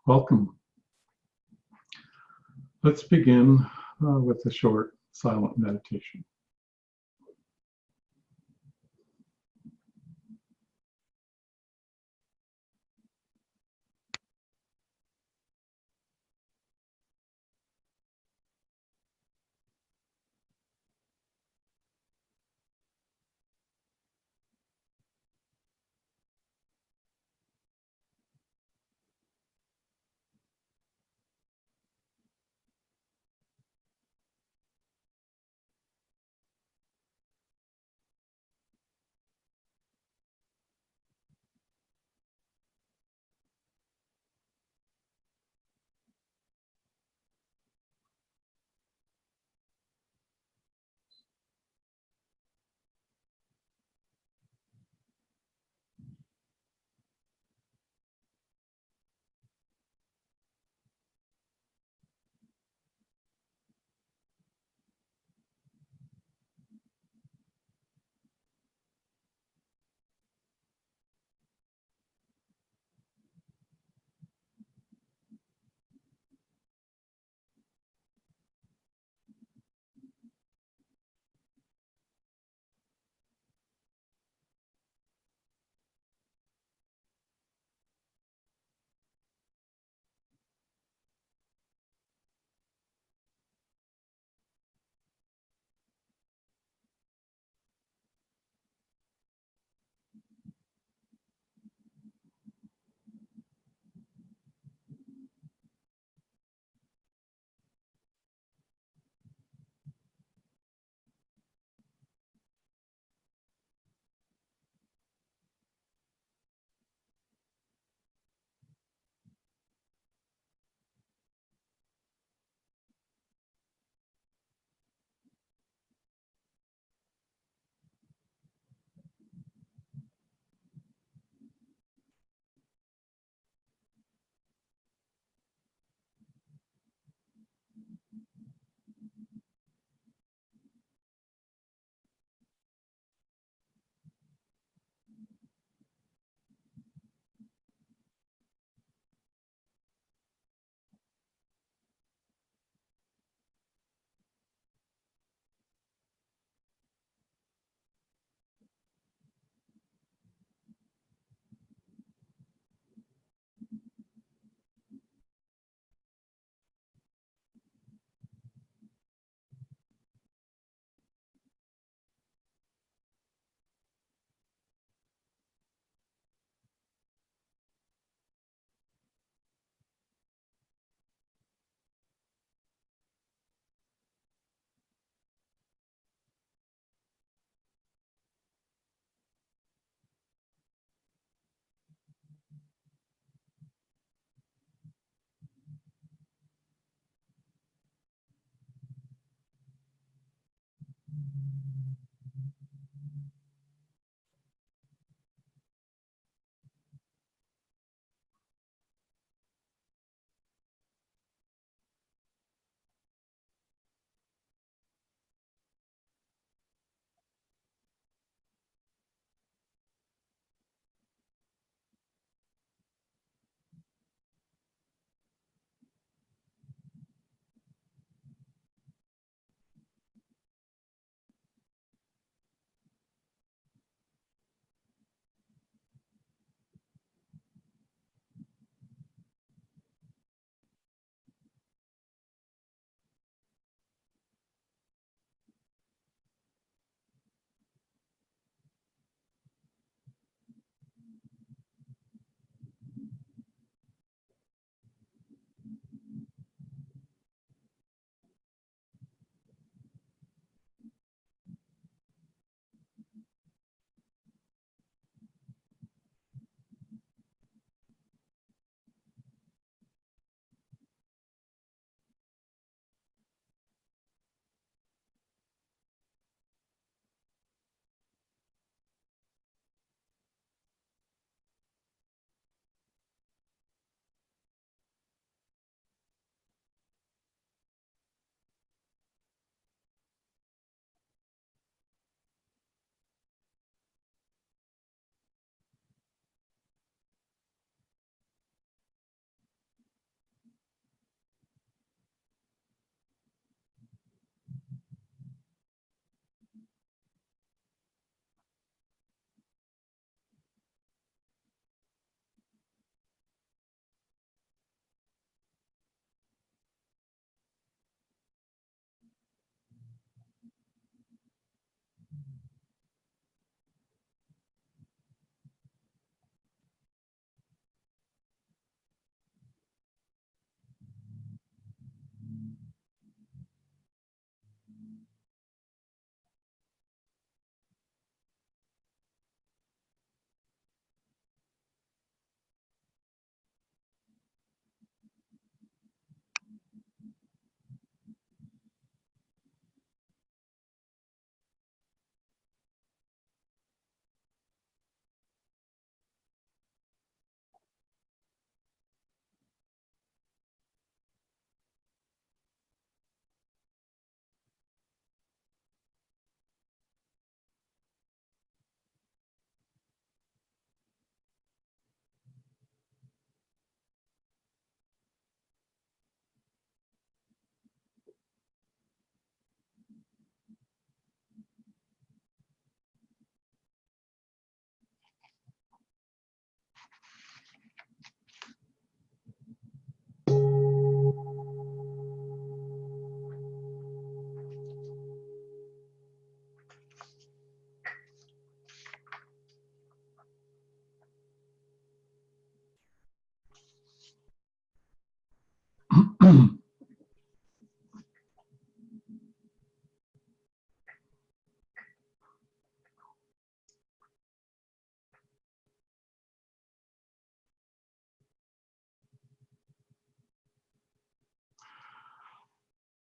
Welcome. Let's begin with a short silent meditation.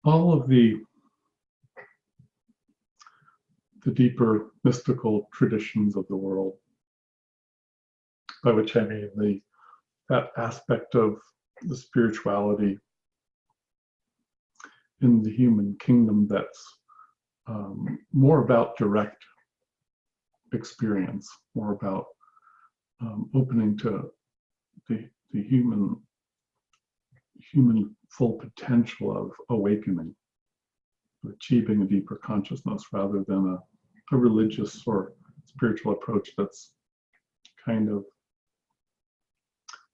all of the deeper mystical traditions of the world, by which I mean that aspect of the spirituality in the human kingdom that's more about direct experience, more about opening to the human full potential of awakening, achieving a deeper consciousness, rather than a religious or spiritual approach that's kind of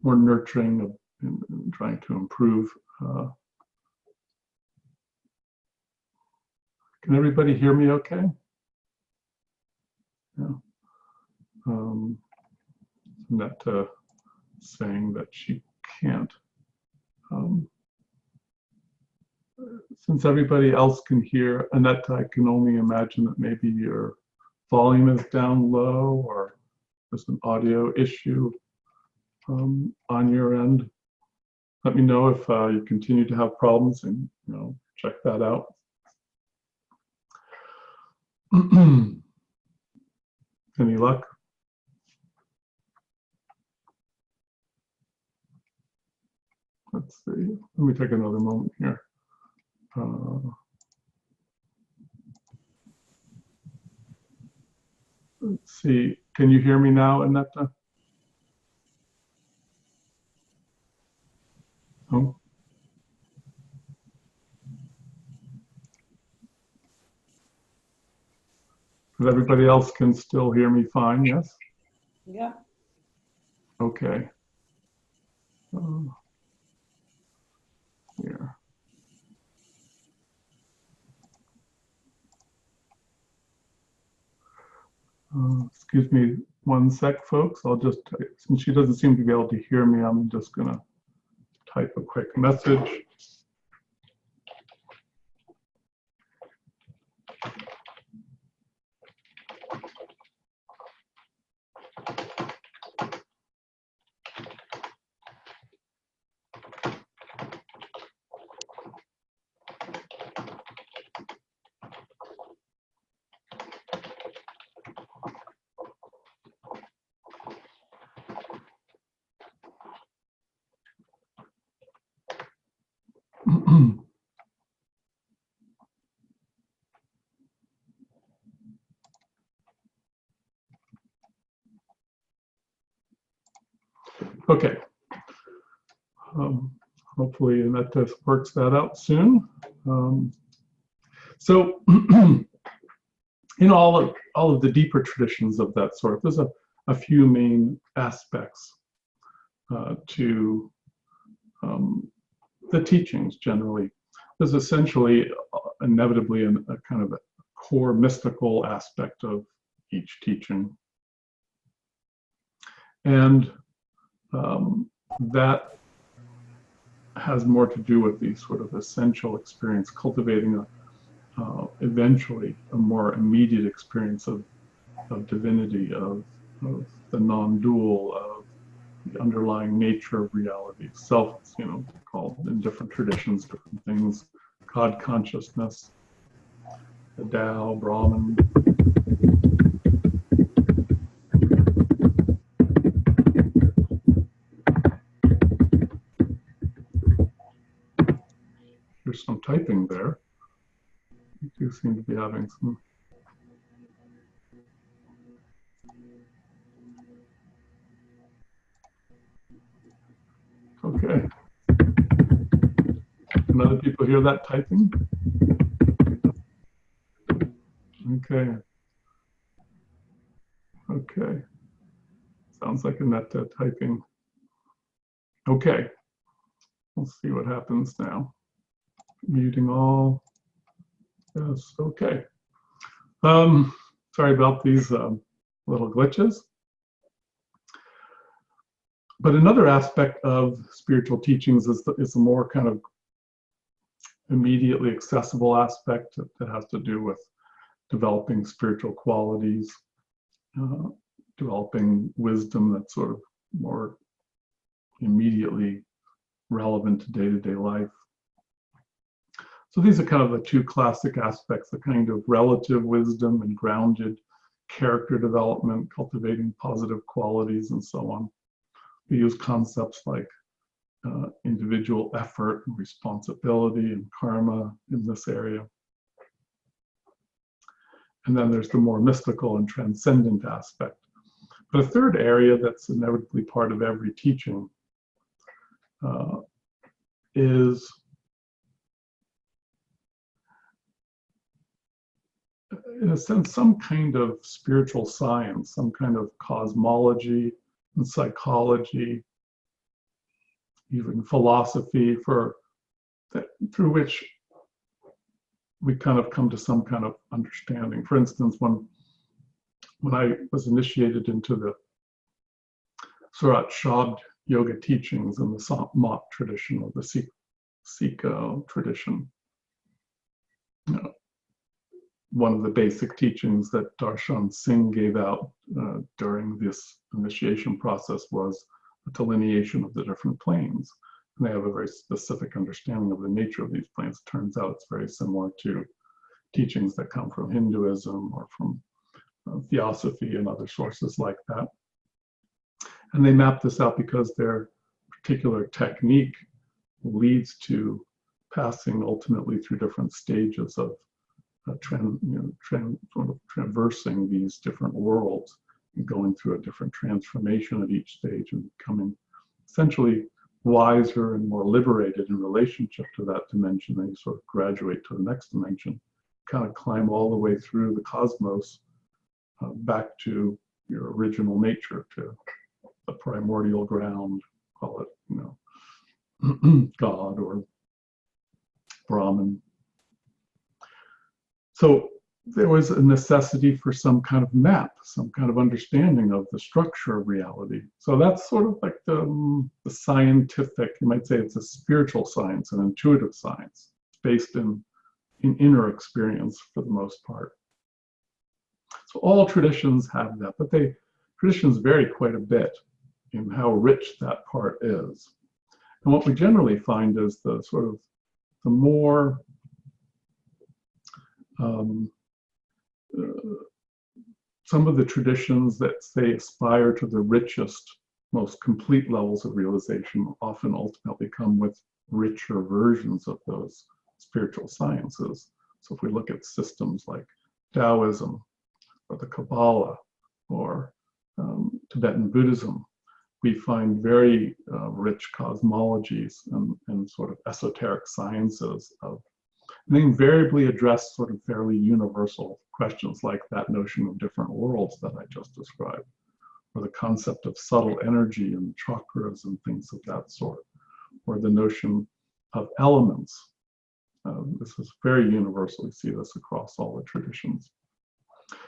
more nurturing and trying to improve. Can everybody hear me okay? Yeah. Annette saying that she can't. Since everybody else can hear, Annette, I can only imagine that maybe your volume is down low or there's an audio issue on your end. Let me know if you continue to have problems, and check that out. Any luck? Let's see. Let me take another moment here. Let's see. Can you hear me now, Annette? Oh. But everybody else can still hear me fine, yes? Yeah. Okay. Here. Excuse me 1 sec, folks. I'll just, since she doesn't seem to be able to hear me, I'm just gonna type a quick message. Okay. Hopefully Annette works that out soon. So in all of the deeper traditions of that sort, there's a few main aspects to the teachings generally. There's essentially, inevitably, a kind of a core mystical aspect of each teaching. And that has more to do with the sort of essential experience, cultivating eventually a more immediate experience of divinity, of the non-dual, of the underlying nature of reality, self, called in different traditions, different things, God consciousness, the Tao, Brahman. There's some typing there. You do seem to be having some. Okay. Can other people hear that typing? Okay. Okay. Sounds like Annette typing. Okay. We'll see what happens now. Muting all. Yes, okay. Sorry about these little glitches. But another aspect of spiritual teachings is the more kind of immediately accessible aspect that has to do with developing spiritual qualities, developing wisdom that's sort of more immediately relevant to day-to-day life. So these are kind of the two classic aspects, the kind of relative wisdom and grounded character development, cultivating positive qualities and so on. We use concepts like individual effort and responsibility and karma in this area. And then there's the more mystical and transcendent aspect. But a third area that's inevitably part of every teaching is in a sense some kind of spiritual science, some kind of cosmology and psychology, even philosophy through which we kind of come to some kind of understanding. For instance, when I was initiated into the Surat Shabd yoga teachings in the Mott tradition, or the Sikh tradition, one of the basic teachings that Darshan Singh gave out during this initiation process was a delineation of the different planes. And they have a very specific understanding of the nature of these planes. It turns out it's very similar to teachings that come from Hinduism or from Theosophy and other sources like that. And they map this out because their particular technique leads to passing ultimately through different stages of sort of traversing these different worlds and going through a different transformation at each stage and becoming essentially wiser and more liberated in relationship to that dimension. Then you sort of graduate to the next dimension, kind of climb all the way through the cosmos back to your original nature, to the primordial ground, call it, God or Brahman. So there was a necessity for some kind of map, some kind of understanding of the structure of reality. So that's sort of like the scientific, you might say it's a spiritual science, an intuitive science. It's based in inner experience for the most part. So all traditions have that, but traditions vary quite a bit in how rich that part is. And what we generally find is the sort of the more some of the traditions that say aspire to the richest, most complete levels of realization often ultimately come with richer versions of those spiritual sciences. So if we look at systems like Taoism or the Kabbalah or Tibetan Buddhism, we find very rich cosmologies and sort of esoteric sciences and they invariably address sort of fairly universal questions like that notion of different worlds that I just described, or the concept of subtle energy and chakras and things of that sort, or the notion of elements. This is very universal. We see this across all the traditions.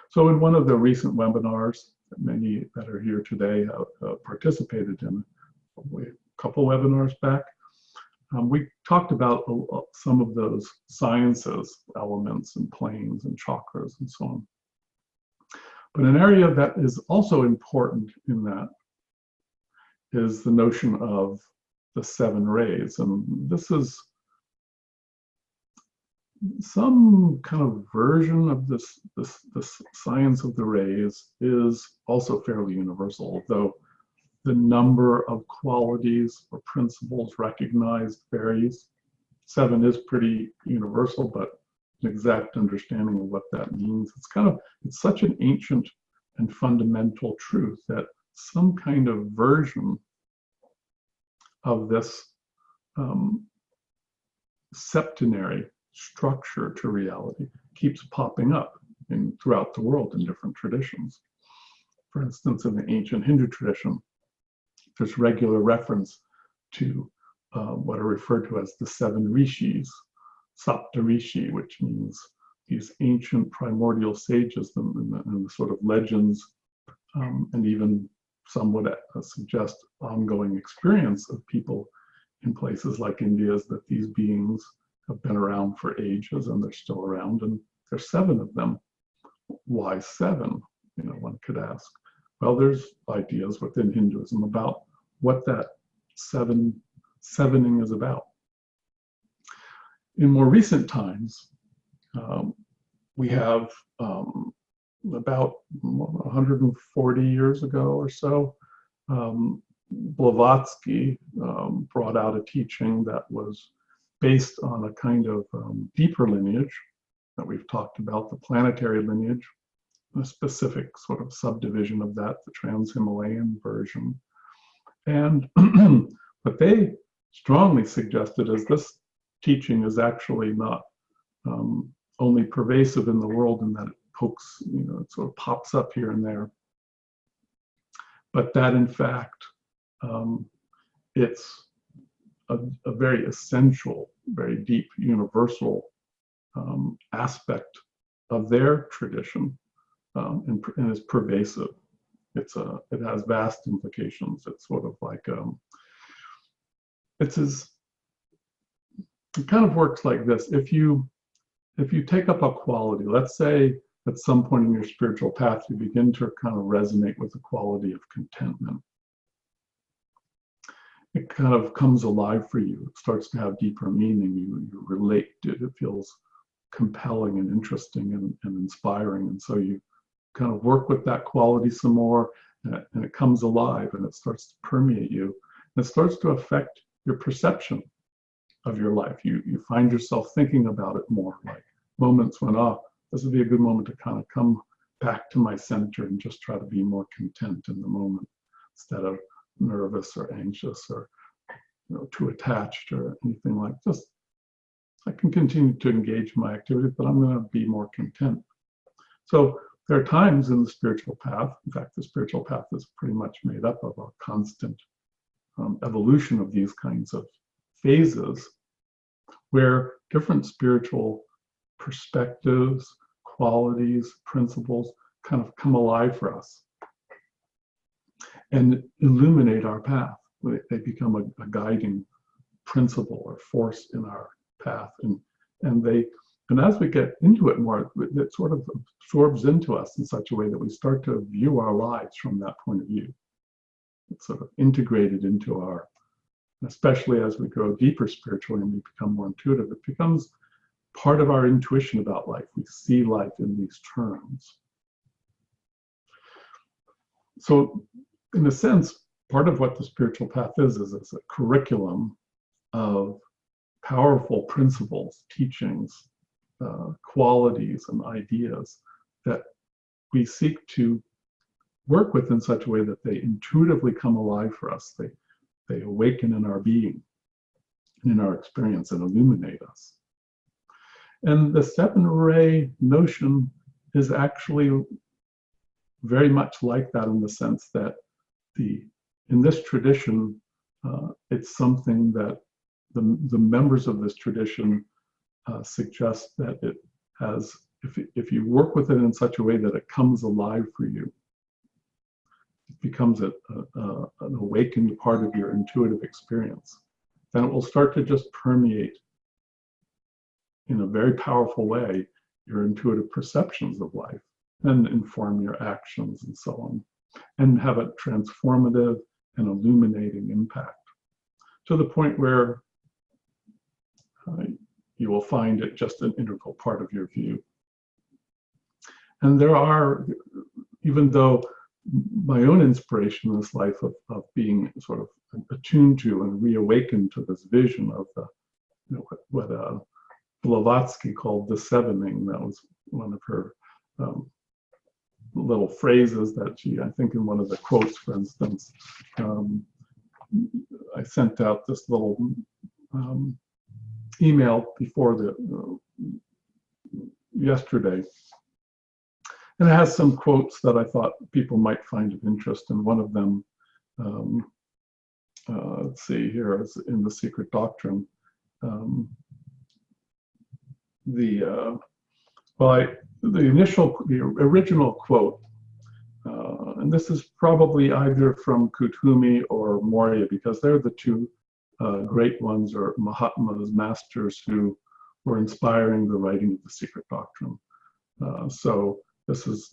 So in one of the recent webinars that many that are here today have participated in, probably a couple webinars back, we talked about some of those sciences, elements and planes and chakras and so on. But an area that is also important in that is the notion of the 7 rays. And this is some kind of version of this science of the rays is also fairly universal, although the number of qualities or principles recognized varies. 7 is pretty universal, but an exact understanding of what that means, it's such an ancient and fundamental truth that some kind of version of this septenary structure to reality keeps popping up throughout the world in different traditions. For instance, in the ancient Hindu tradition, there's regular reference to what are referred to as the 7 rishis, Sapta Rishi, which means these ancient primordial sages and the sort of legends, and even some would suggest ongoing experience of people in places like India is that these beings have been around for ages and they're still around, and there's 7 of them. Why 7? One could ask. Well, there's ideas within Hinduism about what that sevening is about. in more recent times, we have about 140 years ago or so, Blavatsky brought out a teaching that was based on a kind of deeper lineage that we've talked about, the planetary lineage, a specific sort of subdivision of that, the Trans-Himalayan version. And what they strongly suggested is this teaching is actually not only pervasive in the world in that it pokes, it sort of pops up here and there, but that in fact, it's a very essential, very deep, universal aspect of their tradition, and is pervasive. It has vast implications. It's sort of like it kind of works like this. If you take up a quality, let's say at some point in your spiritual path you begin to kind of resonate with the quality of contentment, it kind of comes alive for you. It starts to have deeper meaning. You relate to it. It feels compelling and interesting and inspiring. And so you kind of work with that quality some more, and it comes alive and it starts to permeate you. And it starts to affect your perception of your life. You find yourself thinking about it more, like moments when, this would be a good moment to kind of come back to my center and just try to be more content in the moment instead of nervous or anxious or too attached or anything like this. I can continue to engage my activity, but I'm going to be more content. So there are times in the spiritual path, in fact, the spiritual path is pretty much made up of a constant evolution of these kinds of phases, where different spiritual perspectives, qualities, principles kind of come alive for us and illuminate our path. They become a guiding principle or force in our path, and as we get into it more, it sort of absorbs into us in such a way that we start to view our lives from that point of view. It's sort of integrated into our, especially as we grow deeper spiritually and we become more intuitive, it becomes part of our intuition about life. We see life in these terms. So in a sense, part of what the spiritual path is a curriculum of powerful principles, teachings, qualities, and ideas that we seek to work with in such a way that they intuitively come alive for us. They awaken in our being, in our experience, and illuminate us. And the seven ray notion is actually very much like that, in the sense that in this tradition, it's something that the members of this tradition suggest that it has, if you work with it in such a way that it comes alive for you, it becomes an awakened part of your intuitive experience, then it will start to just permeate in a very powerful way your intuitive perceptions of life and inform your actions and so on, and have a transformative and illuminating impact to the point where you will find it just an integral part of your view. And there are, even though my own inspiration in this life of being sort of attuned to and reawakened to this vision of what Blavatsky called the sevening, that was one of her little phrases that she, I think in one of the quotes, for instance, I sent out this little email before yesterday, and it has some quotes that I thought people might find of interest. And one of them, let's see here, is in The Secret Doctrine. The original quote, and this is probably either from Kuthumi or Morya, because they're the two great ones, or Mahatmas, masters who were inspiring the writing of The Secret Doctrine. So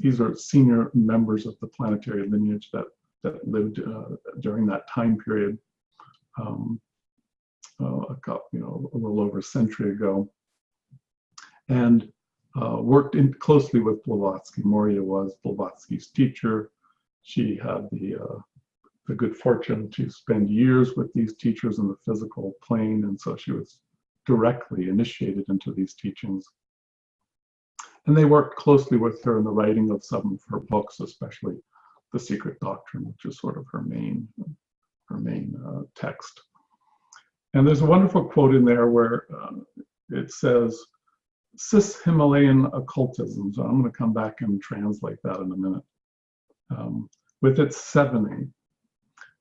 these are senior members of the planetary lineage that lived during that time period. a little over a century ago, and worked closely with Blavatsky. Moria was Blavatsky's teacher. She had the good fortune to spend years with these teachers in the physical plane, and so she was directly initiated into these teachings. And they worked closely with her in the writing of some of her books, especially The Secret Doctrine, which is sort of her main text. And there's a wonderful quote in there where it says, "Cis-Himalayan occultism," so I'm going to come back and translate that in a minute, with its sevening,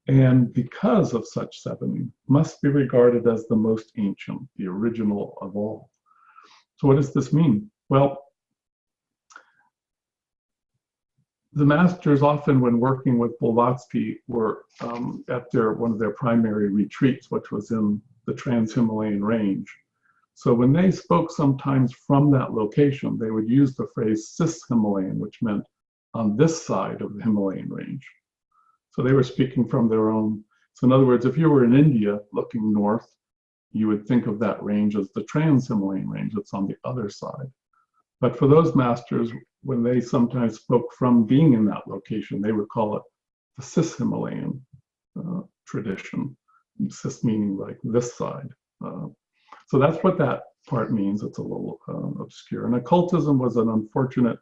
and because of such sevening, must be regarded as the most ancient, the original of all. So what does this mean? Well, the masters often, when working with Blavatsky, were at one of their primary retreats, which was in the Trans-Himalayan range. So when they spoke sometimes from that location, they would use the phrase cis-Himalayan, which meant on this side of the Himalayan range. So they were speaking from their own. So in other words, if you were in India looking north, you would think of that range as the Trans-Himalayan range that's on the other side. But for those masters, when they sometimes spoke from being in that location, they would call it the cis-Himalayan tradition, cis meaning like this side. So that's what that part means. It's a little obscure. And occultism was an unfortunate,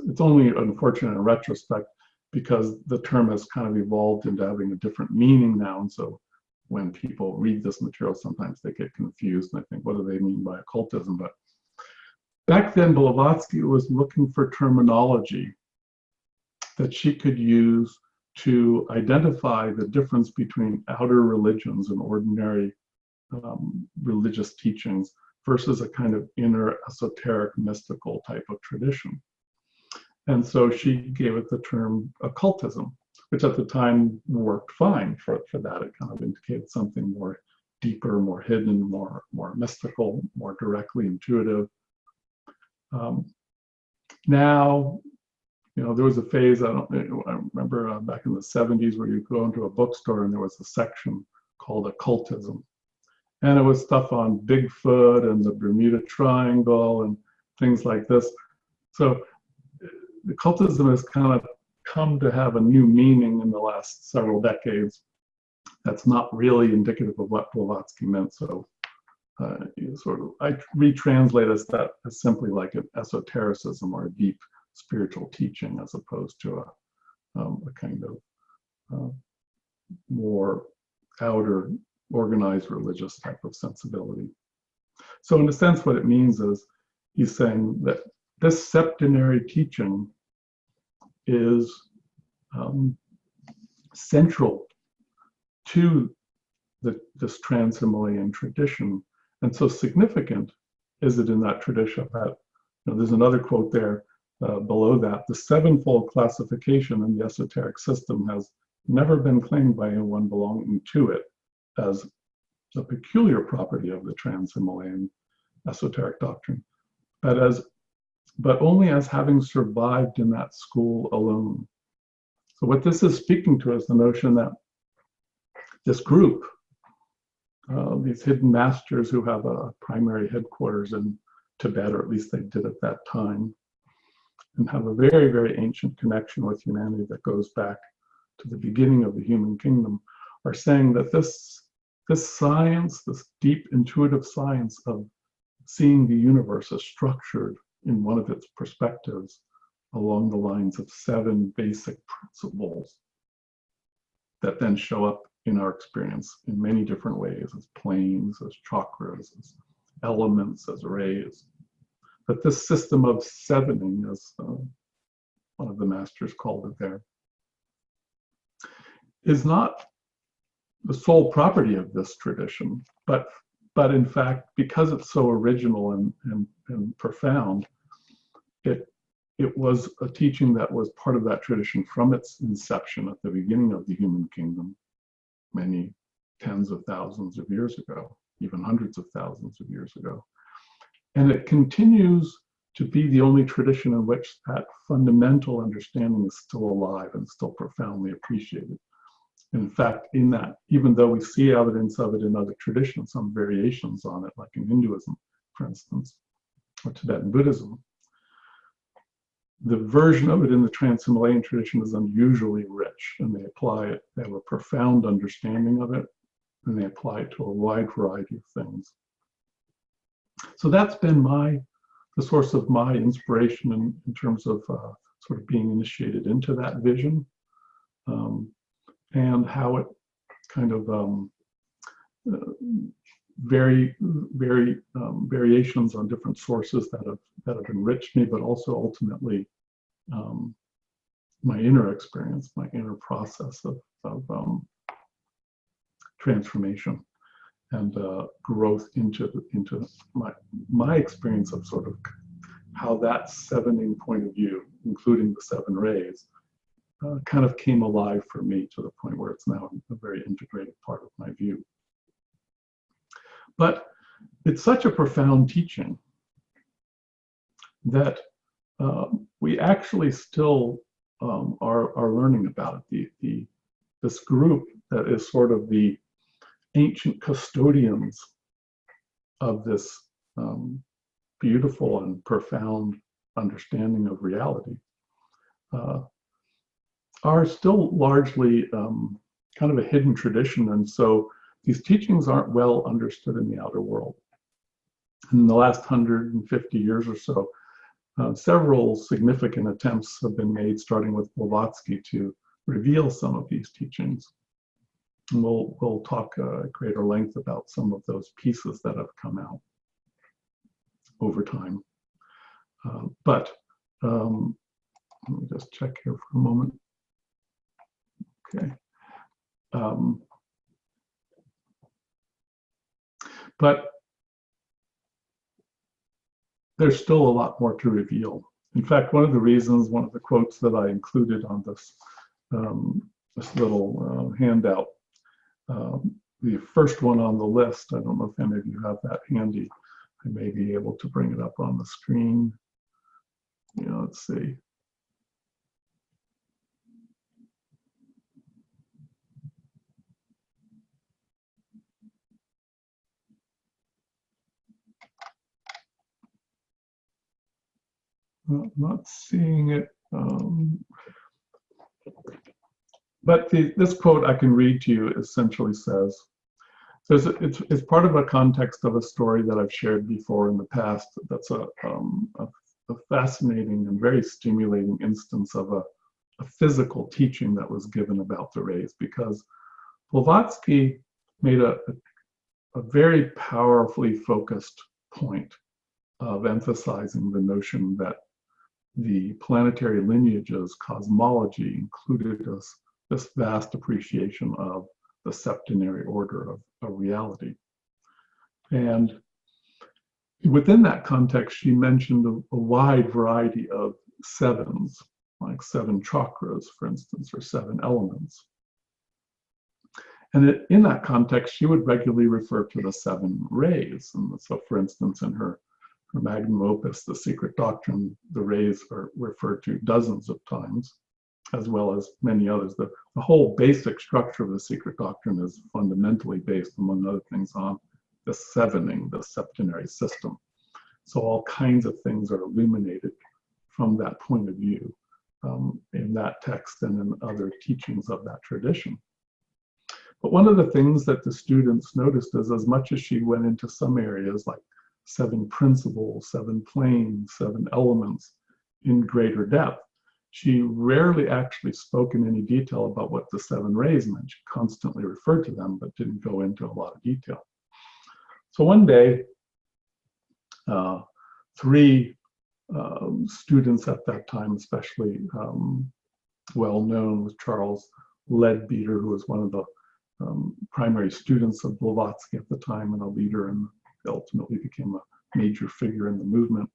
it's only unfortunate in retrospect because the term has kind of evolved into having a different meaning now. And so when people read this material, sometimes they get confused and I think, what do they mean by occultism? But back then, Blavatsky was looking for terminology that she could use to identify the difference between outer religions and ordinary religious teachings versus a kind of inner esoteric mystical type of tradition. And so she gave it the term occultism, which at the time worked fine for that. It kind of indicated something more deeper, more hidden, more mystical, more directly intuitive. Now, there was a phase, I remember back in the 70s where you go into a bookstore and there was a section called occultism. And it was stuff on Bigfoot and the Bermuda Triangle and things like this. So occultism has kind of come to have a new meaning in the last several decades. That's not really indicative of what Blavatsky meant. So I retranslate that as simply like an esotericism or a deep spiritual teaching, as opposed to a kind of more outer organized religious type of sensibility. So in a sense, what it means is he's saying that this septenary teaching is central to this Trans-Himalayan tradition. And so significant is it in that tradition that, there's another quote there below that, the sevenfold classification in the esoteric system has never been claimed by anyone belonging to it as a peculiar property of the Trans-Himalayan esoteric doctrine, but only as having survived in that school alone. So what this is speaking to is the notion that this group, these hidden masters who have a primary headquarters in Tibet, or at least they did at that time, and have a very, very ancient connection with humanity that goes back to the beginning of the human kingdom, are saying that this science, this deep intuitive science of seeing the universe as structured in one of its perspectives along the lines of 7 basic principles that then show up in our experience in many different ways, as planes, as chakras, as elements, as rays. That this system of sevening, as one of the masters called it there, is not the sole property of this tradition, but in fact, because it's so original and profound, it was a teaching that was part of that tradition from its inception at the beginning of the human kingdom, many tens of thousands of years ago, even hundreds of thousands of years ago. And it continues to be the only tradition in which that fundamental understanding is still alive and still profoundly appreciated. In fact, in that, even though we see evidence of it in other traditions, some variations on it, like in Hinduism, for instance, or Tibetan Buddhism, the version of it in the Trans-Himalayan tradition is unusually rich, and they apply it, they have a profound understanding of it, and they apply it to a wide variety of things. So that's been the source of my inspiration in terms of sort of being initiated into that vision, and how it kind of variations on different sources that have enriched me, but also ultimately my inner experience, my inner process of transformation and growth into my experience of sort of how that sevening point of view, including the 7 rays, kind of came alive for me to the point where it's now a very integrated part of my view. But it's such a profound teaching that we actually still are learning about it. This group that is sort of the ancient custodians of this beautiful and profound understanding of reality are still largely kind of a hidden tradition, and so these teachings aren't well understood in the outer world. In the last 150 years or so, several significant attempts have been made, starting with Blavatsky, to reveal some of these teachings. And we'll talk at greater length about some of those pieces that have come out over time. But let me just check here for a moment. Okay. But there's still a lot more to reveal. In fact, one of the quotes that I included on this little handout, the first one on the list, I don't know if any of you have that handy. I may be able to bring it up on the screen. Let's see. Not seeing it. But this quote I can read to you essentially says, it's part of a context of a story that I've shared before in the past. That's a fascinating and very stimulating instance of a physical teaching that was given about the rays, because Blavatsky made a very powerfully focused point of emphasizing the notion that the planetary lineages, cosmology, included this vast appreciation of the septenary order of reality. And within that context, she mentioned a wide variety of sevens, like 7 chakras, for instance, or 7 elements. And in that context, she would regularly refer to the 7 rays. And so, for instance, in her magnum opus, The Secret Doctrine, the rays are referred to dozens of times, as well as many others. The whole basic structure of The Secret Doctrine is fundamentally based, among other things, on the sevening, the septenary system. So all kinds of things are illuminated from that point of view in that text and in other teachings of that tradition. But one of the things that the students noticed is, as much as she went into some areas like 7 principles, 7 planes, 7 elements in greater depth, she rarely actually spoke in any detail about what the 7 rays meant. She constantly referred to them, but didn't go into a lot of detail. So one day, 3 students at that time, especially well known, was Charles Leadbeater, who was one of the primary students of Blavatsky at the time and a leader, and ultimately became a major figure in the movement.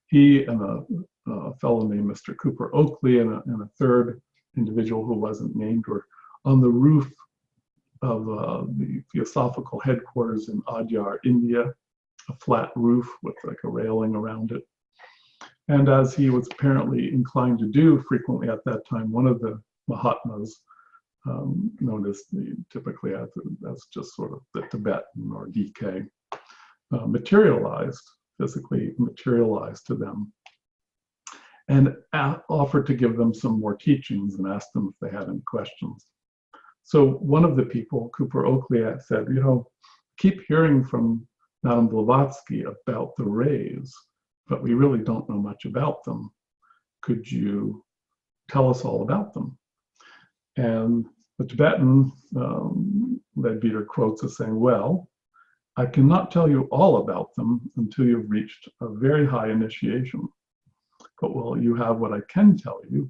He and a fellow named Mr. Cooper Oakley and a third individual who wasn't named were on the roof of the Theosophical headquarters in Adyar, India, a flat roof with like a railing around it. And as he was apparently inclined to do frequently at that time, one of the Mahatmas known as typically as just sort of the Tibetan or DK, physically materialized to them, and offered to give them some more teachings and asked them if they had any questions. So one of the people, Cooper Oakley, said, keep hearing from Madame Blavatsky about the rays, but we really don't know much about them. Could you tell us all about them? And the Tibetan Leadbeater quotes as saying, well, I cannot tell you all about them until you've reached a very high initiation. But will you have what I can tell you,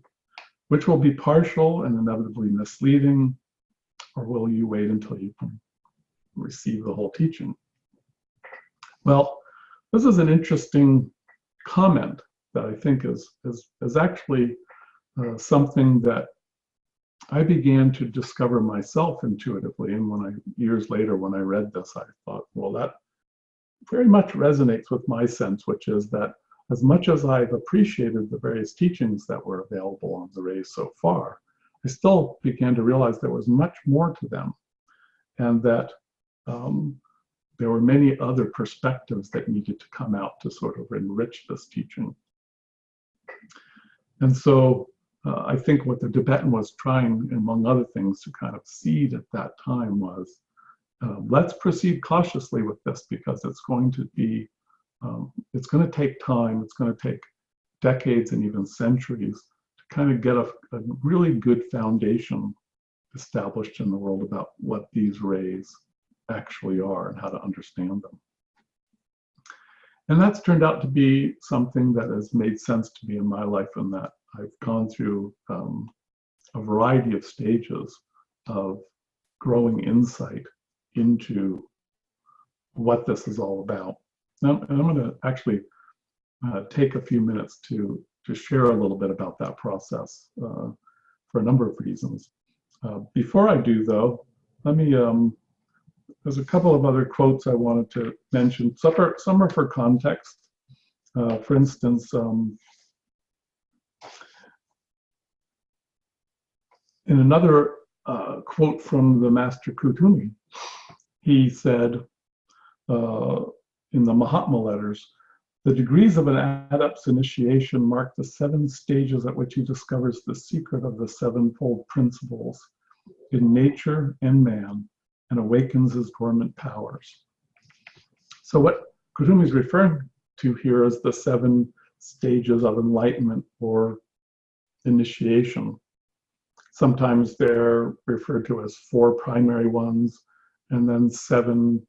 which will be partial and inevitably misleading, or will you wait until you can receive the whole teaching? Well, this is an interesting comment that I think is actually something that I began to discover myself intuitively. And years later, when I read this, I thought, well, that very much resonates with my sense, which is that as much as I've appreciated the various teachings that were available on the rays so far, I still began to realize there was much more to them, and that there were many other perspectives that needed to come out to sort of enrich this teaching. And so I think what the Tibetan was trying, among other things, to kind of seed at that time was, let's proceed cautiously with this, because it's going to be, it's going to take time, it's going to take decades and even centuries to kind of get a really good foundation established in the world about what these rays actually are and how to understand them. And that's turned out to be something that has made sense to me in my life, in that I've gone through a variety of stages of growing insight into what this is all about. Now, and I'm going to actually take a few minutes to share a little bit about that process for a number of reasons. Before I do, though, let me, there's a couple of other quotes I wanted to mention. Some are for context. For instance, in another quote from the Master Kutumi, he said in the Mahatma letters, the degrees of an adept's initiation mark the 7 stages at which he discovers the secret of the 7-fold principles in nature and man, and awakens his dormant powers. So what Kutumi is referring to here is the 7 stages of enlightenment or initiation. Sometimes they're referred to as 4 primary ones, and then 7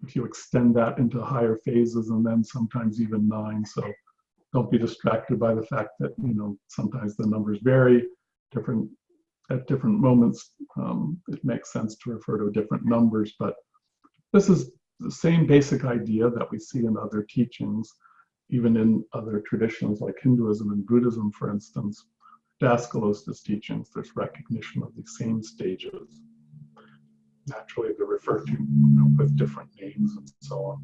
if you extend that into higher phases, and then sometimes even 9. So don't be distracted by the fact that, sometimes the numbers vary at different moments. It makes sense to refer to different numbers, but this is the same basic idea that we see in other teachings, even in other traditions like Hinduism and Buddhism, for instance. Daskalos's teachings, there's recognition of the same stages. Naturally, they're referred to with different names and so on.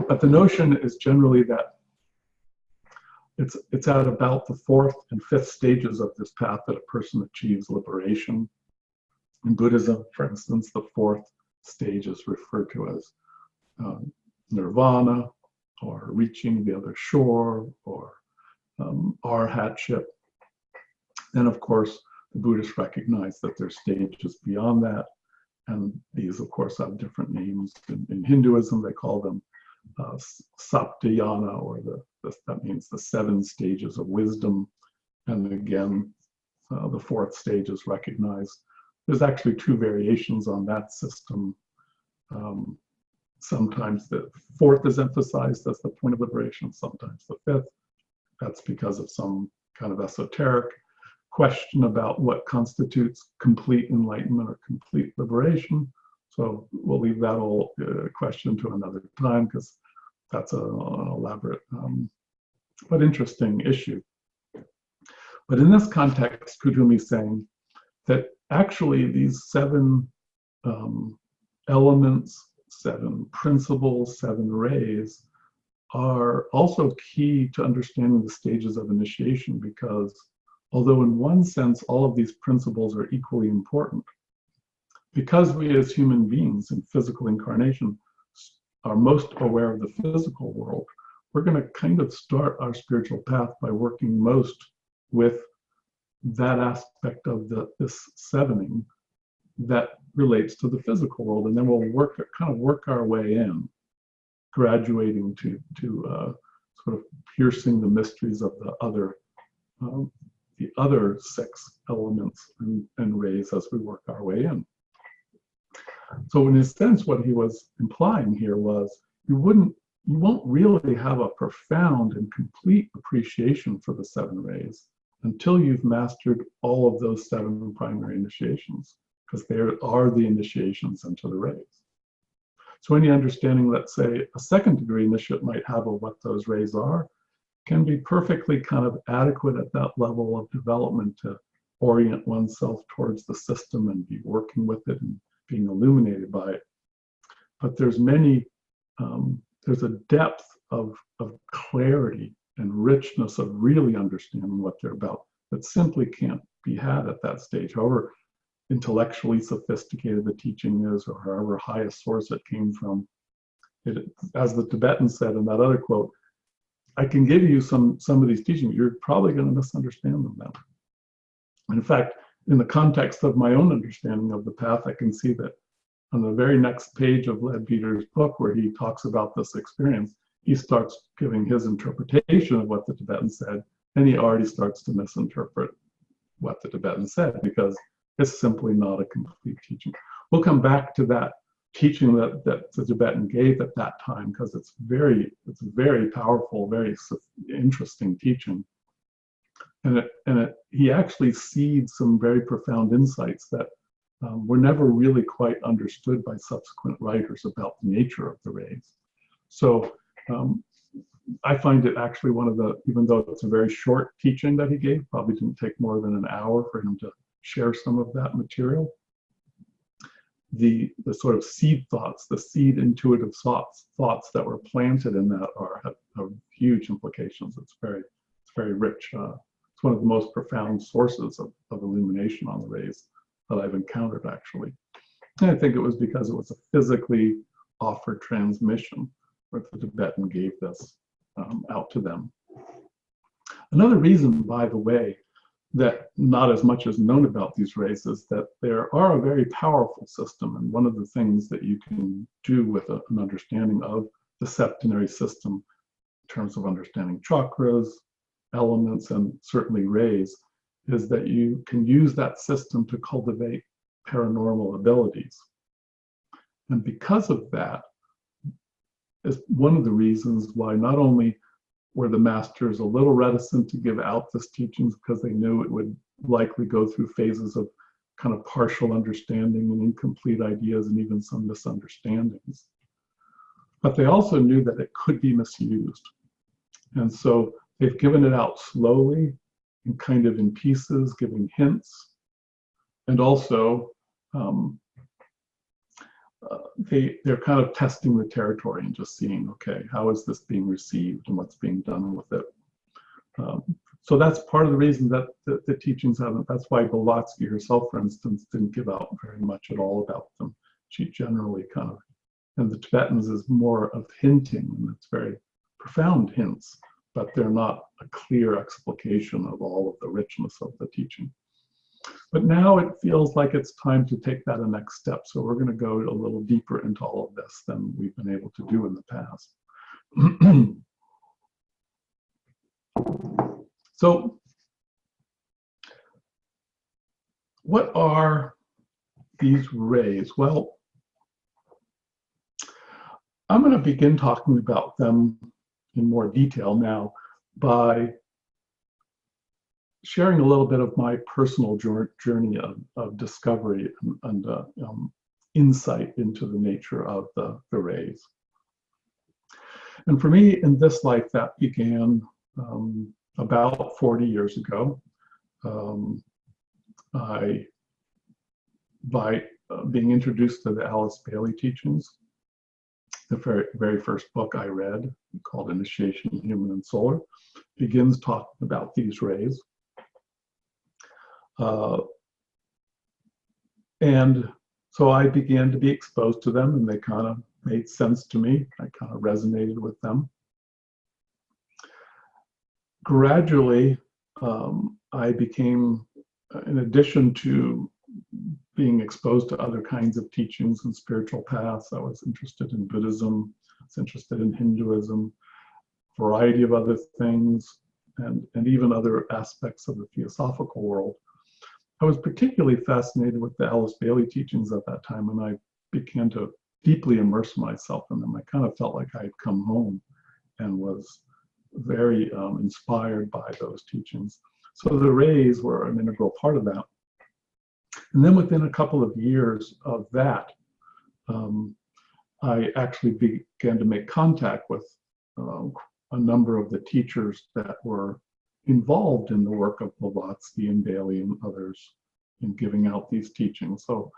But the notion is generally that it's at about the 4th and 5th stages of this path that a person achieves liberation. In Buddhism, for instance, the 4th stage is referred to as nirvana, or reaching the other shore, or arhatship. And of course, the Buddhists recognize that there are stages beyond that, and these, of course, have different names. In Hinduism, they call them Saptayana, or that means the 7 stages of wisdom. And again, the 4th stage is recognized. There's actually 2 variations on that system. Sometimes the 4th is emphasized as the point of liberation, sometimes the 5th. That's because of some kind of esoteric question about what constitutes complete enlightenment or complete liberation. So we'll leave that whole question to another time, because that's an elaborate but interesting issue. But in this context, Kutumi is saying that actually these 7 elements, 7 principles, 7 rays are also key to understanding the stages of initiation, because although in one sense all of these principles are equally important. Because we as human beings in physical incarnation are most aware of the physical world, we're going to kind of start our spiritual path by working most with that aspect of this sevening that relates to the physical world, and then we'll kind of work our way in, graduating to sort of piercing the mysteries of the other 6 elements and rays as we work our way in. So in a sense, what he was implying here was you won't really have a profound and complete appreciation for the 7 rays until you've mastered all of those 7 primary initiations, because they are the initiations into the rays. So any understanding, let's say, a 2nd degree initiate might have of what those rays are, can be perfectly kind of adequate at that level of development to orient oneself towards the system and be working with it and being illuminated by it. But there's there's a depth of clarity and richness of really understanding what they're about that simply can't be had at that stage. However intellectually sophisticated the teaching is, or however high a source it came from, as the Tibetan said in that other quote, I can give you some of these teachings, you're probably going to misunderstand them then. And in fact, in the context of my own understanding of the path, I can see that on the very next page of Leadbeater's book, where he talks about this experience, he starts giving his interpretation of what the Tibetan said, and he already starts to misinterpret what the Tibetan said, because it's simply not a complete teaching. We'll come back to that teaching that the Tibetan gave at that time, because it's very powerful, very interesting teaching. And he actually seeds some very profound insights that were never really quite understood by subsequent writers about the nature of the rays. So I find it actually one of the, even though it's a very short teaching that he gave, probably didn't take more than an hour for him to share some of that material. The sort of seed thoughts, the seed intuitive thoughts that were planted in that have huge implications. It's very rich. It's one of the most profound sources of illumination on the rays that I've encountered, actually. And I think it was because it was a physically offered transmission where the Tibetan gave this out to them. Another reason, by the way, that not as much is known about these rays is that they are a very powerful system. And one of the things that you can do with an understanding of the septenary system in terms of understanding chakras, elements, and certainly rays, is that you can use that system to cultivate paranormal abilities. And because of that, is one of the reasons why not only were the masters a little reticent to give out this teachings, because they knew it would likely go through phases of kind of partial understanding and incomplete ideas and even some misunderstandings. But they also knew that it could be misused. And so they've given it out slowly and kind of in pieces, giving hints. And also they're kind of testing the territory and just seeing, okay, how is this being received and what's being done with it. So that's part of the reason that the teachings haven't, that's why Blavatsky herself, for instance, didn't give out very much at all about them. She generally kind of, and the Tibetans is more of hinting, and it's very profound hints, but they're not a clear explication of all of the richness of the teaching. But now it feels like it's time to take that a next step. So we're going to go a little deeper into all of this than we've been able to do in the past. So what are these rays? Well, I'm going to begin talking about them in more detail now by sharing a little bit of my personal journey of discovery and insight into the nature of the rays. And for me, in this life, that began about 40 years ago. By being introduced to the Alice Bailey teachings, the very first book I read, called Initiation, Human and Solar, begins talking about these rays. Uh, and so I began to be exposed to them, and they kind of made sense to me. I kind of resonated with them. Gradually, I became, in addition to being exposed to other kinds of teachings and spiritual paths, I was interested in Buddhism, I was interested in Hinduism, a variety of other things, and even other aspects of the theosophical world. I was particularly fascinated with the Alice Bailey teachings at that time, and I began to deeply immerse myself in them. I kind of felt like I had come home and was very inspired by those teachings. So the rays were an integral part of that. And then within a couple of years of that, I actually began to make contact with a number of the teachers that were involved in the work of Blavatsky and Bailey and others in giving out these teachings. So,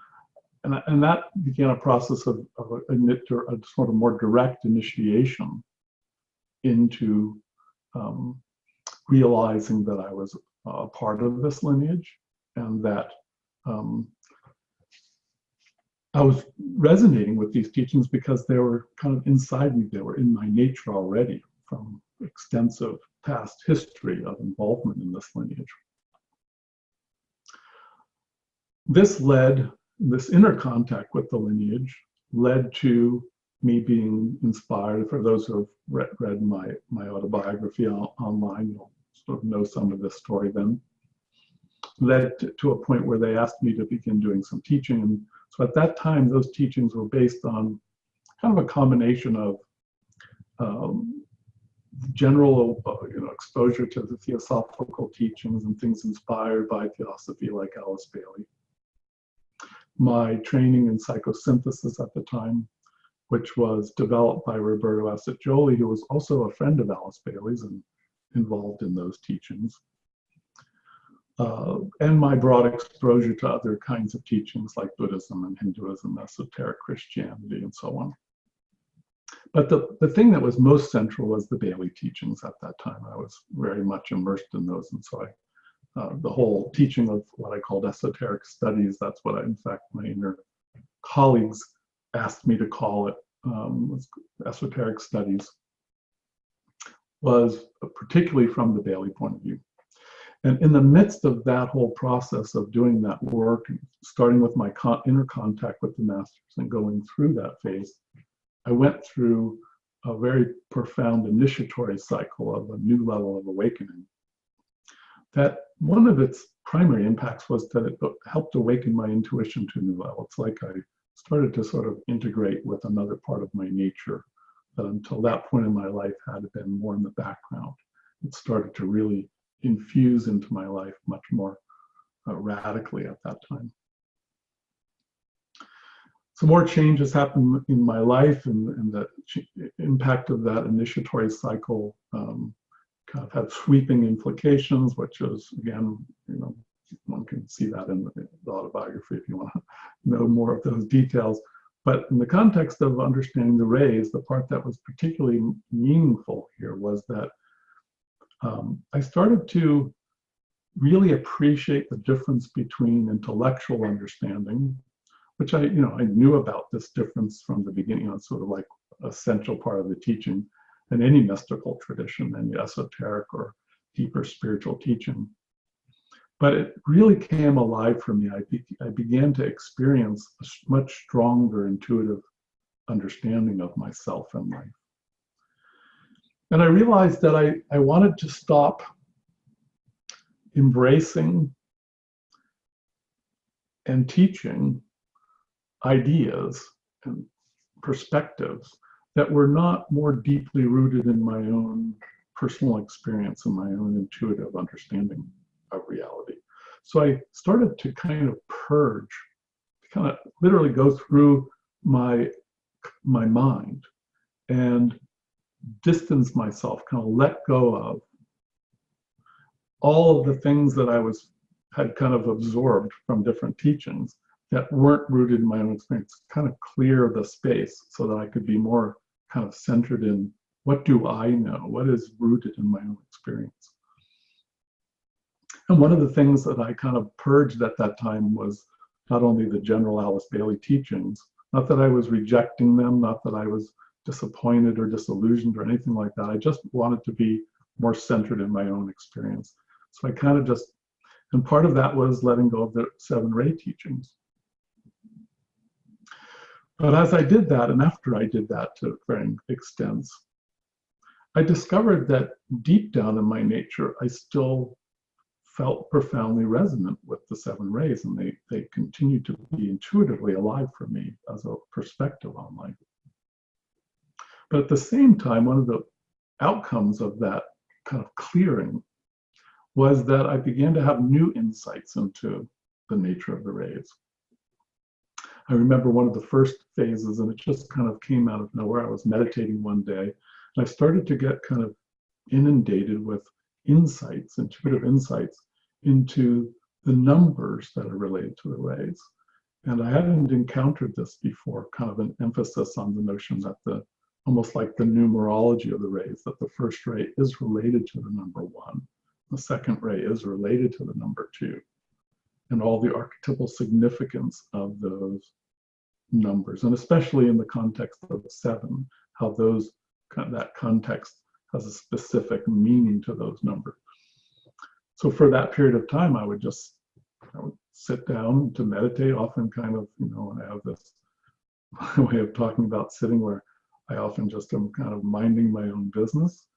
and that began a process of a sort of more direct initiation into realizing that I was a part of this lineage, and that I was resonating with these teachings because they were kind of inside me. They were in my nature already from extensive past history of involvement in this lineage. This inner contact with the lineage led to me being inspired. For those who have read my autobiography online, you'll sort of know some of this story then. Led to a point where they asked me to begin doing some teaching. And so at that time, those teachings were based on kind of a combination of general exposure to the theosophical teachings and things inspired by theosophy like Alice Bailey. My training in psychosynthesis at the time, which was developed by Roberto Assagioli, who was also a friend of Alice Bailey's and involved in those teachings. And my broad exposure to other kinds of teachings like Buddhism and Hinduism, esoteric Christianity, and so on. But the thing that was most central was the Bailey teachings at that time. I was very much immersed in those, and so the whole teaching of what I called esoteric studies, that's what in fact my inner colleagues asked me to call it, esoteric studies, was particularly from the Bailey point of view. And in the midst of that whole process of doing that work, starting with my inner contact with the masters and going through that phase, I went through a very profound initiatory cycle of a new level of awakening. That one of its primary impacts was that it helped awaken my intuition to a new level. It's like I started to sort of integrate with another part of my nature that until that point in my life had been more in the background. It started to really infuse into my life much more radically at that time. Some more changes happened in my life, and the impact of that initiatory cycle kind of had sweeping implications, which is, again, one can see that in the autobiography if you want to know more of those details. But in the context of understanding the rays, the part that was particularly meaningful here was that I started to really appreciate the difference between intellectual understanding, which I knew about this difference from the beginning. It's sort of like an essential part of the teaching in any mystical tradition, any esoteric or deeper spiritual teaching. But it really came alive for me. I began to experience a much stronger intuitive understanding of myself and life. And I realized that I wanted to stop embracing and teaching ideas and perspectives that were not more deeply rooted in my own personal experience and my own intuitive understanding of reality. So I started to kind of purge, kind of literally go through my mind and distance myself, kind of let go of all of the things that I had kind of absorbed from different teachings that weren't rooted in my own experience, kind of clear the space so that I could be more kind of centered in what do I know, what is rooted in my own experience. And one of the things that I kind of purged at that time was not only the general Alice Bailey teachings, not that I was rejecting them, not that I was disappointed or disillusioned or anything like that. I just wanted to be more centered in my own experience. So I kind of just, and part of that was letting go of the 7 ray teachings. But as I did that, and after I did that to varying extents, I discovered that deep down in my nature, I still felt profoundly resonant with the 7 rays, and they continue to be intuitively alive for me as a perspective on life. But at the same time, one of the outcomes of that kind of clearing was that I began to have new insights into the nature of the rays. I remember one of the first phases, and it just kind of came out of nowhere. I was meditating one day, and I started to get kind of inundated with insights, intuitive insights into the numbers that are related to the rays. And I hadn't encountered this before, kind of an emphasis on the notion that almost like the numerology of the rays, that the first ray is related to the number 1, the second ray is related to the number 2, and all the archetypal significance of those numbers, and especially in the context of 7, how that context has a specific meaning to those numbers. So for that period of time, I would sit down to meditate, often kind of, and I have this way of talking about sitting where I often just am kind of minding my own business,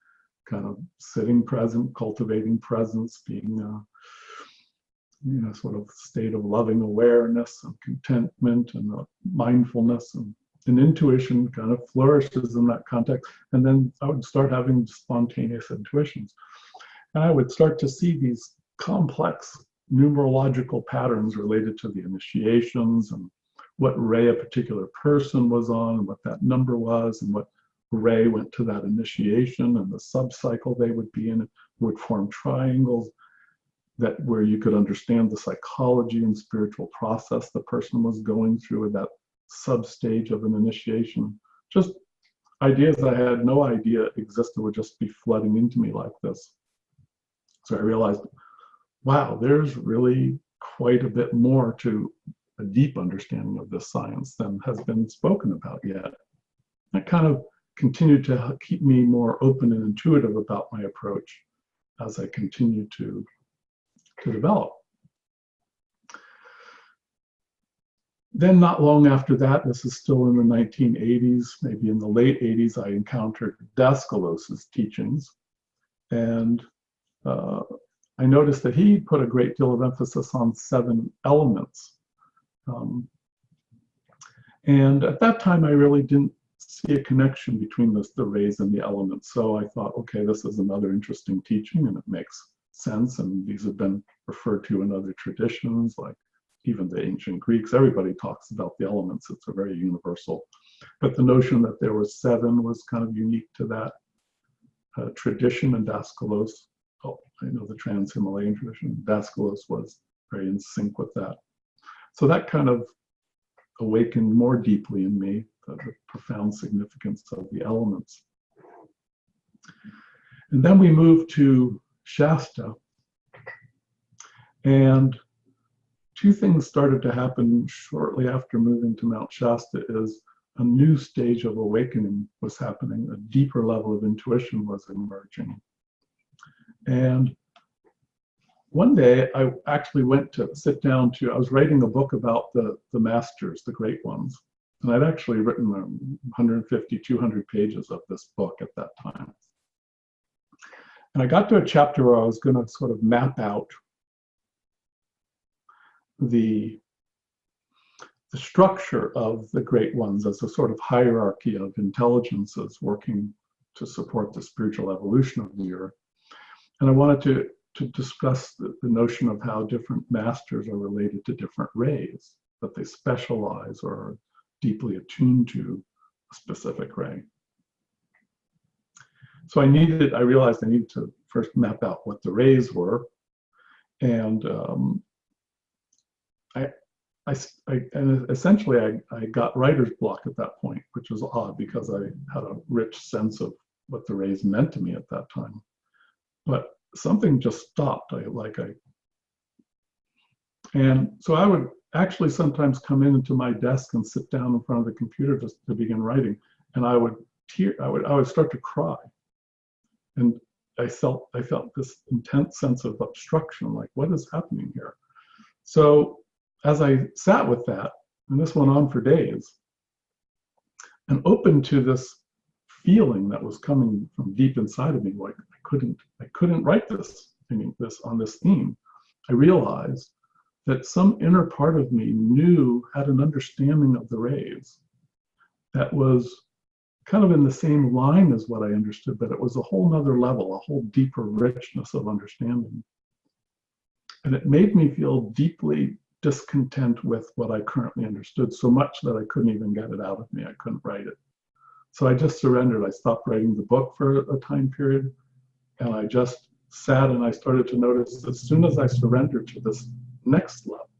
kind of sitting present, cultivating presence, being sort of state of loving awareness and contentment and mindfulness, and intuition kind of flourishes in that context. And then I would start having spontaneous intuitions. And I would start to see these complex numerological patterns related to the initiations and what ray a particular person was on, and what that number was, and what ray went to that initiation, and the sub-cycle they would be in. It would form triangles where you could understand the psychology and spiritual process the person was going through at that sub-stage of an initiation. Just ideas I had no idea existed would just be flooding into me like this. So I realized, wow, there's really quite a bit more to a deep understanding of this science than has been spoken about yet. That kind of continued to keep me more open and intuitive about my approach as I continued to develop. Then not long after that, this is still in the 1980s, maybe in the late 80s, I encountered Daskalos's teachings. And I noticed that he put a great deal of emphasis on 7 elements. And at that time, I really didn't see a connection between the rays and the elements. So I thought, okay, this is another interesting teaching, and it makes sense. And these have been referred to in other traditions, like even the ancient Greeks. Everybody talks about the elements. It's a very universal. But the notion that there was 7 was kind of unique to that tradition, and Daskalos, I know the Trans-Himalayan tradition, Daskalos was very in sync with that. So that kind of awakened more deeply in me the profound significance of the elements. And then we moved to Shasta, and 2 things started to happen shortly after moving to Mount Shasta. Is a new stage of awakening was happening, a deeper level of intuition was emerging. And one day I actually went to sit down I was writing a book about the masters, the great ones. And I'd actually written 150, 200 pages of this book at that time. And I got to a chapter where I was going to sort of map out the structure of the great ones as a sort of hierarchy of intelligences working to support the spiritual evolution of the earth. And I wanted to discuss the notion of how different masters are related to different rays, that they specialize or are deeply attuned to a specific ray. So I realized I needed to first map out what the rays were. And essentially I got writer's block at that point, which was odd because I had a rich sense of what the rays meant to me at that time. But something just stopped. I And so I would actually sometimes come into my desk and sit down in front of the computer just to begin writing, and I would I would start to cry, and I felt this intense sense of obstruction, like what is happening here? So as I sat with that, and this went on for days, and open to this feeling that was coming from deep inside of me, like I couldn't write this on this theme. I realized that some inner part of me had an understanding of the rays that was kind of in the same line as what I understood, but it was a whole nother level, a whole deeper richness of understanding. And it made me feel deeply discontent with what I currently understood, so much that I couldn't even get it out of me. I couldn't write it. So I just surrendered. I stopped writing the book for a time period, and I just sat, and I started to notice as soon as I surrendered to this next level,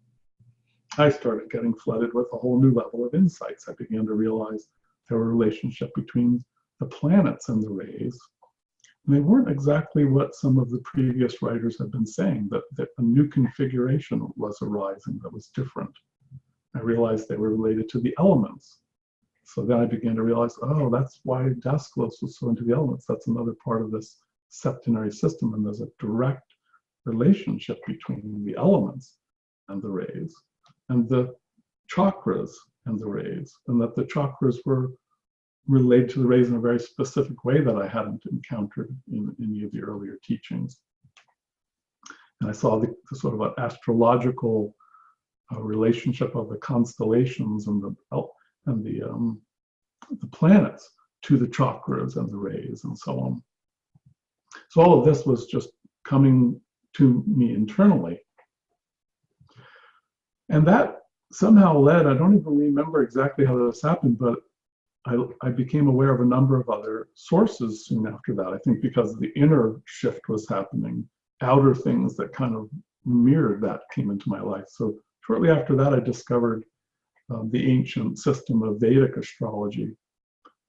I started getting flooded with a whole new level of insights. I began to realize there were a relationship between the planets and the rays. And they weren't exactly what some of the previous writers had been saying, that a new configuration was arising that was different. I realized they were related to the elements. So then I began to realize, oh, that's why Daskalos was so into the elements. That's another part of this septenary system, and there's a direct relationship between the elements and the rays, and the chakras and the rays, and that the chakras were related to the rays in a very specific way that I hadn't encountered in any of the earlier teachings. And I saw the sort of an astrological relationship of the constellations and the planets to the chakras and the rays and so on. So all of this was just coming to me internally. And that somehow led, I don't even remember exactly how this happened, but I became aware of a number of other sources soon after that. I think because the inner shift was happening, outer things that kind of mirrored that came into my life. So shortly after that, I discovered the ancient system of Vedic astrology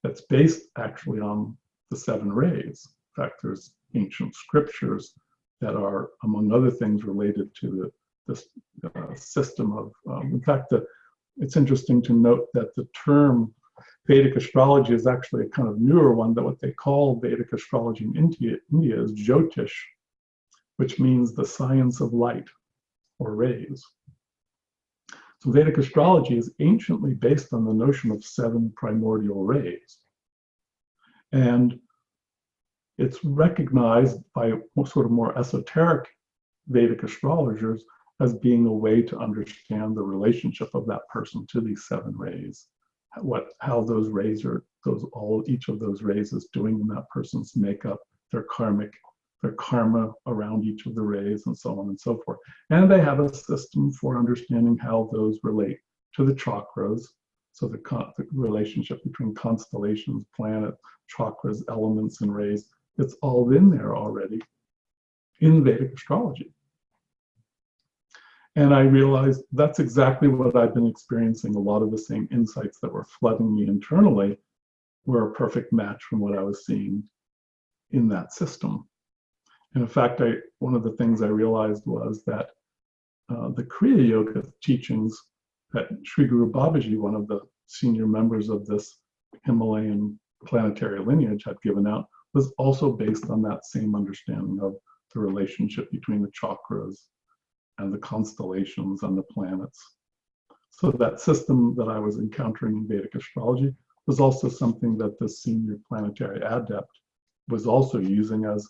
that's based actually on the 7 rays. In fact, there's ancient scriptures that are, among other things, related to this system of, in fact, it's interesting to note that the term Vedic astrology is actually a kind of newer one, that what they call Vedic astrology in India is Jyotish, which means the science of light or rays. So Vedic astrology is anciently based on the notion of 7 primordial rays. And it's recognized by sort of more esoteric Vedic astrologers as being a way to understand the relationship of that person to these 7 rays. How those rays are, each of those rays is doing in that person's makeup, their karma around each of the rays, and so on and so forth. And they have a system for understanding how those relate to the chakras. So the relationship between constellations, planets, chakras, elements, and rays, it's all in there already in Vedic astrology. And I realized that's exactly what I've been experiencing. A lot of the same insights that were flooding me internally were a perfect match from what I was seeing in that system. And in fact, one of the things I realized was that the Kriya Yoga teachings that Sri Guru Babaji, one of the senior members of this Himalayan planetary lineage, had given out, was also based on that same understanding of the relationship between the chakras and the constellations and the planets. So that system that I was encountering in Vedic astrology was also something that the senior planetary adept was also using as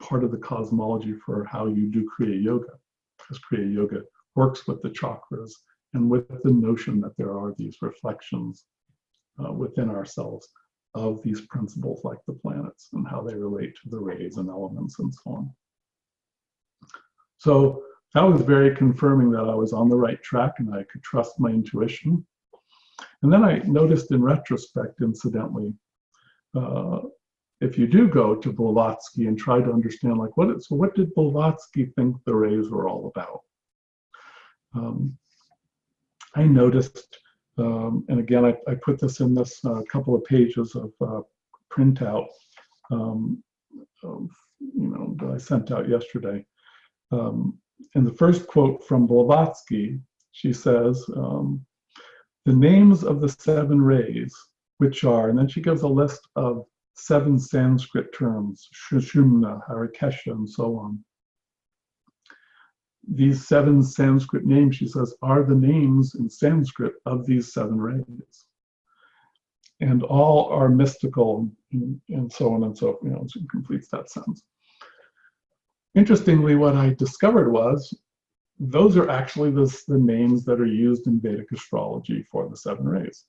part of the cosmology for how you do Kriya Yoga, because Kriya Yoga works with the chakras and with the notion that there are these reflections within ourselves of these principles like the planets and how they relate to the rays and elements and so on. So that was very confirming that I was on the right track and I could trust my intuition. And then I noticed in retrospect, incidentally, if you do go to Blavatsky and try to understand, like, what did Blavatsky think the rays were all about? I noticed, and again, I put this in this couple of pages of printout, that I sent out yesterday. in the first quote from Blavatsky, she says, the names of the seven rays, which are, and then she gives a list of 7 Sanskrit terms, Shushumna, Harikesha, and so on. These 7 Sanskrit names, she says, are the names in Sanskrit of these 7 rays. And all are mystical, and so on and so forth. She completes that sentence. Interestingly, what I discovered was those are actually the names that are used in Vedic astrology for the 7 rays.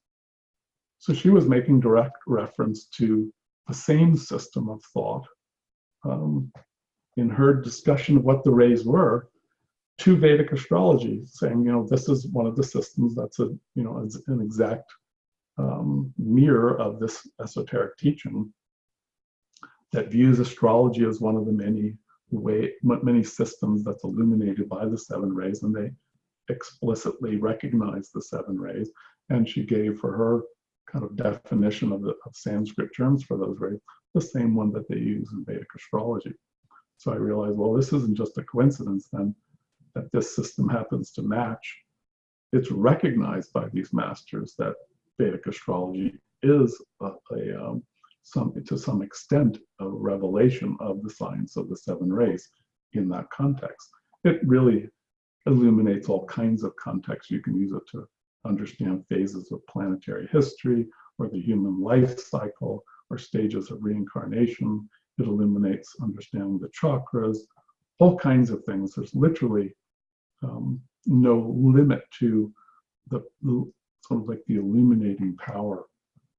So she was making direct reference to the same system of thought in her discussion of what the rays were to Vedic astrology, saying, this is one of the systems that's an exact mirror of this esoteric teaching that views astrology as one of the many systems that's illuminated by the 7 rays, and they explicitly recognize the 7 rays. And she gave, for her kind of definition of Sanskrit terms for those rays, the same one that they use in Vedic astrology. So I realized, well, this isn't just a coincidence then that this system happens to match. It's recognized by these masters that Vedic astrology is to some extent a revelation of the science of the 7 rays in that context. It really illuminates all kinds of contexts. You can use it to understand phases of planetary history or the human life cycle or stages of reincarnation. It illuminates understanding the chakras, all kinds of things. There's literally no limit to the sort of like the illuminating power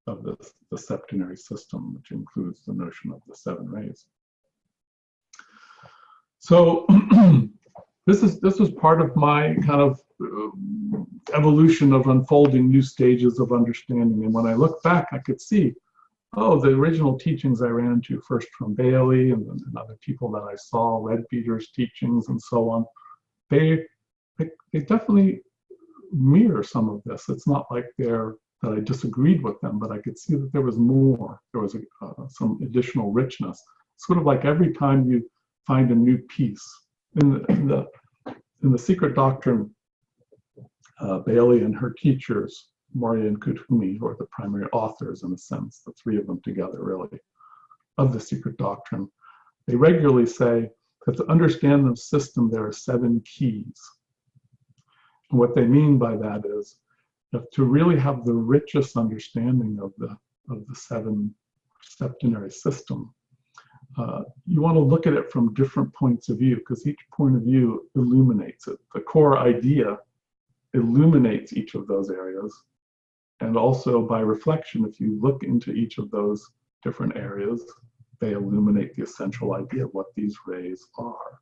of the septenary system, which includes the notion of the 7 rays. So this is part of my kind of evolution of unfolding new stages of understanding. And when I look back, I could see, the original teachings I ran into first from Bailey and other people that I saw, Leadbeater's teachings and so on, they definitely mirror some of this. It's not like that I disagreed with them, but I could see that there was more. There was some additional richness. Sort of like every time you find a new piece in the Secret Doctrine, Bailey and her teachers, Moria and Kuthumi, who are the primary authors in a sense, the 3 of them together really, of the Secret Doctrine, they regularly say that to understand the system, there are 7 keys. And what they mean by that is that to really have the richest understanding of the 7 septenary system, you want to look at it from different points of view, because each point of view illuminates it. The core idea illuminates each of those areas. And also by reflection, if you look into each of those different areas, they illuminate the essential idea of what these rays are.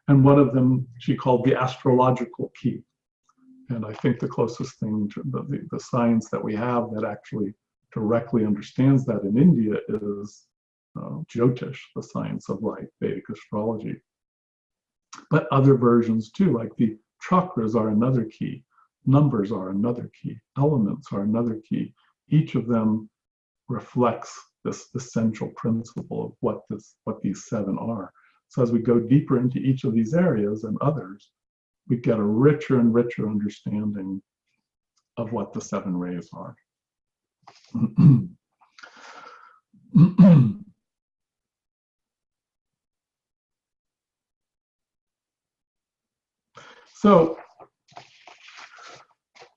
And one of them she called the astrological key. And I think the closest thing to the science that we have that actually directly understands that in India is Jyotish, the science of light, Vedic astrology. But other versions too, like the chakras are another key, numbers are another key, elements are another key. Each of them reflects this essential principle of what these 7 are. So as we go deeper into each of these areas and others, we get a richer and richer understanding of what the 7 rays are. So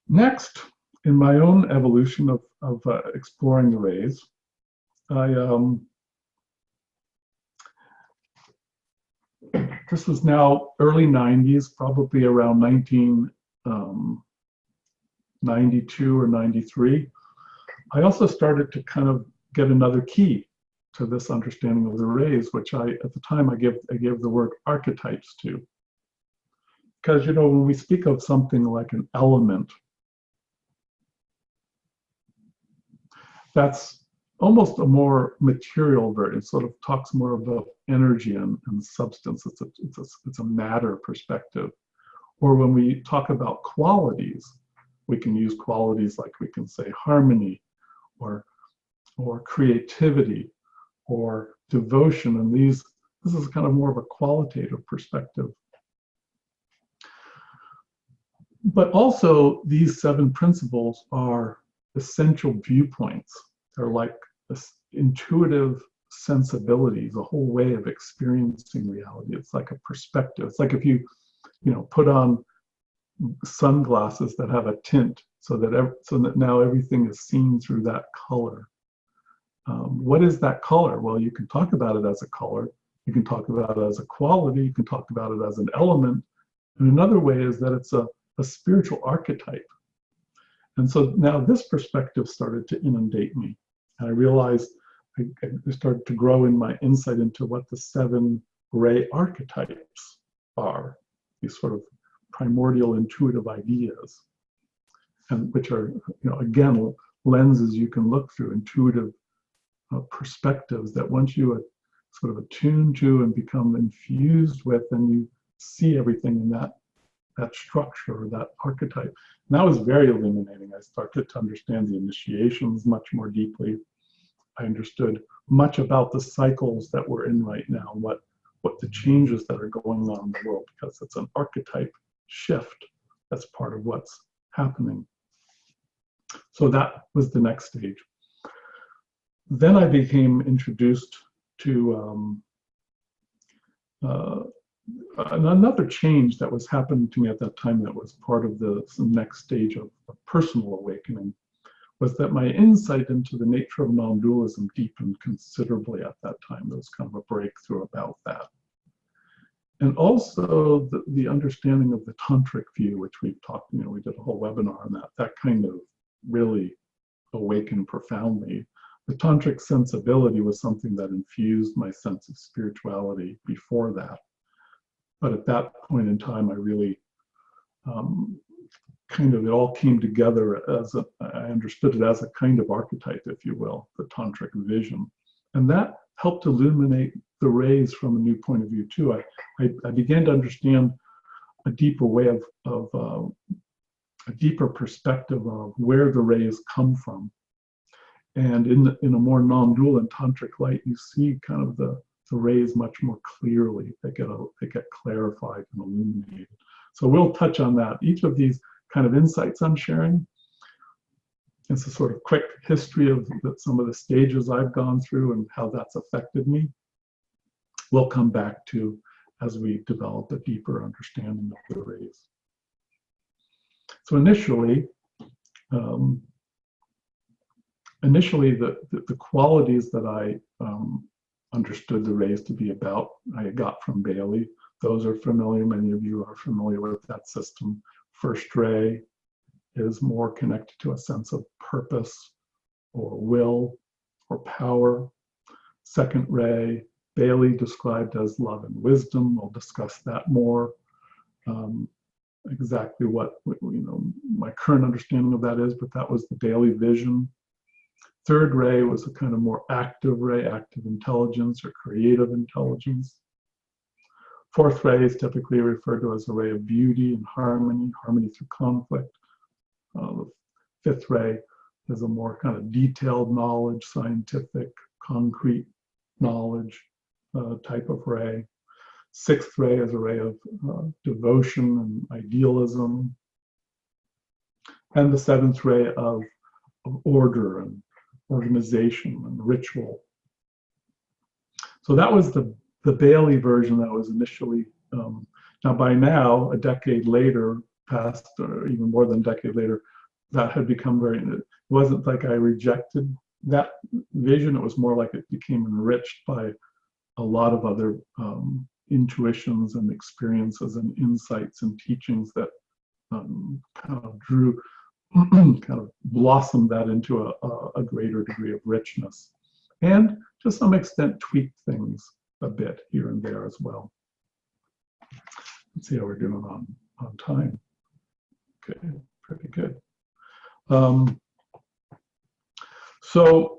next, in my own evolution of exploring the rays, this was now early 90s, probably around 1992 or 93. I also started to kind of get another key to this understanding of the rays, which at the time I gave the word archetypes to. Because, when we speak of something like an element, that's almost a more material version. It sort of talks more about energy and substance. It's a matter perspective. Or when we talk about qualities, we can use qualities like we can say harmony or creativity or devotion. And this is kind of more of a qualitative perspective But also, these 7 principles are essential viewpoints. They're like intuitive sensibilities, a whole way of experiencing reality. It's like a perspective. It's like if you put on sunglasses that have a tint, so that now everything is seen through that color. What is that color? Well, you can talk about it as a color. You can talk about it as a quality. You can talk about it as an element. And another way is that it's a spiritual archetype. And so now this perspective started to inundate me. And I realized I started to grow in my insight into what the 7 ray archetypes are, these sort of primordial intuitive ideas, and which are, again, lenses you can look through, intuitive perspectives that once you sort of attune to and become infused with, and you see everything in that structure or that archetype. And that was very illuminating. I started to understand the initiations much more deeply. I understood much about the cycles that we're in right now, what the changes that are going on in the world, because it's an archetype shift that's part of what's happening. So that was the next stage. Then I became introduced to another change that was happening to me at that time that was part of the next stage of personal awakening, was that my insight into the nature of non-dualism deepened considerably at that time. There was kind of a breakthrough about that. And also the understanding of the tantric view, which we've talked, we did a whole webinar on that kind of really awakened profoundly. The tantric sensibility was something that infused my sense of spirituality before that. But at that point in time, I really it all came together I understood it as a kind of archetype, if you will, the tantric vision. And that helped illuminate the rays from a new point of view too. I began to understand a deeper way of a deeper perspective of where the rays come from. And in a more non-dual and tantric light, you see kind of the rays much more clearly. They get clarified and illuminated. So we'll touch on that. Each of these kind of insights I'm sharing, it's a sort of quick history of some of the stages I've gone through and how that's affected me. We'll come back to as we develop a deeper understanding of the rays. So initially, the qualities that I understood the rays to be about, I got from Bailey. Those are familiar. Many of you are familiar with that system. First ray is more connected to a sense of purpose or will or power. Second ray, Bailey described as love and wisdom. We'll discuss that more. Exactly what my current understanding of that is, but that was the Bailey vision. Third ray was a kind of more active ray, active intelligence or creative intelligence. Fourth ray is typically referred to as a ray of beauty and harmony through conflict. The fifth ray is a more kind of detailed knowledge, scientific, concrete knowledge type of ray. Sixth ray is a ray of devotion and idealism. And the seventh ray of order and organization and ritual. So that was the Bailey version that was initially, now by now, a decade later, past, or even more than a decade later, that had become it wasn't like I rejected that vision, it was more like it became enriched by a lot of other intuitions and experiences and insights and teachings that kind of drew, kind of blossomed that into a greater degree of richness. And to some extent tweaked things a bit here and there as well. Let's see how we're doing on time. Okay, pretty good. So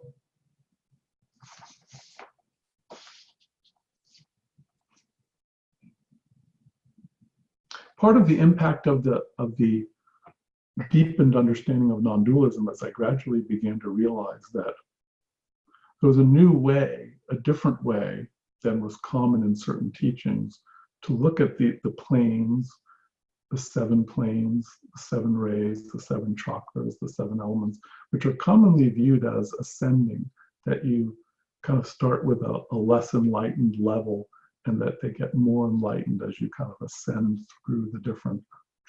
part of the impact of the deepened understanding of non-dualism as I gradually began to realize that there was a new way, a different way than was common in certain teachings to look at the planes, the 7 planes, the 7 rays, the 7 chakras, the 7 elements, which are commonly viewed as ascending, that you kind of start with a less enlightened level and that they get more enlightened as you kind of ascend through the different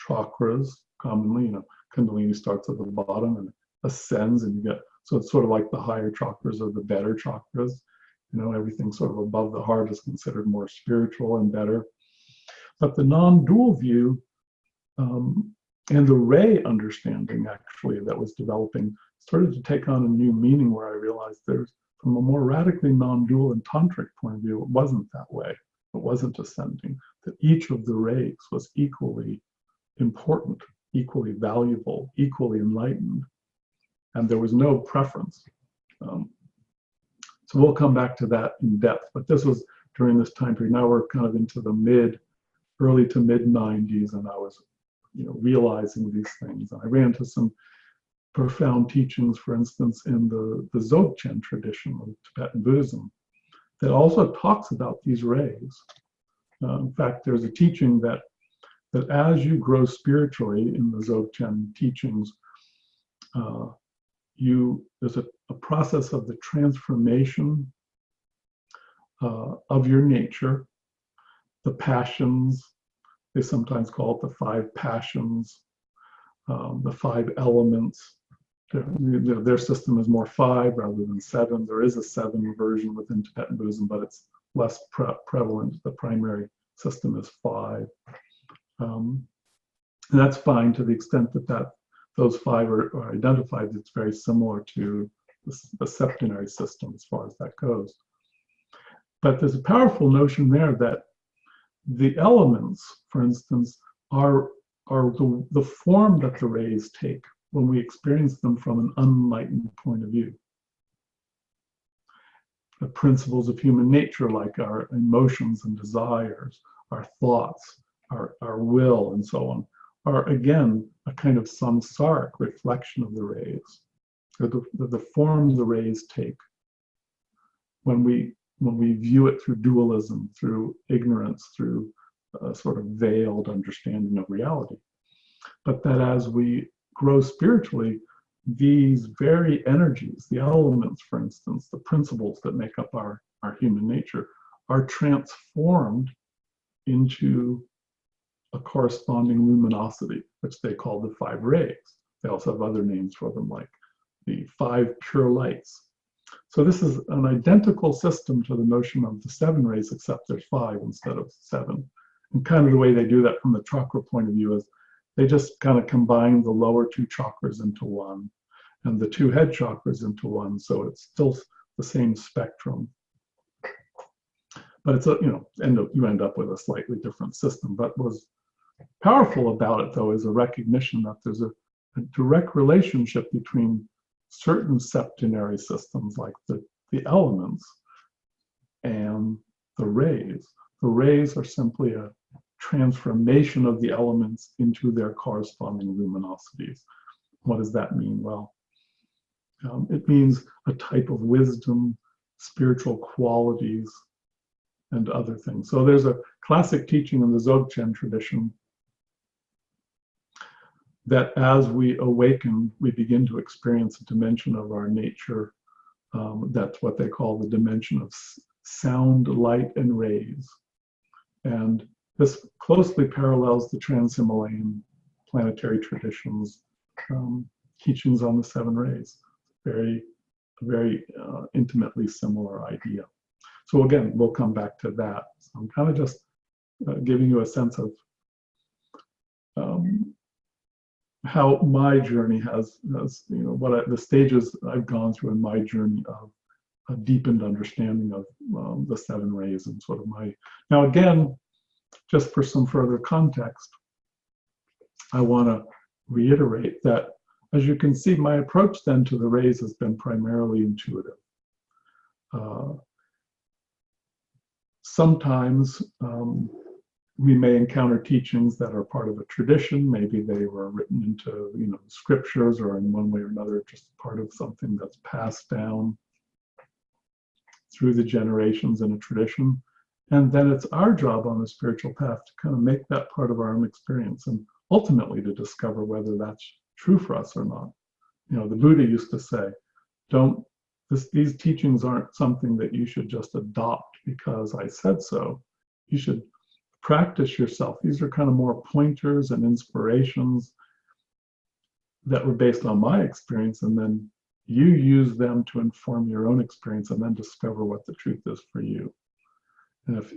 chakras. Commonly, Kundalini starts at the bottom and ascends, and you get, so it's sort of like the higher chakras are the better chakras. Everything sort of above the heart is considered more spiritual and better. But the non-dual view and the ray understanding, actually, that was developing started to take on a new meaning, where I realized from a more radically non-dual and tantric point of view, it wasn't that way. It wasn't ascending, that each of the rays was equally important, equally valuable, equally enlightened, and there was no preference. So we'll come back to that in depth, but this was during this time period. Now we're kind of into the early to mid 90s, and I was realizing these things. And I ran into some profound teachings, for instance, in the Dzogchen tradition of Tibetan Buddhism, that also talks about these rays. In fact, there's a teaching that as you grow spiritually in the Dzogchen teachings, there's a process of the transformation of your nature, the passions. They sometimes call it the 5 passions, the 5 elements. Their system is more 5 rather than 7. There is a 7 version within Tibetan Buddhism, but it's less prevalent. The primary system is 5. And that's fine to the extent that those 5 are identified. It's very similar to the septenary system as far as that goes. But there's a powerful notion there that the elements, for instance, are the form that the rays take when we experience them from an unenlightened point of view. The principles of human nature, like our emotions and desires, our thoughts, our will, and so on, are again a kind of samsaric reflection of the rays. The form the rays take when we view it through dualism, through ignorance, through a sort of veiled understanding of reality. But that as we grow spiritually, these very energies, the elements, for instance, the principles that make up our human nature, are transformed into a corresponding luminosity, which they call the 5 rays. They also have other names for them, like the 5 pure lights. So this is an identical system to the notion of the 7 rays, except there's 5 instead of 7. And kind of the way they do that from the chakra point of view is they just kind of combine the lower 2 chakras into one and the 2 head chakras into one. So it's still the same spectrum. But it's you end up with a slightly different system. But what's powerful about it, though, is a recognition that there's a direct relationship between certain septenary systems, like the elements, and the rays. The rays are simply a transformation of the elements into their corresponding luminosities. What does that mean? Well, it means a type of wisdom, spiritual qualities, and other things. So there's a classic teaching in the Dzogchen tradition that as we awaken, we begin to experience a dimension of our nature. That's what they call the dimension of sound, light, and rays. And this closely parallels the Trans-Himalayan planetary traditions, teachings on the 7 rays. Very intimately similar idea. So again, we'll come back to that. So I'm kind of just giving you a sense of how my journey has the stages I've gone through in my journey of a deepened understanding of the 7 rays and sort of now again, just for some further context, I want to reiterate that, as you can see, my approach then to the rays has been primarily intuitive. Sometimes we may encounter teachings that are part of a tradition. Maybe they were written into scriptures, or in one way or another just part of something that's passed down through the generations in a tradition. And then it's our job on the spiritual path to kind of make that part of our own experience and ultimately to discover whether that's true for us or not. You know, the Buddha used to say, don't, these teachings aren't something that you should just adopt because I said so. You should practice yourself. These are kind of more pointers and inspirations that were based on my experience, and then you use them to inform your own experience and then discover what the truth is for you. And if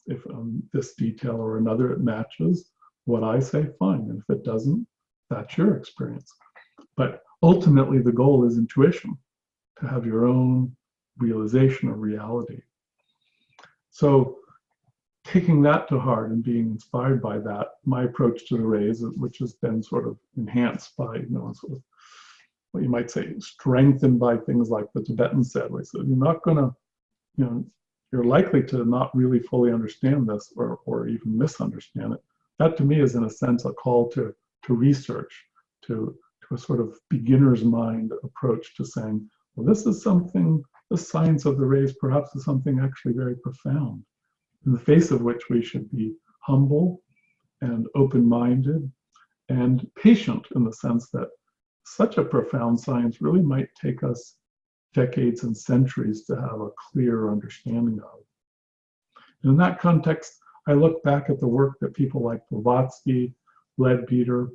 if this detail or another it matches what I say, fine. And if it doesn't, that's your experience. But ultimately, the goal is intuition, to have your own realization of reality. So taking that to heart and being inspired by that, my approach to the rays, which has been sort of enhanced by, sort of what you might say, strengthened by things like the Tibetan said, where so you're not going to, you're likely to not really fully understand this or even misunderstand it. That to me is in a sense a call to research, to a sort of beginner's mind approach to saying, well, this is something, the science of the rays perhaps is something actually very profound, in the face of which we should be humble and open-minded and patient, in the sense that such a profound science really might take us decades and centuries to have a clear understanding of. And in that context, I look back at the work that people like Blavatsky, Leadbeater,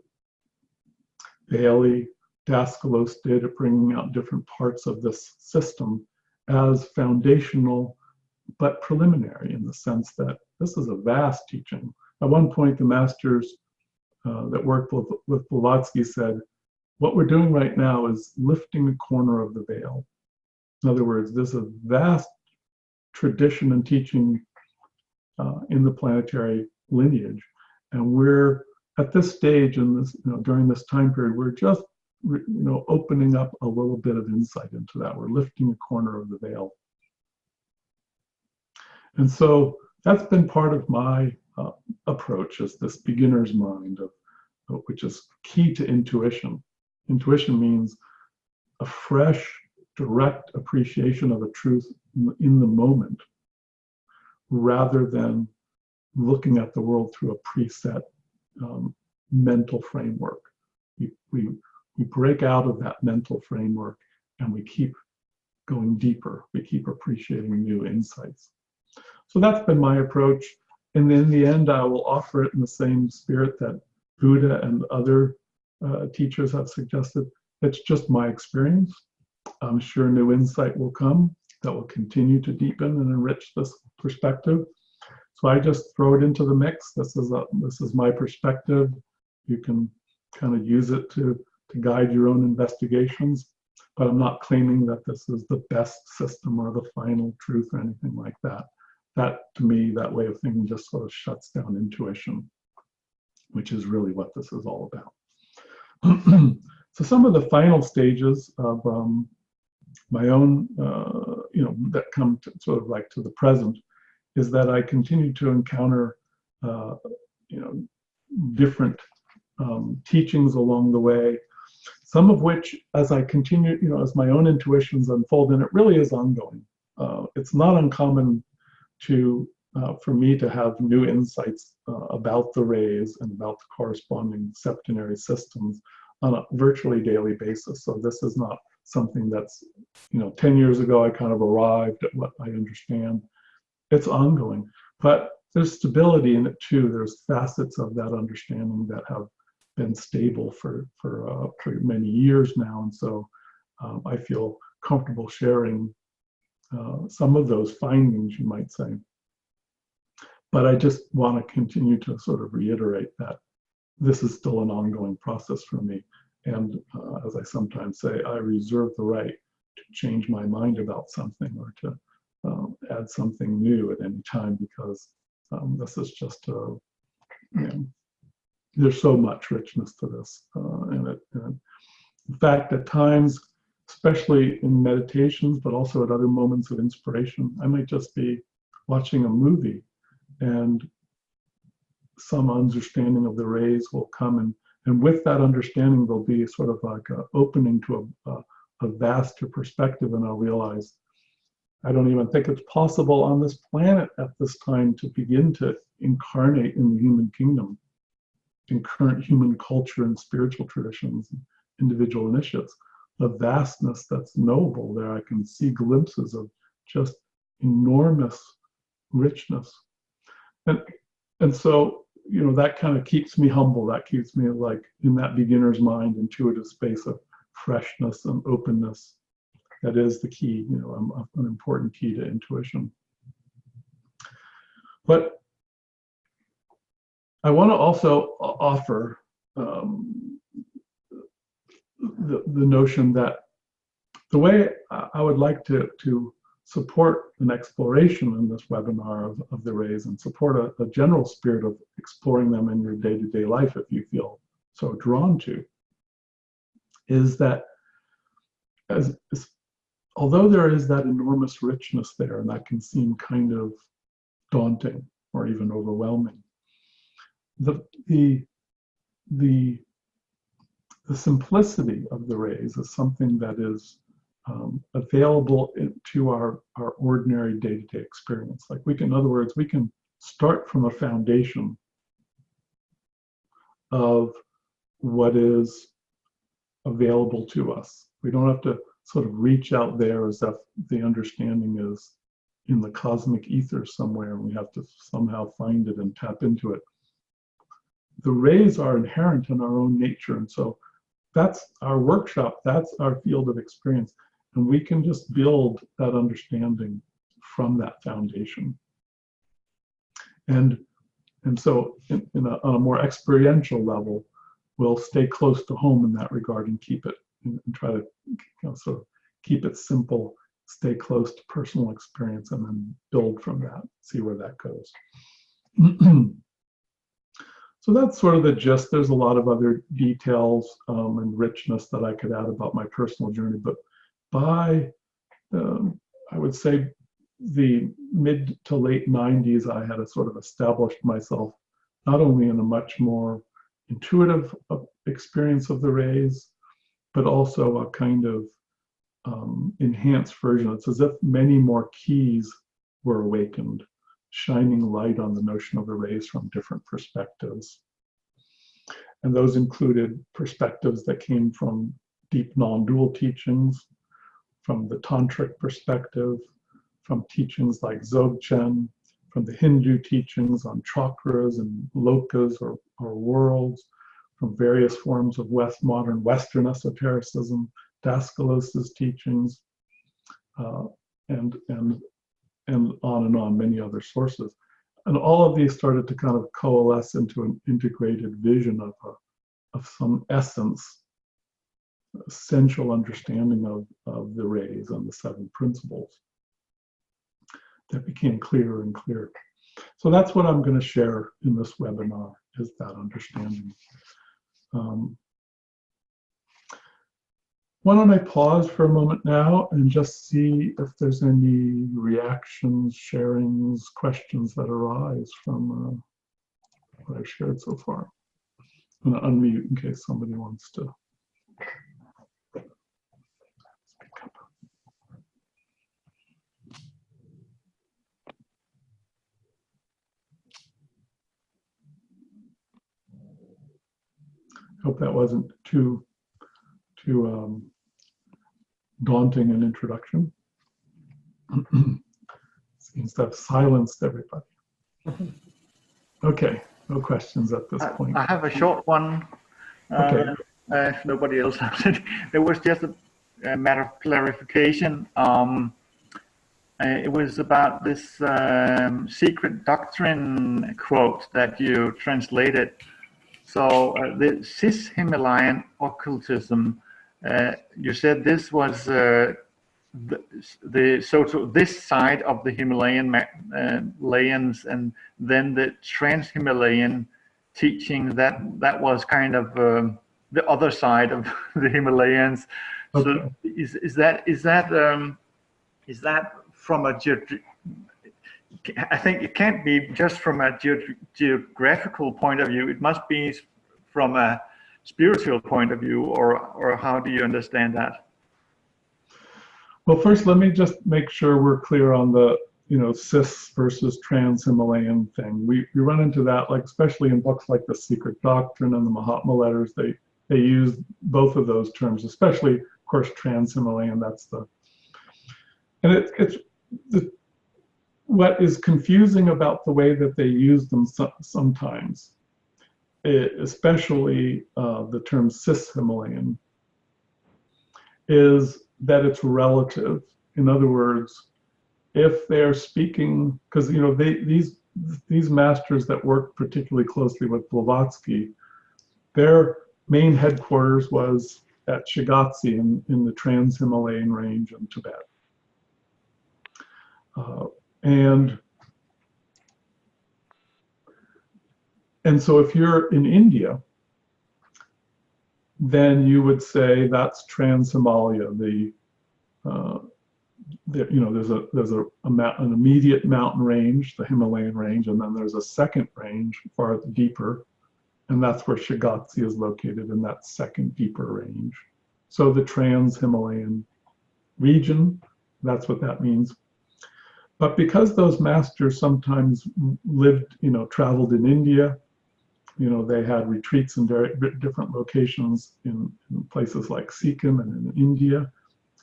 Bailey, Daskalos did at bringing out different parts of this system as foundational but preliminary, in the sense that this is a vast teaching. At one point, the masters that worked with Blavatsky said, what we're doing right now is lifting a corner of the veil. In other words, there's a vast tradition and teaching in the planetary lineage, and we're at this stage in this, during this time period, we're just, opening up a little bit of insight into that. We're lifting a corner of the veil. And so that's been part of my approach, is this beginner's mind, which is key to intuition. Intuition means a fresh, direct appreciation of a truth in the moment, rather than looking at the world through a preset mental framework. We break out of that mental framework and we keep going deeper. We keep appreciating new insights. So that's been my approach. And in the end, I will offer it in the same spirit that Buddha and other teachers have suggested. It's just my experience. I'm sure new insight will come that will continue to deepen and enrich this perspective. So I just throw it into the mix. This is my perspective. You can kind of use it to guide your own investigations, but I'm not claiming that this is the best system or the final truth or anything like that. That, to me, that way of thinking just sort of shuts down intuition, which is really what this is all about. So some of the final stages of my own, that come to, sort of like to the present, is that I continue to encounter, different teachings along the way, some of which, as I continue, as my own intuitions unfold, and it really is ongoing. It's not uncommon for me to have new insights about the rays and about the corresponding septenary systems on a virtually daily basis. So this is not something that's, 10 years ago I kind of arrived at what I understand. It's ongoing, but there's stability in it too. There's facets of that understanding that have been stable for many years now, and so I feel comfortable sharing some of those findings, you might say. But I just want to continue to sort of reiterate that this is still an ongoing process for me. And as I sometimes say, I reserve the right to change my mind about something or to add something new at any time, because this is just there's so much richness to this. And in fact, at times, especially in meditations, but also at other moments of inspiration, I might just be watching a movie and some understanding of the rays will come, and with that understanding, there'll be sort of like an opening to a vaster perspective, and I'll realize I don't even think it's possible on this planet at this time to begin to incarnate in the human kingdom. in current human culture and spiritual traditions, and individual initiates, the vastness that's knowable there. I can see glimpses of just enormous richness. And so, you know, that kind of keeps me humble. That keeps me like in that beginner's mind, intuitive space of freshness and openness. That is the key, you know, an important key to intuition. But I want to also offer the notion that the way I would like to support an exploration in this webinar of the rays and support a general spirit of exploring them in your day-to-day life, if you feel so drawn to, is that although there is that enormous richness there, and that can seem kind of daunting or even overwhelming, the simplicity of the rays is something that is available to our ordinary day-to-day experience. Like we can, in other words, we can start from a foundation of what is available to us. We don't have to sort of reach out there as if the understanding is in the cosmic ether somewhere and we have to somehow find it and tap into it. The rays are inherent in our own nature, and so that's our workshop, that's our field of experience, and we can just build that understanding from that foundation. And so on a more experiential level, we'll stay close to home in that regard and keep it, and try to, you know, sort of keep it simple, stay close to personal experience, and then build from that, see where that goes. So that's sort of the gist. There's a lot of other details and richness that I could add about my personal journey, but by, I would say, the mid to late 90s, I had sort of established myself not only in a much more intuitive experience of the rays, but also a kind of enhanced version. It's as if many more keys were awakened, shining light on the notion of the rays from different perspectives. And those included perspectives that came from deep non-dual teachings, from the tantric perspective, from teachings like Dzogchen, from the Hindu teachings on chakras and lokas or worlds, from various forms of modern Western esotericism, Daskalos's teachings, and on and on, many other sources. And all of these started to kind of coalesce into an integrated vision of some essence, essential understanding of the rays and the seven principles that became clearer and clearer. So that's what I'm going to share in this webinar, is that understanding. Why don't I pause for a moment now and just see if there's any reactions, sharings, questions that arise from what I've shared so far. I'm going to unmute in case somebody wants to speak up. Hope that wasn't too daunting an introduction. Seems to have silenced everybody. Okay, no questions at this point. I have a short one. Okay. If nobody else has it. There was just a matter of clarification. It was about this secret doctrine quote that you translated. So the cis-Himalayan occultism, you said this was this side of the Himalayan layans, and then the trans-Himalayan teaching that was kind of the other side of the Himalayans. Okay. So is that from a I think it can't be just from a geographical point of view. It must be from a spiritual point of view, or how do you understand that? Well, first, let me just make sure we're clear on cis versus trans-Himalayan thing. We run into that, like especially in books like The Secret Doctrine and the Mahatma Letters. They use both of those terms, especially, of course, trans-Himalayan. And it's what is confusing about the way that they use them sometimes, especially the term cis-Himalayan, is that it's relative. In other words, if they're speaking, because these masters that work particularly closely with Blavatsky, their main headquarters was at Shigatse in the Trans-Himalayan range in Tibet. And so if you're in India, then you would say that's Trans-Himalaya. There's an immediate mountain range, the Himalayan range, and then there's a second range far deeper, and that's where Shigatse is located, in that second deeper range. So the Trans-Himalayan region, that's what that means. But because those masters sometimes traveled in India, they had retreats in different locations in places like Sikkim and in India,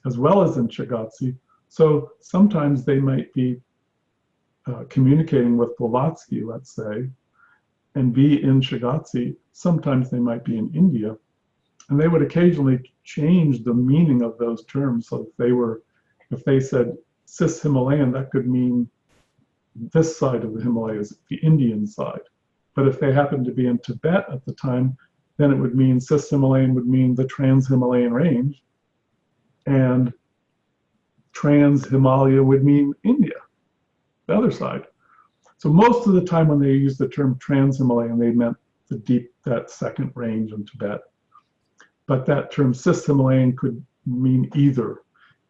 as well as in Shigatse. So sometimes they might be communicating with Blavatsky, let's say, and be in Shigatse. Sometimes they might be in India, and they would occasionally change the meaning of those terms. So if they said cis-Himalayan, that could mean this side of the Himalayas, the Indian side. But if they happened to be in Tibet at the time, then it would mean cis-Himalayan would mean the Trans-Himalayan range, and Trans-Himalaya would mean India, the other side. So most of the time when they used the term Trans-Himalayan, they meant that second range in Tibet. But that term cis-Himalayan could mean either.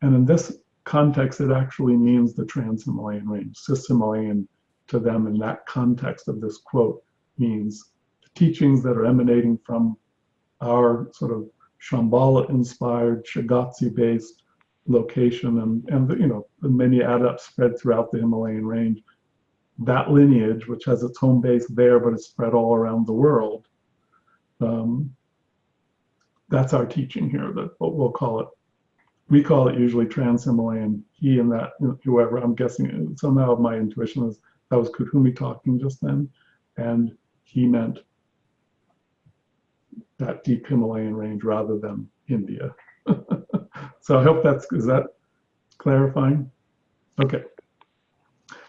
And in this context, it actually means the Trans-Himalayan range. Cis-Himalayan to them in that context of this quote means the teachings that are emanating from our sort of Shambhala-inspired, Shigatse-based location, and the many adepts spread throughout the Himalayan range. That lineage, which has its home base there, but is spread all around the world, that's our teaching here. That what we'll call it. We call it usually Trans-Himalayan. He and that, whoever, I'm guessing, somehow my intuition is that was Kuthumi talking just then, and he meant that deep Himalayan range rather than India. So I hope is that clarifying? Okay.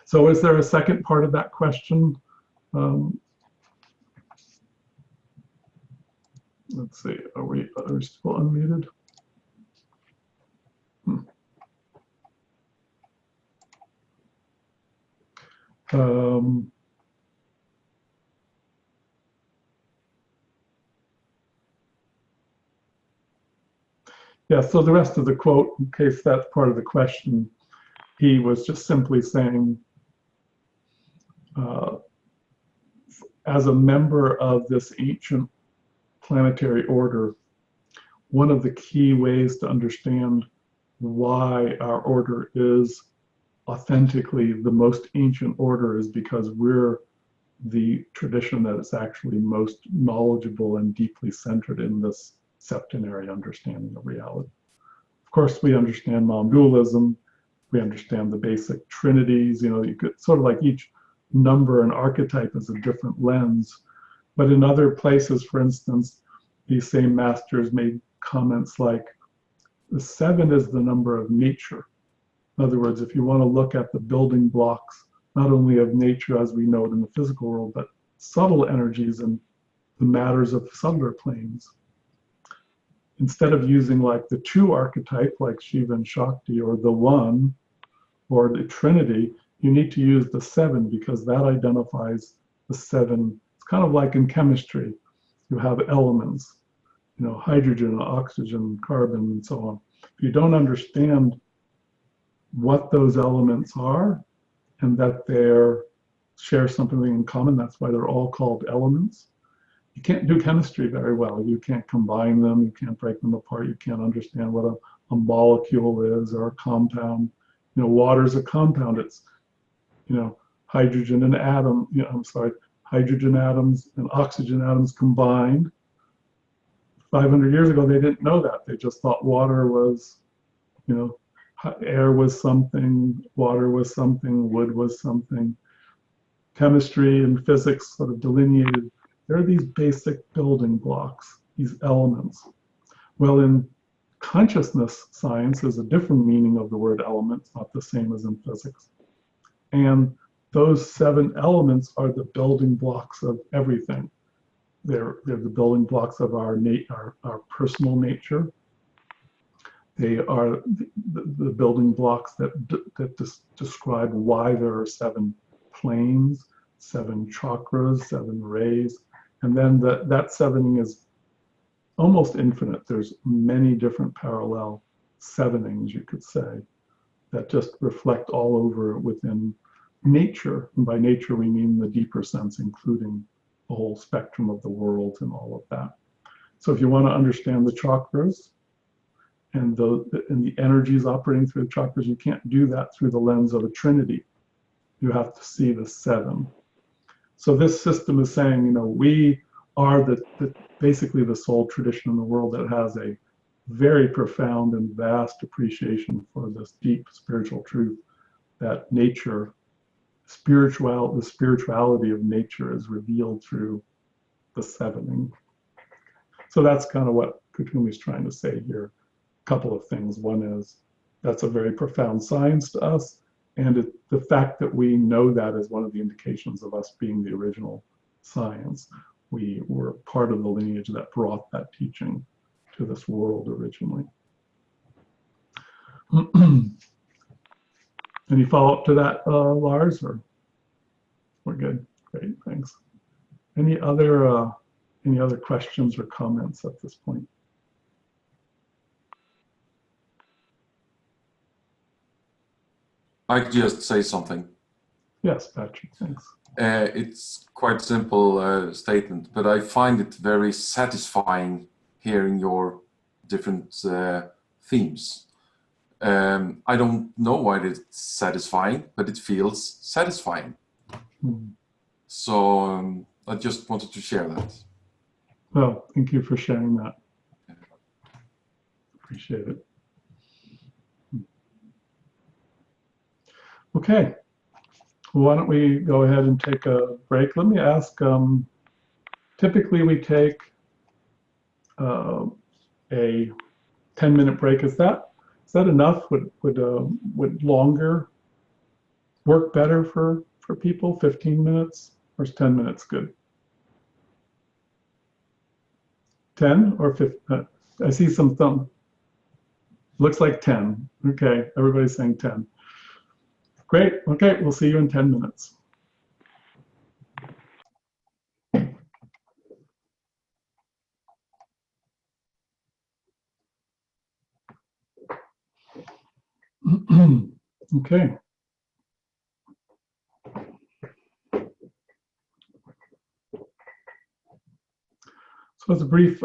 So is there a second part of that question? Let's see, are we still unmuted? Yeah, so the rest of the quote, in case that's part of the question, he was just simply saying, as a member of this ancient planetary order, one of the key ways to understand why our order is authentically the most ancient order is because we're the tradition that is actually most knowledgeable and deeply centered in this septenary understanding of reality. Of course, we understand non-dualism, we understand the basic trinities, you could sort of like each number and archetype is a different lens. But in other places, for instance, these same masters made comments like, the 7 is the number of nature. In other words, if you want to look at the building blocks, not only of nature as we know it in the physical world, but subtle energies and the matters of subtler planes, instead of using like the 2 archetype, like Shiva and Shakti, or the 1, or the Trinity, you need to use the 7 because that identifies the 7. It's kind of like in chemistry. You have elements, hydrogen, oxygen, carbon, and so on. If you don't understand what those elements are and that they share something in common, that's why they're all called elements. You can't do chemistry very well. You can't combine them. You can't break them apart. You can't understand what a molecule is or a compound. Water is a compound. you know, hydrogen and atom, you know, I'm sorry, hydrogen atoms and oxygen atoms combined. 500 years ago, they didn't know that. They just thought water was, you know, air was something, water was something, wood was something. Chemistry and physics sort of delineated, there are these basic building blocks, these elements. Well, in consciousness science is a different meaning of the word element, it's not the same as in physics. And those 7 elements are the building blocks of everything. They're the building blocks of our personal nature. They are the building blocks that describe why there are 7 planes, 7 chakras, 7 rays, and then that 7ing is almost infinite. There's many different parallel 7ings, you could say, that just reflect all over within nature. And by nature, we mean the deeper sense, including the whole spectrum of the world and all of that. So if you want to understand the chakras and the energies operating through the chakras, you can't do that through the lens of a trinity. You have to see the 7. So this system is saying, you know, we are basically the sole tradition in the world that has a very profound and vast appreciation for this deep spiritual truth that nature, the spirituality of nature is revealed through the 7ing. So that's kind of what Kuthumi is trying to say here. A couple of things. One is that's a very profound science to us, and the fact that we know that is one of the indications of us being the original science. We were part of the lineage that brought that teaching to this world originally. Any follow-up to that, Lars, or we're good? Great, thanks. Any other questions or comments at this point? I could just say something. Yes, Patrick, thanks. It's quite a simple statement, but I find it very satisfying hearing your different themes. I don't know why it's satisfying, but it feels satisfying. So I just wanted to share that. Well, thank you for sharing that. Appreciate it. Okay, why don't we go ahead and take a break? Let me ask, typically we take a 10-minute break. Is that enough? Would longer work better for people? 15 minutes, or is 10 minutes good? 10 or 15? I see some thumb. Looks like 10. Okay, everybody's saying 10. Great. Okay, we'll see you in 10 minutes. Okay. So as a brief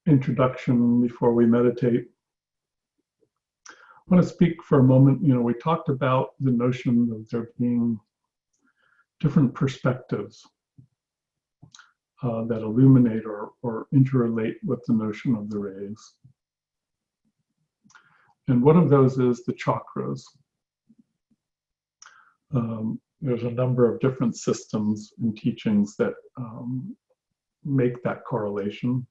introduction before we meditate, I want to speak for a moment. You know, we talked about the notion of there being different perspectives that illuminate or interrelate with the notion of the rays. And one of those is the chakras. There's a number of different systems and teachings that make that correlation.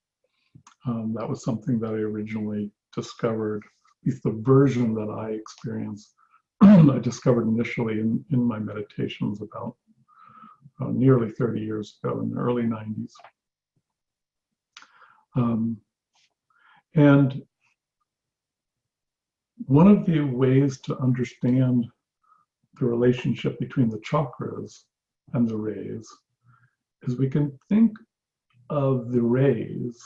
That was something that I originally discovered, at least the version that I experienced, I discovered initially in my meditations about nearly 30 years ago in the early 90s. And one of the ways to understand the relationship between the chakras and the rays is we can think of the rays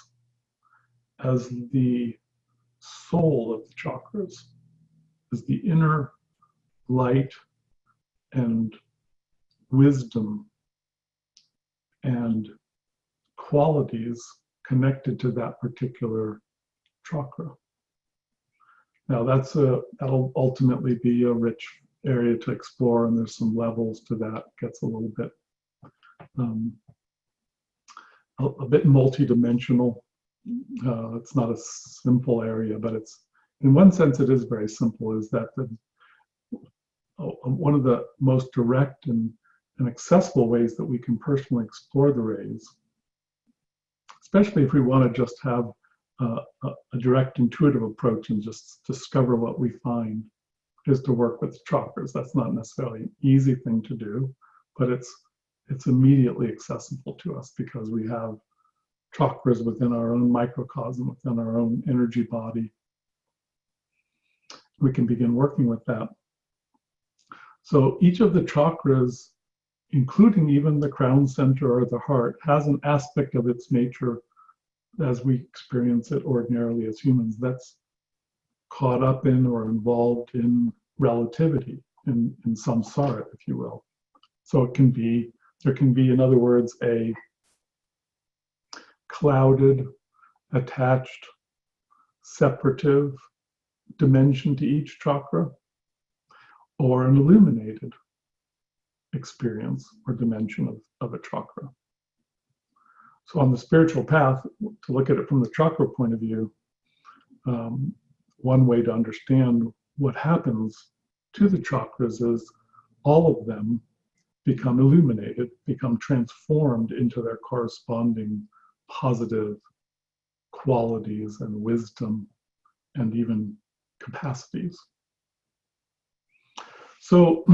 as the soul of the chakras, as the inner light and wisdom and qualities connected to that particular chakra. Now that'll ultimately be a rich area to explore, and there's some levels to that. It gets a little bit um, a bit multi-dimensional. It's not a simple area, but it's, in one sense, it is very simple. Is that one of the most direct and accessible ways that we can personally explore the rays, especially if we want to just have a direct intuitive approach and just discover what we find, is to work with chakras. That's not necessarily an easy thing to do, but it's immediately accessible to us because we have chakras within our own microcosm, within our own energy body. We can begin working with that. So each of the chakras, including even the crown center or the heart, has an aspect of its nature as we experience it ordinarily as humans that's caught up in or involved in relativity, in samsara, if you will. So there can be, in other words, a clouded, attached, separative dimension to each chakra, or an illuminated experience or dimension of a chakra. So on the spiritual path, to look at it from the chakra point of view, one way to understand what happens to the chakras is all of them become illuminated, become transformed into their corresponding positive qualities and wisdom and even capacities. So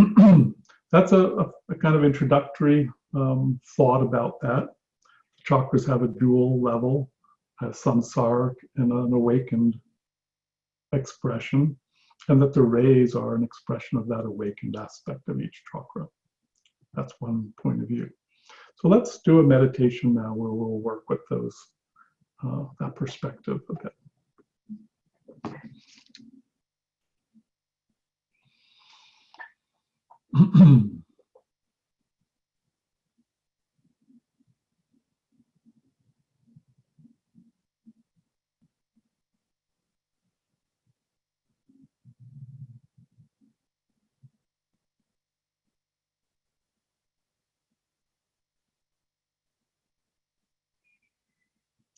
that's a kind of introductory thought about that. Chakras have a dual level, a samsaric and an awakened expression, and that the rays are an expression of that awakened aspect of each chakra. That's one point of view. So let's do a meditation now where we'll work with those, that perspective a bit.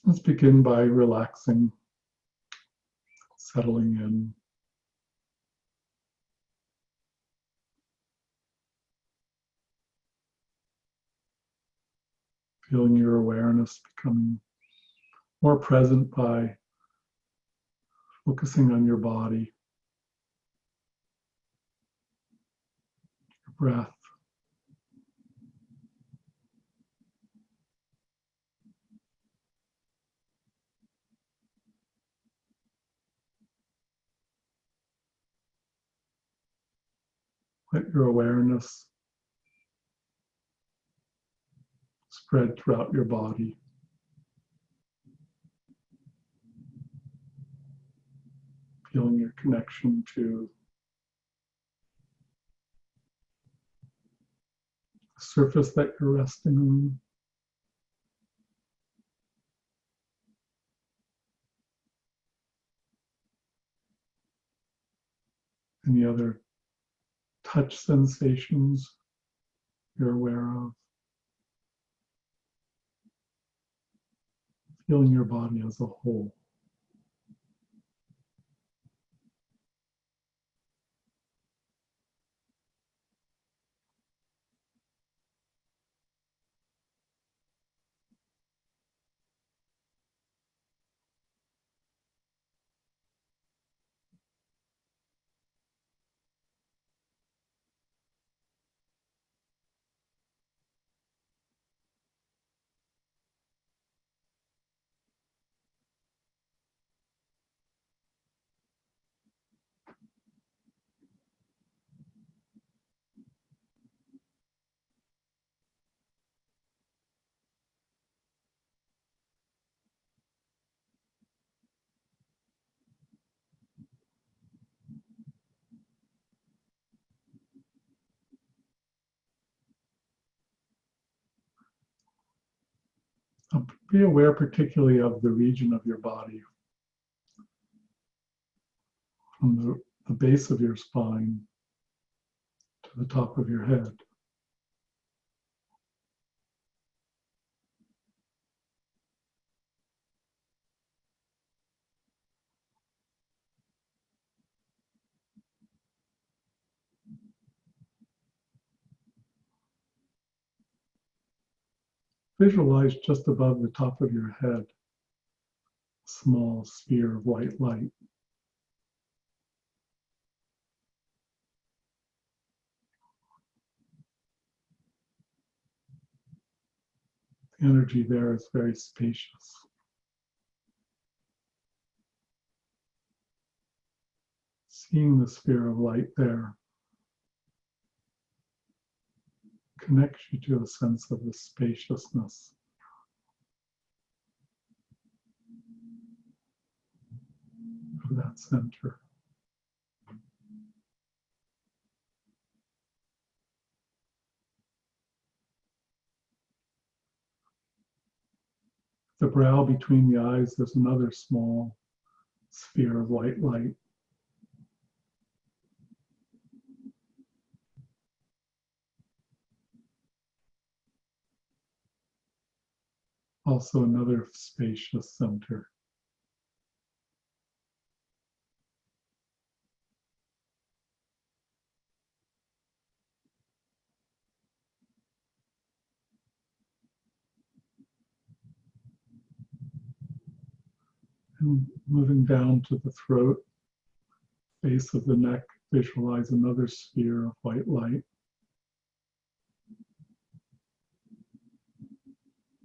Let's begin by relaxing, settling in. Feeling your awareness becoming more present by focusing on your body, your breath. Let your awareness spread throughout your body. Feeling your connection to the surface that you're resting on. Any other touch sensations you're aware of. Feeling your body as a whole. Be aware particularly of the region of your body from the base of your spine to the top of your head. Visualize just above the top of your head a small sphere of white light. The energy there is very spacious. Seeing the sphere of light there connects you to a sense of the spaciousness. Of that center. The brow between the eyes, there's another small sphere of white light. Also another spacious center. And moving down to the throat, base of the neck, visualize another sphere of white light.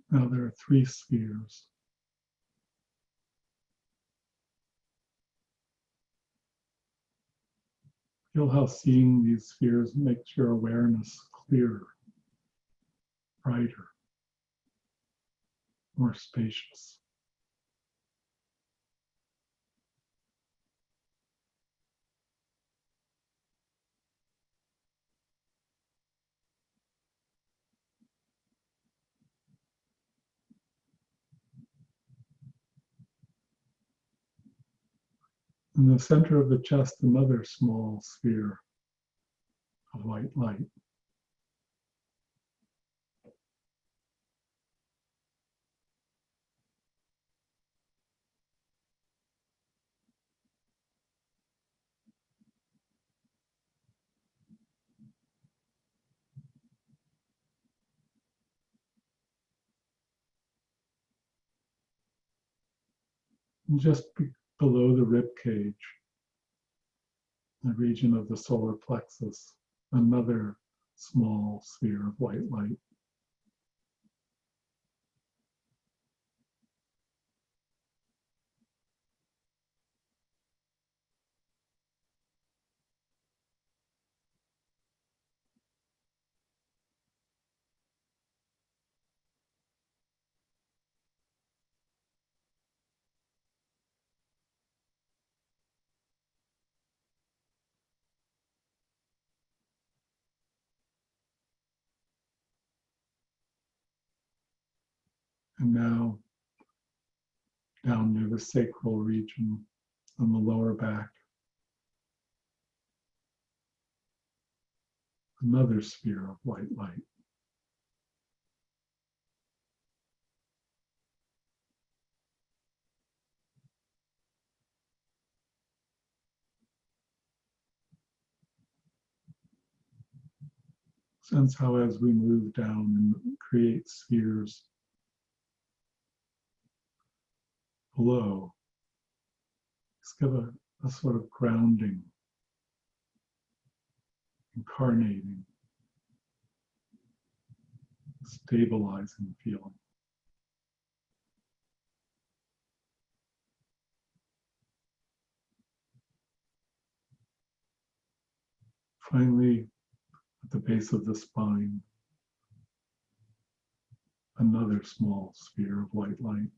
Now there are 3 spheres. Feel how seeing these spheres makes your awareness clearer, brighter, more spacious. In the center of the chest, another small sphere of white light. And just below the rib cage, the region of the solar plexus, another small sphere of white light. And now down near the sacral region on the lower back, another sphere of white light. Sense how as we move down and create spheres below, just give a sort of grounding, incarnating, stabilizing feeling. Finally, at the base of the spine, another small sphere of white light.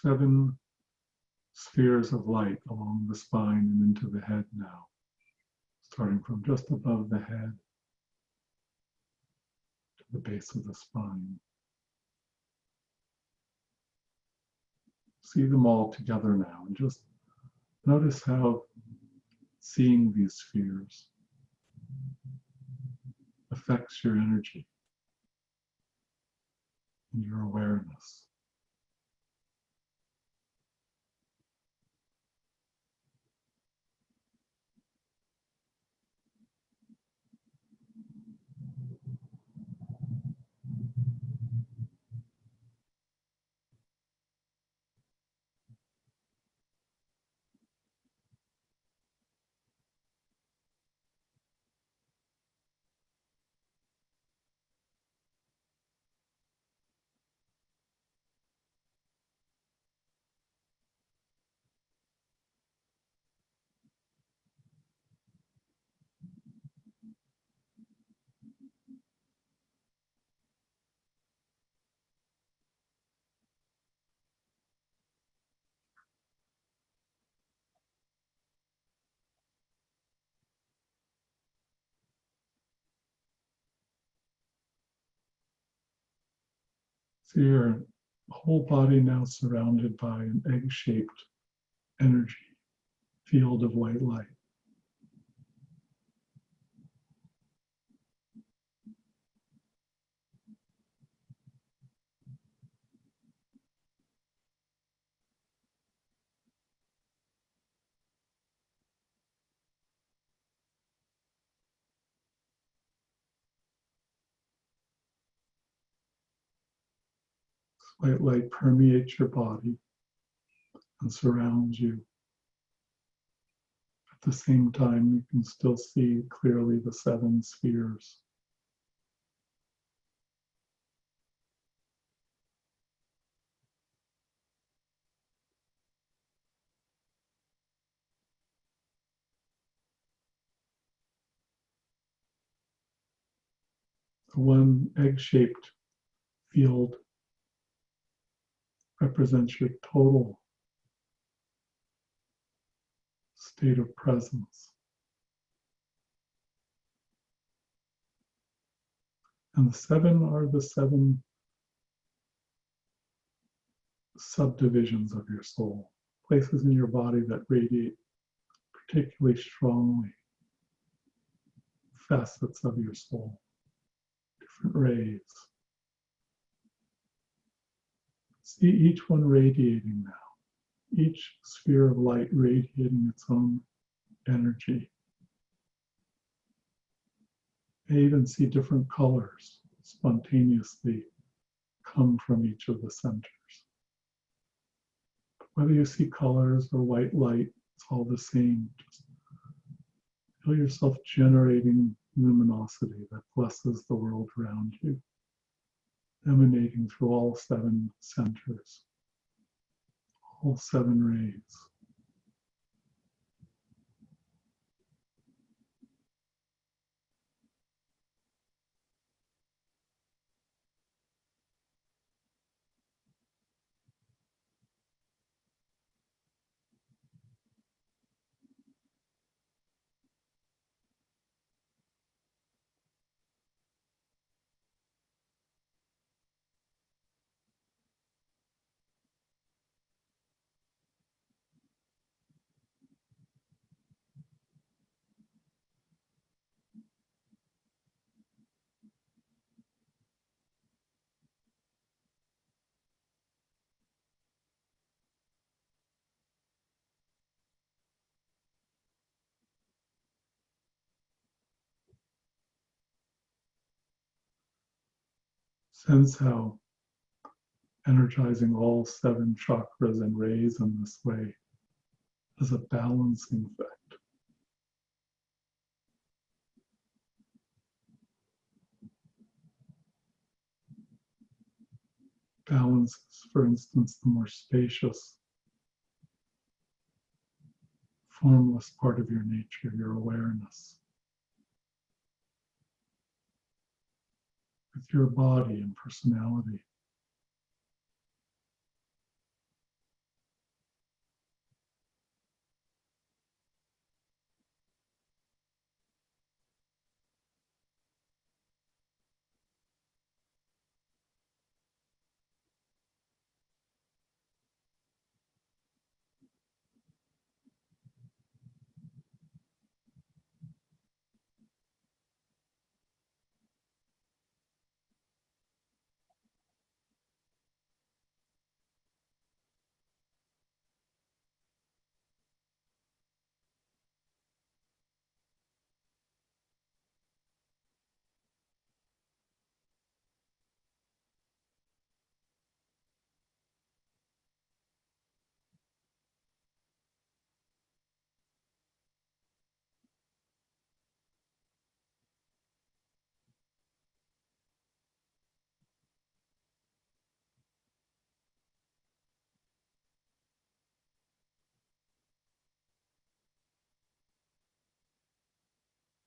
7 spheres of light along the spine and into the head now, starting from just above the head to the base of the spine. See them all together now, and just notice how seeing these spheres affects your energy and your awareness. See your whole body now surrounded by an egg-shaped energy field of white light. White light permeates your body and surrounds you. At the same time, you can still see clearly the 7 spheres. The one egg-shaped field represents your total state of presence. And the 7 are the 7 subdivisions of your soul, places in your body that radiate particularly strongly, facets of your soul, different rays. See each one radiating now, each sphere of light radiating its own energy. You even see different colors spontaneously come from each of the centers. Whether you see colors or white light, it's all the same. Just feel yourself generating luminosity that blesses the world around you, emanating through all 7 centers, all 7 rays. Sense how energizing all 7 chakras and rays in this way has a balancing effect. Balances, for instance, the more spacious, formless part of your nature, your awareness, with your body and personality.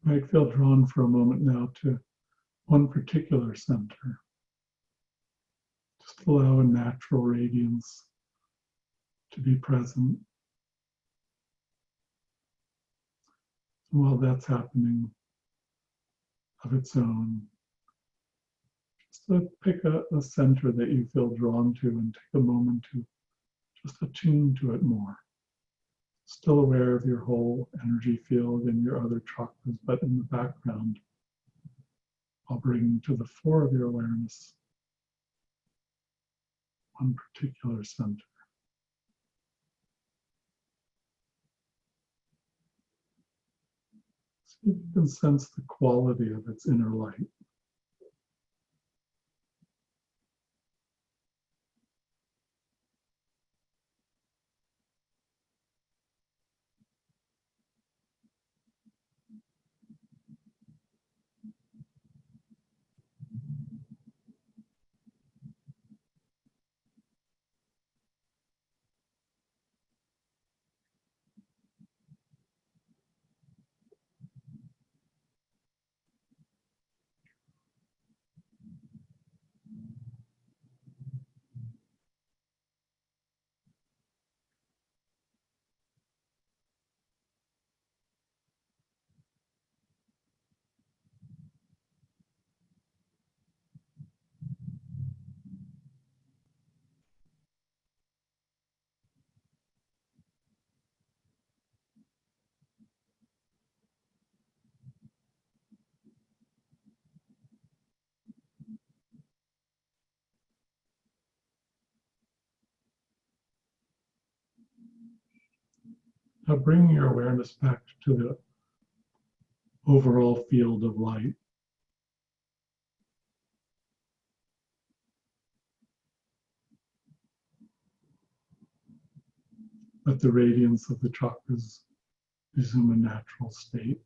You might feel drawn for a moment now to one particular center. Just allow a natural radiance to be present. And while that's happening of its own, just to pick a center that you feel drawn to and take a moment to just attune to it more. Still aware of your whole energy field and your other chakras, but in the background, I'll bring to the fore of your awareness one particular center. See if you can sense the quality of its inner light. Now bring your awareness back to the overall field of light. Let the radiance of the chakras resume a natural state.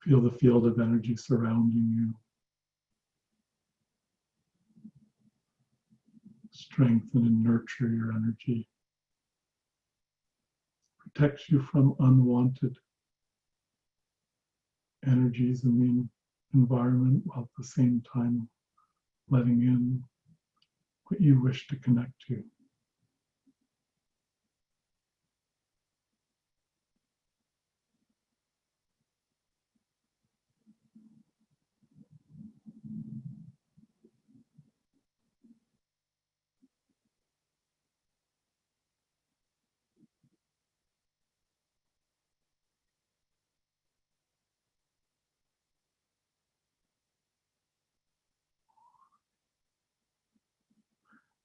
Feel the field of energy surrounding you. Strengthen and nurture your energy. Protects you from unwanted energies in the environment, while at the same time letting in what you wish to connect to.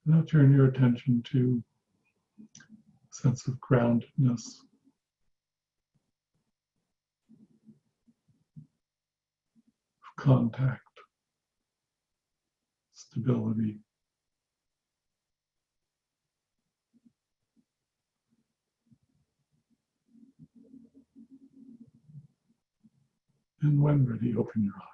Now turn your attention to a sense of groundedness, of contact, stability. And when ready, open your eyes.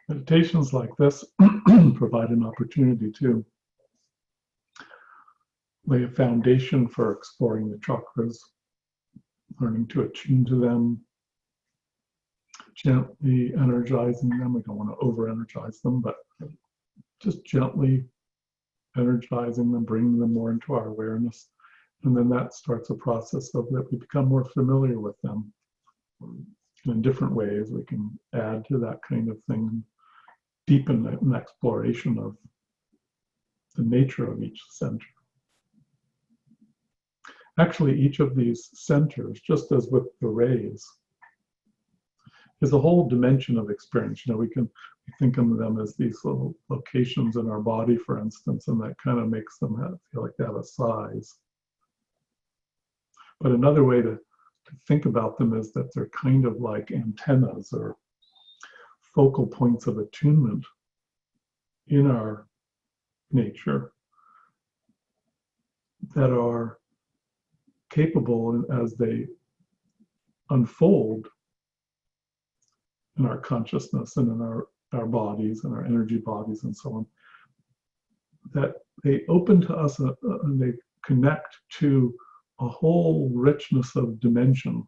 Meditations like this provide an opportunity to lay a foundation for exploring the chakras, learning to attune to them, gently energizing them. We don't want to over-energize them, but just gently energizing them, bringing them more into our awareness. And then that starts a process of that we become more familiar with them. And in different ways, we can add to that kind of thing, deepen an exploration of the nature of each center. Actually, each of these centers, just as with the rays, is a whole dimension of experience. You know, we think of them as these little locations in our body, for instance, and that kind of makes them feel like they have a size. But another way to think about them is that they're kind of like antennas or focal points of attunement in our nature that are capable, as they unfold in our consciousness and in our bodies and our energy bodies and so on, that they open to us and they connect to a whole richness of dimension.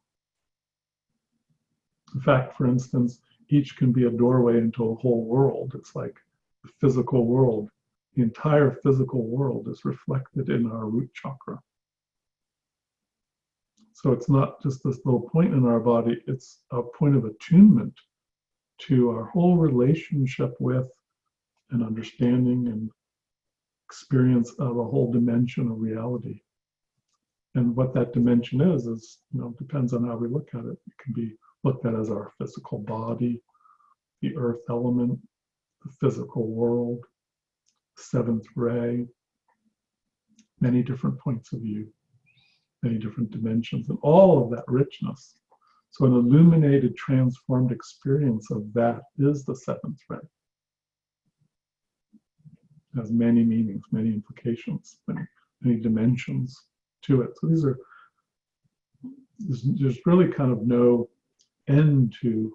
In fact, for instance, each can be a doorway into a whole world. It's like the physical world. The entire physical world is reflected in our root chakra. So it's not just this little point in our body, it's a point of attunement to our whole relationship with and understanding and experience of a whole dimension of reality. And what that dimension is, you know, depends on how we look at it. It can be looked at as our physical body, the earth element, the physical world, seventh ray, many different points of view, many different dimensions, and all of that richness. So an illuminated, transformed experience of that is the seventh ray. It has many meanings, many implications, many dimensions to it. So there's really kind of no end to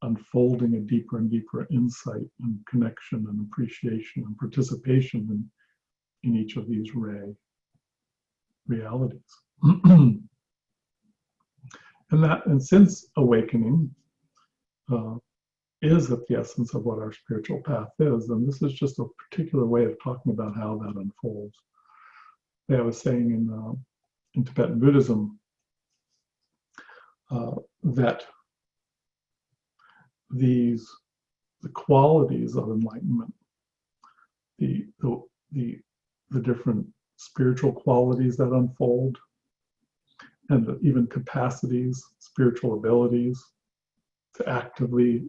unfolding a deeper and deeper insight and connection and appreciation and participation in each of these realities. And since awakening is at the essence of what our spiritual path is, and this is just a particular way of talking about how that unfolds. I was saying in Tibetan Buddhism that the qualities of enlightenment, the different spiritual qualities that unfold, and even capacities, spiritual abilities to actively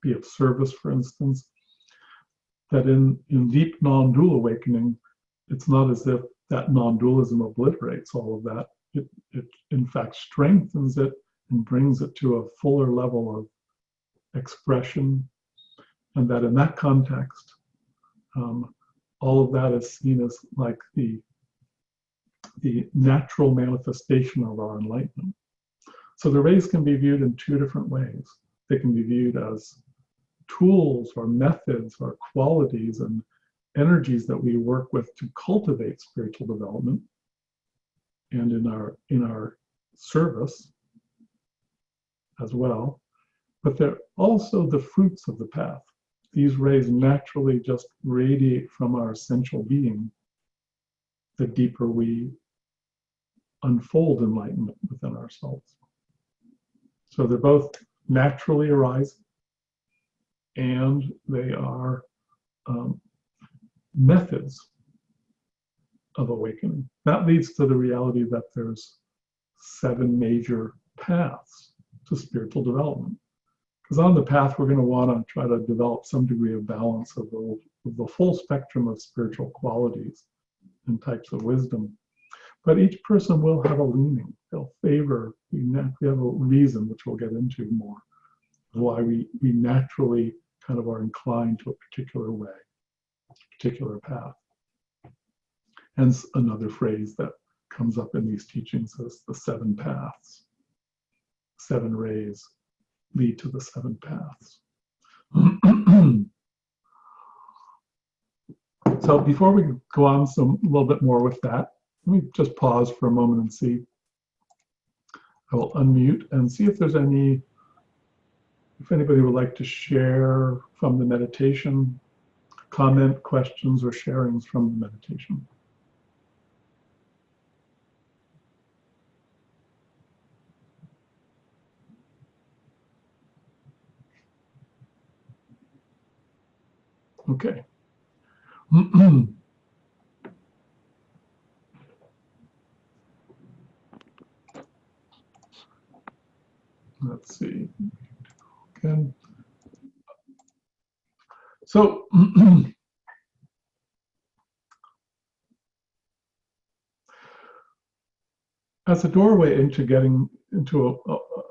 be of service, for instance, that in deep non-dual awakening, it's not as if that non-dualism obliterates all of that. It in fact strengthens it and brings it to a fuller level of expression, and that in that context, all of that is seen as like the natural manifestation of our enlightenment. So the rays can be viewed in two different ways. They can be viewed as tools or methods or qualities and energies that we work with to cultivate spiritual development and in our service as well. But they're also the fruits of the path. These rays naturally just radiate from our essential being the deeper we unfold enlightenment within ourselves. So they're both naturally arising, and they are methods of awakening. That leads to the reality that there's 7 major paths to spiritual development. Because on the path, we're going to want to try to develop some degree of balance of the full spectrum of spiritual qualities and types of wisdom. But each person will have a leaning. They'll favor, we have a reason, which we'll get into more, why we naturally kind of are inclined to a particular way, a particular path. Hence another phrase that comes up in these teachings is the 7 paths. 7 rays lead to the 7 paths. So before we go on a little bit more with that, let me just pause for a moment and see. I will unmute and see if there's if anybody would like to share from the meditation, comment, questions, or sharings from the meditation. Okay. Let's see. Again. So as a doorway into getting into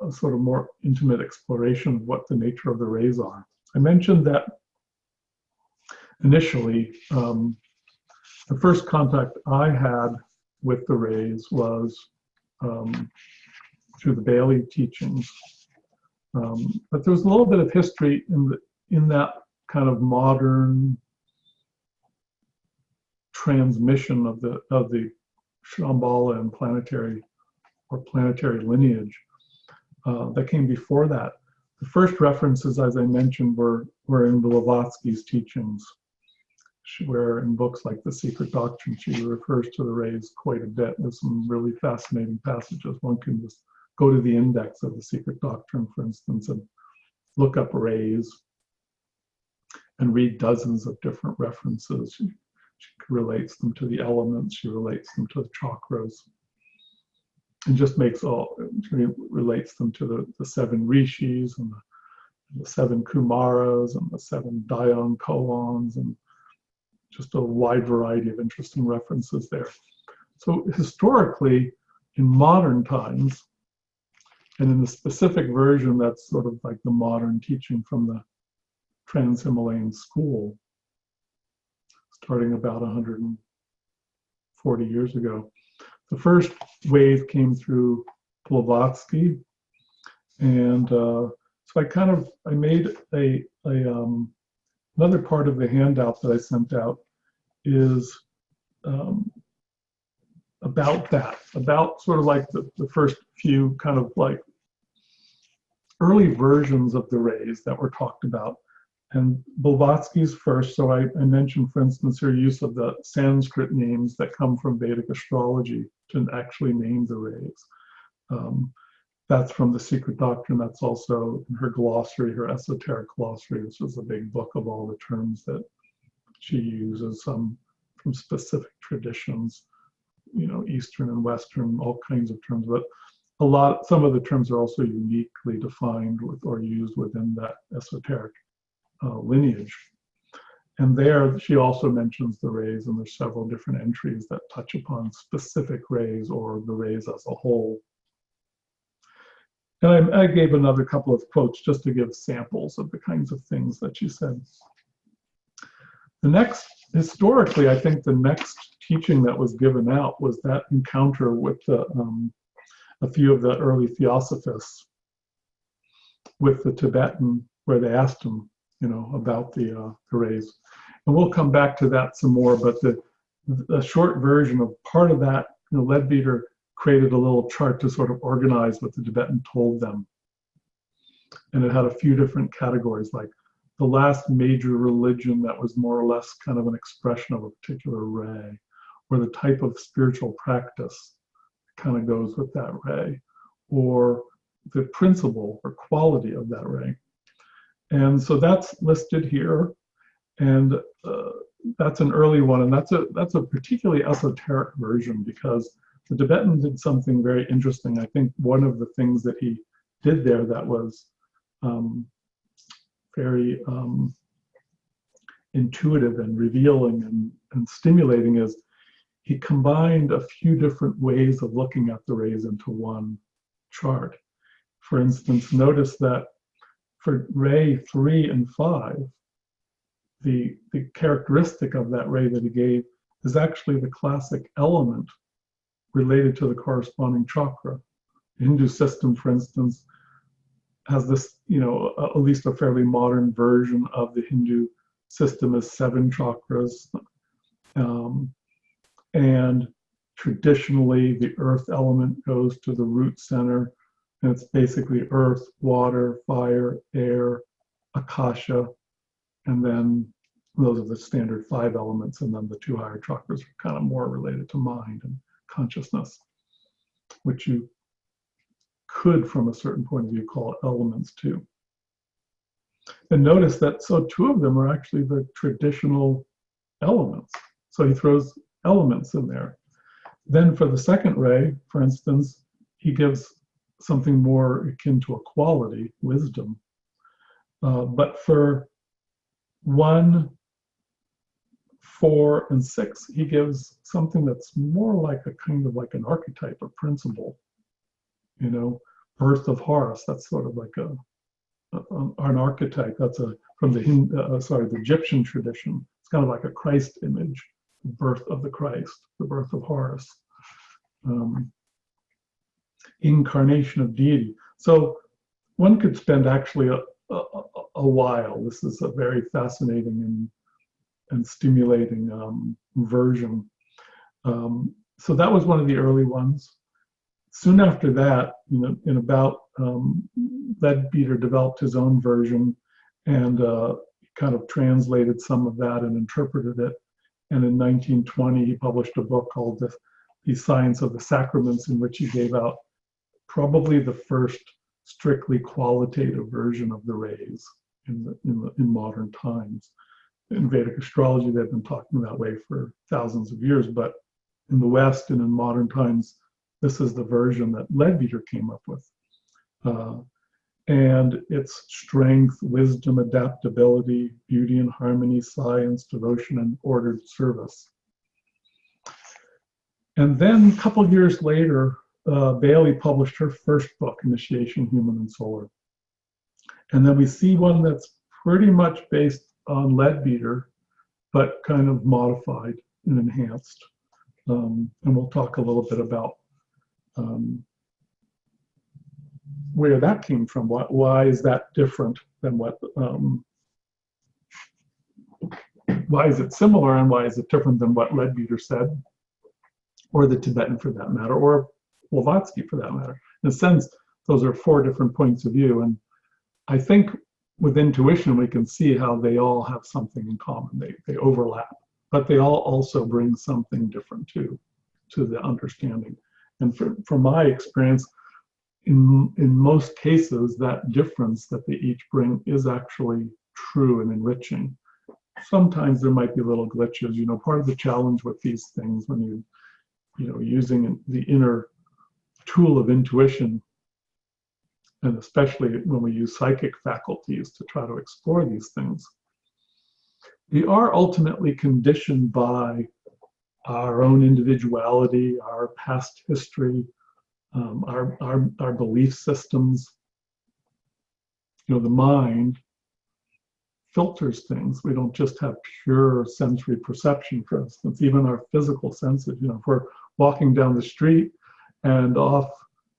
a sort of more intimate exploration of what the nature of the rays are, I mentioned that initially, the first contact I had with the rays was through the Bailey teachings. But there was a little bit of history in that kind of modern transmission of the Shambhala and planetary lineage that came before that. The first references, as I mentioned, were in Blavatsky's teachings, where in books like The Secret Doctrine, she refers to the rays quite a bit. There's some really fascinating passages. One can just go to the index of The Secret Doctrine, for instance, and look up rays and read dozens of different references. She relates them to the elements, she relates them to the chakras, and just relates them to the 7 rishis and the 7 kumaras and the 7 Dayan koans, and just a wide variety of interesting references there. So historically, in modern times, and in the specific version that's sort of like the modern teaching from the Trans-Himalayan school, starting about 140 years ago, the first wave came through Blavatsky, and so I made another part of the handout that I sent out is about that, about sort of like the first few kind of like early versions of the rays that were talked about. And Blavatsky's first, so I mentioned, for instance, her use of the Sanskrit names that come from Vedic astrology to actually name the rays. That's from The Secret Doctrine. That's also in her glossary, her esoteric glossary, which is a big book of all the terms that she uses, some from specific traditions, Eastern and Western, all kinds of terms. But some of the terms are also uniquely defined or used within that esoteric lineage. And there she also mentions the rays, and there's several different entries that touch upon specific rays or the rays as a whole. And I gave another couple of quotes just to give samples of the kinds of things that she said. Historically, I think the next teaching that was given out was that encounter with a few of the early theosophists with the Tibetan, where they asked him, about the rays. And we'll come back to that some more, but the short version of part of that, Leadbeater created a little chart to sort of organize what the Tibetan told them. And it had a few different categories, like the last major religion that was more or less kind of an expression of a particular ray, or the type of spiritual practice kind of goes with that ray, or the principle or quality of that ray. And so that's listed here, and that's an early one, and that's a particularly esoteric version, because the Tibetan did something very interesting. I think one of the things that he did there that was very intuitive and revealing and stimulating is he combined a few different ways of looking at the rays into one chart. For instance, notice that for ray 3 and 5, the characteristic of that ray that he gave is actually the classic element related to the corresponding chakra. The Hindu system, for instance, has this, at least a fairly modern version of the Hindu system as 7 chakras. And traditionally, the earth element goes to the root center, and it's basically earth, water, fire, air, akasha, and then those are the standard 5 elements, and then the 2 higher chakras are kind of more related to mind and consciousness, which you could, from a certain point of view, call elements too. And notice that, so two of them are actually the traditional elements. So he throws elements in there. Then for the second ray, for instance, he gives something more akin to a quality, wisdom. But for 1, 4, and 6, he gives something that's more like a kind of like an archetype, a principle. You know, birth of Horus, that's sort of like an archetype. That's from the Egyptian tradition. It's kind of like a Christ image, the birth of the Christ, the birth of Horus, incarnation of deity. So one could spend actually a while. This is a very fascinating and stimulating version. So that was one of the early ones. Soon after that, in about Leadbeater developed his own version and kind of translated some of that and interpreted it. And in 1920, he published a book called The Science of the Sacraments, in which he gave out probably the first strictly qualitative version of the rays in modern times. In Vedic astrology, they've been talking that way for thousands of years, but in the West and in modern times, this is the version that Leadbeater came up with. And its strength, wisdom, adaptability, beauty and harmony, science, devotion, and ordered service. And then a couple years later, Bailey published her first book, Initiation, Human and Solar. And then we see one that's pretty much based on Leadbeater, but kind of modified and enhanced. And we'll talk a little bit about where that came from. Why is that different than what, why is it similar and why is it different than what Leadbeater said, or the Tibetan for that matter, or Blavatsky for that matter. In a sense, those are 4 different points of view. And I think with intuition, we can see how they all have something in common. They overlap, but they all also bring something different too, to the understanding. And from my experience, in most cases, that difference that they each bring is actually true and enriching. Sometimes there might be little glitches. Part of the challenge with these things when using the inner tool of intuition, and especially when we use psychic faculties to try to explore these things, we are ultimately conditioned by our own individuality, our past history, our belief systems. The mind filters things. We don't just have pure sensory perception, for instance. Even our physical senses, if we're walking down the street and off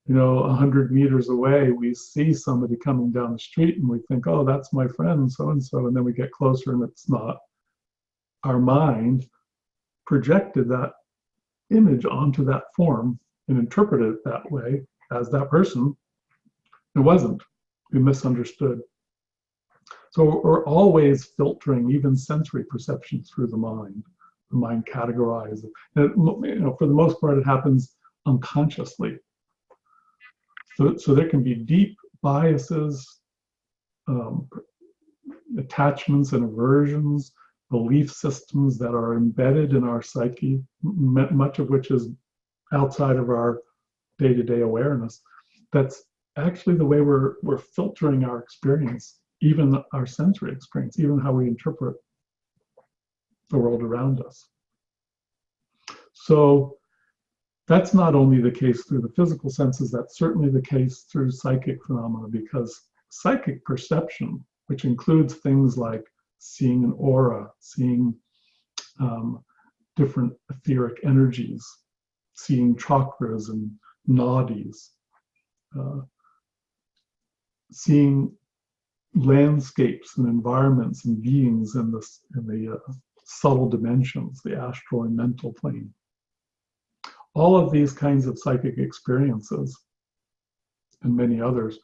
100 meters away, we see somebody coming down the street and we think, oh, that's my friend so-and-so, and then we get closer and it's not. Our mind projected that image onto that form and interpreted it that way as that person. It wasn't. We misunderstood. So we're always filtering even sensory perception through the mind. The mind categorizes. And for the most part, it happens unconsciously. So there can be deep biases, attachments and aversions, belief systems that are embedded in our psyche, much of which is outside of our day-to-day awareness. That's actually the way we're filtering our experience, even our sensory experience, even how we interpret the world around us. So that's not only the case through the physical senses, that's certainly the case through psychic phenomena, because psychic perception, which includes things like seeing an aura, seeing different etheric energies, seeing chakras and nadis, seeing landscapes and environments and beings in the subtle dimensions, the astral and mental plane. All of these kinds of psychic experiences, and many others,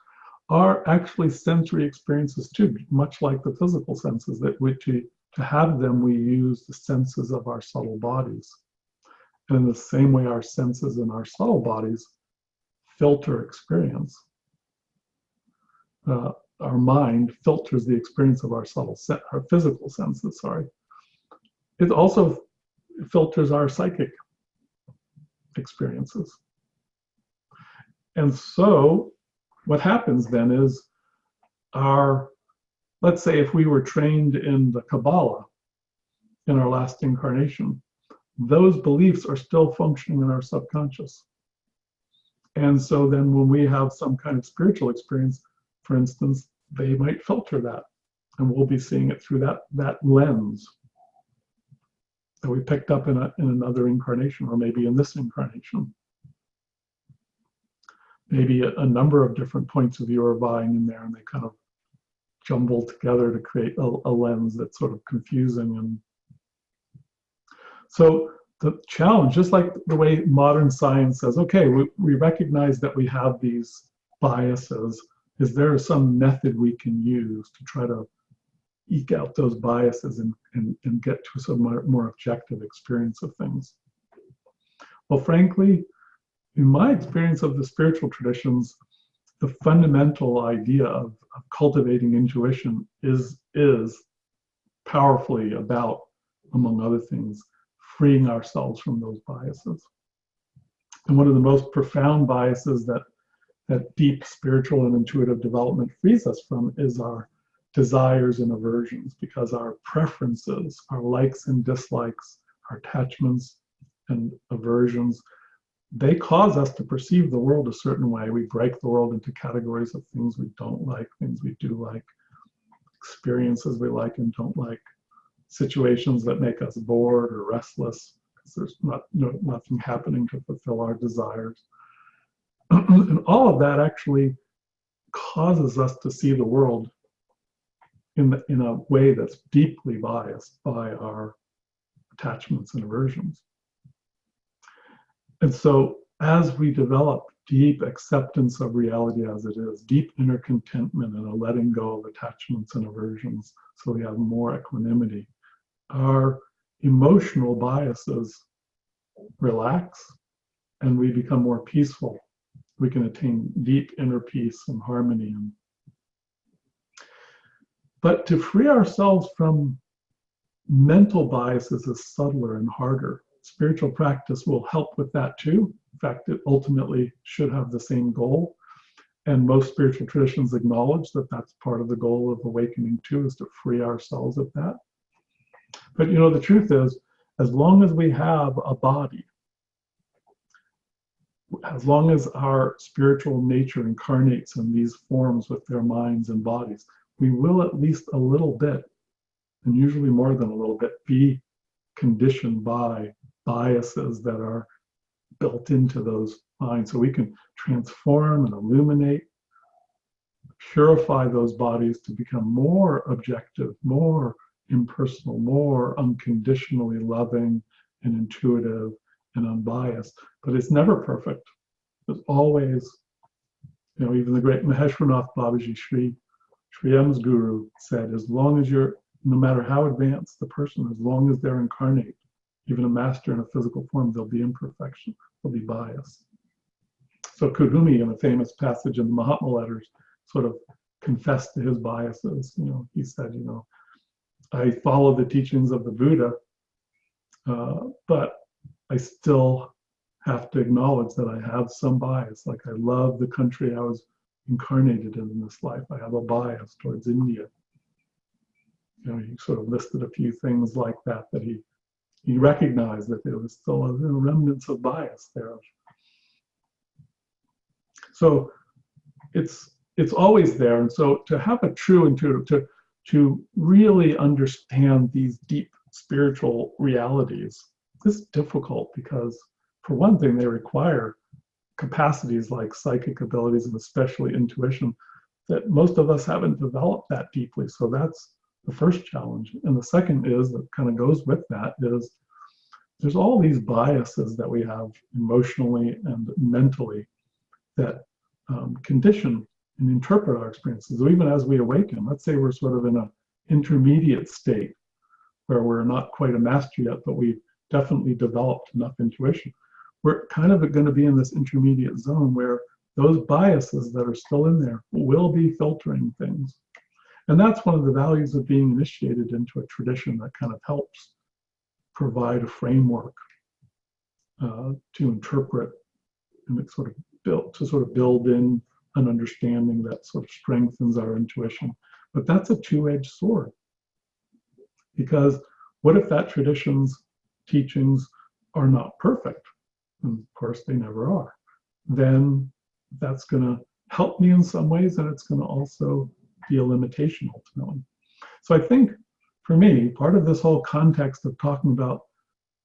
are actually sensory experiences too, much like the physical senses, that to have them, we use the senses of our subtle bodies. And in the same way, our senses and our subtle bodies filter experience. our mind filters the experience of our our physical senses, sorry. It also filters our psychic experiences. And so what happens then is let's say if we were trained in the Kabbalah in our last incarnation, those beliefs are still functioning in our subconscious. And so then when we have some kind of spiritual experience, for instance, they might filter that, and we'll be seeing it through that lens that we picked up in another incarnation, or maybe in this incarnation. Maybe a number of different points of view are vying in there, and they kind of jumble together to create a lens that's sort of confusing. And so the challenge, just like the way modern science says, okay, we recognize that we have these biases. Is there some method we can use to try to eke out those biases and get to some more objective experience of things? Well, frankly, in my experience of the spiritual traditions, the fundamental idea of cultivating intuition is powerfully about, among other things, freeing ourselves from those biases. And one of the most profound biases that deep spiritual and intuitive development frees us from is our desires and aversions, because our preferences, our likes and dislikes, our attachments and aversions, they cause us to perceive the world a certain way. We break the world into categories of things we don't like, things we do like, experiences we like and don't like, situations that make us bored or restless because there's nothing happening to fulfill our desires. And all of that actually causes us to see the world in a way that's deeply biased by our attachments and aversions. And so as we develop deep acceptance of reality as it is, deep inner contentment and a letting go of attachments and aversions, so we have more equanimity, our emotional biases relax and we become more peaceful. We can attain deep inner peace and harmony. But to free ourselves from mental biases is subtler and harder. Spiritual practice will help with that too. In fact, it ultimately should have the same goal. And most spiritual traditions acknowledge that that's part of the goal of awakening too, is to free ourselves of that. But you know, the truth is, as long as we have a body, as long as our spiritual nature incarnates in these forms with their minds and bodies, we will at least a little bit, and usually more than a little bit, be conditioned by biases that are built into those minds. So we can transform and illuminate, purify those bodies to become more objective, more impersonal, more unconditionally loving and intuitive and unbiased. But it's never perfect. There's always, you know, even the great Maheshwarnath Babaji, Sri M's guru, said, as long as you're, no matter how advanced the person, as long as they're incarnate, even a master in a physical form, there'll be imperfection, there'll be bias. So Kuthumi, in a famous passage in the Mahatma letters, sort of confessed to his biases. You know, he said, you know, I follow the teachings of the Buddha, but I still have to acknowledge that I have some bias. Like, I love the country I was incarnated in this life. I have a bias towards India. You know, he sort of listed a few things like that he recognized that there was still a remnants of bias there. So it's always there. And so to have a true intuitive, to really understand these deep spiritual realities is difficult because, for one thing, they require capacities like psychic abilities and especially intuition that most of us haven't developed that deeply. So that's the first challenge. And the second is, that kind of goes with that, is there's all these biases that we have emotionally and mentally that condition and interpret our experiences. So even as we awaken, let's say we're sort of in an intermediate state where we're not quite a master yet, but we've definitely developed enough intuition. We're kind of going to be in this intermediate zone where those biases that are still in there will be filtering things. And that's one of the values of being initiated into a tradition that kind of helps provide a framework to interpret and sort of build in an understanding that sort of strengthens our intuition. But that's a two-edged sword, because what if that tradition's teachings are not perfect? And of course they never are. Then that's going to help me in some ways, and it's going to also be a limitation ultimately. So I think for me, part of this whole context of talking about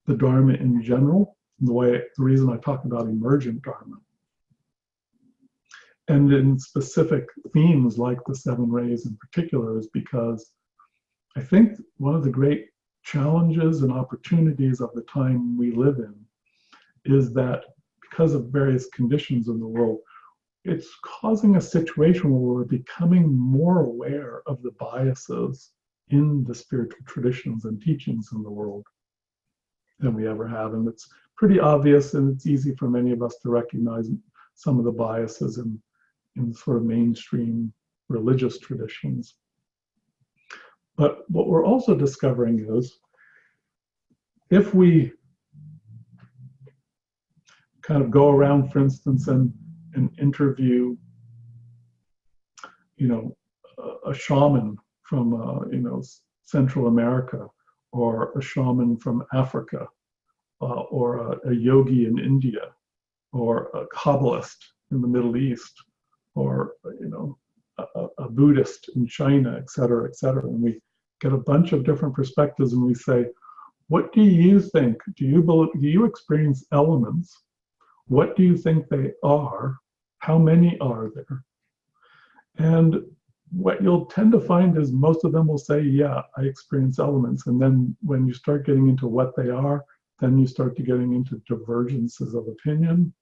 the Dharma in general, the reason I talk about emergent Dharma, and in specific themes like the seven rays in particular, is because I think one of the great challenges and opportunities of the time we live in is that because of various conditions in the world, it's causing a situation where we're becoming more aware of the biases in the spiritual traditions and teachings in the world than we ever have. And it's pretty obvious, and it's easy for many of us to recognize some of the biases in sort of mainstream religious traditions. But what we're also discovering is, if we kind of go around, for instance, and interview, a shaman from, Central America, or a shaman from Africa, or a yogi in India, or a Kabbalist in the Middle East, or, a Buddhist in China, et cetera, et cetera. And we get a bunch of different perspectives, and we say, what do you think? Do you experience elements? What do you think they are? How many are there? And what you'll tend to find is most of them will say, yeah, I experience elements. And then when you start getting into what they are, then you start to getting into divergences of opinion.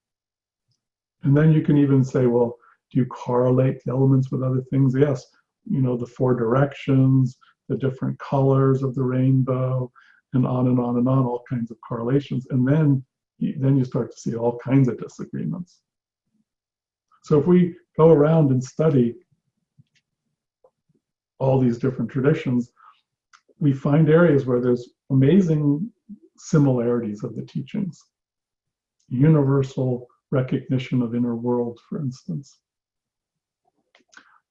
And then you can even say, well, do you correlate the elements with other things? Yes, the four directions, the different colors of the rainbow, and on and on and on, all kinds of correlations. And then you start to see all kinds of disagreements. So if we go around and study all these different traditions, we find areas where there's amazing similarities of the teachings. Universal recognition of inner worlds, for instance.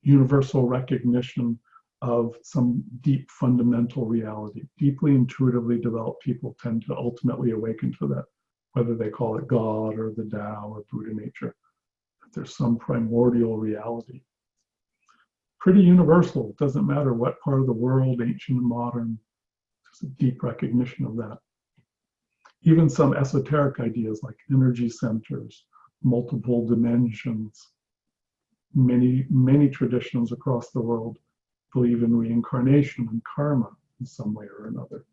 Universal recognition of some deep fundamental reality. Deeply intuitively developed people tend to ultimately awaken to that, whether they call it God or the Tao or Buddha nature. There's some primordial reality. Pretty universal. It doesn't matter what part of the world, ancient and modern, there's a deep recognition of that. Even some esoteric ideas like energy centers, multiple dimensions. Many traditions across the world believe in reincarnation and karma in some way or another.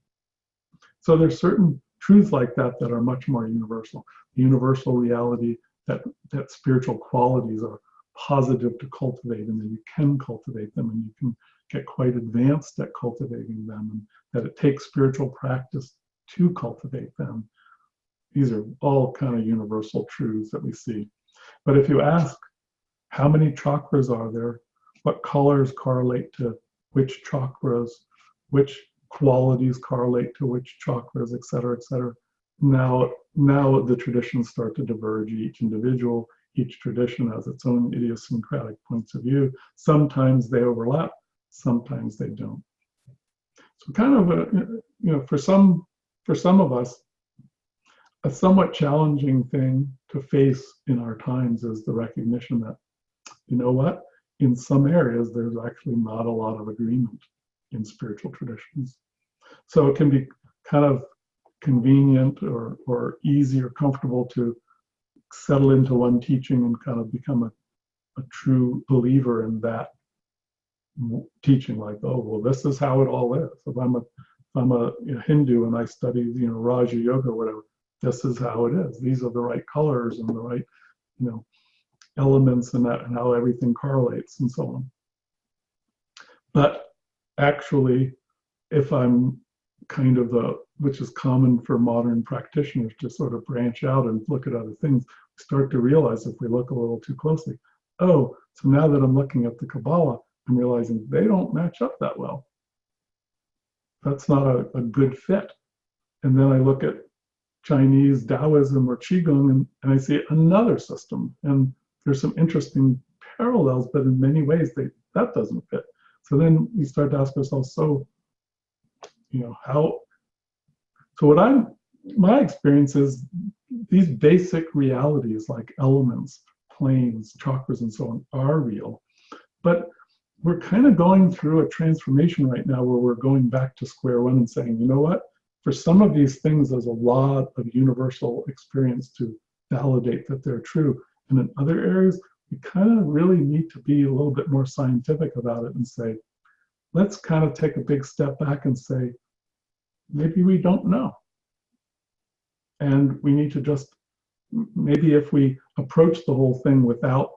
So there's certain truths like that that are much more universal. The universal reality that spiritual qualities are positive to cultivate, and that you can cultivate them, and you can get quite advanced at cultivating them, and that it takes spiritual practice to cultivate them. These are all kind of universal truths that we see. But if you ask, how many chakras are there? What colors correlate to which chakras? Which qualities correlate to which chakras, et cetera, et cetera? Now the traditions start to diverge. Each tradition has its own idiosyncratic points of view. Sometimes they overlap, sometimes they don't. So kind of for some of us, a somewhat challenging thing to face in our times is the recognition that, in some areas, there's actually not a lot of agreement in spiritual traditions. So it can be kind of convenient or easy or comfortable to settle into one teaching and kind of become a true believer in that teaching, like, oh, well, this is how it all is. If I'm a Hindu and I study, Raja Yoga or whatever, this is how it is. These are the right colors and the right, elements and how everything correlates and so on. But actually, if I'm kind of which is common for modern practitioners to sort of branch out and look at other things, start to realize if we look a little too closely, oh, so now that I'm looking at the Kabbalah, I'm realizing they don't match up that well. That's not a good fit. And then I look at Chinese Taoism or Qigong, and I see another system. And there's some interesting parallels, but in many ways that doesn't fit. So then we start to ask ourselves, so, how, so my experience is these basic realities like elements, planes, chakras, and so on are real. But we're kind of going through a transformation right now where we're going back to square one and saying, you know what? For some of these things, there's a lot of universal experience to validate that they're true. And in other areas, we kind of really need to be a little bit more scientific about it and say, let's kind of take a big step back and say, maybe we don't know. And we need to just, maybe if we approach the whole thing without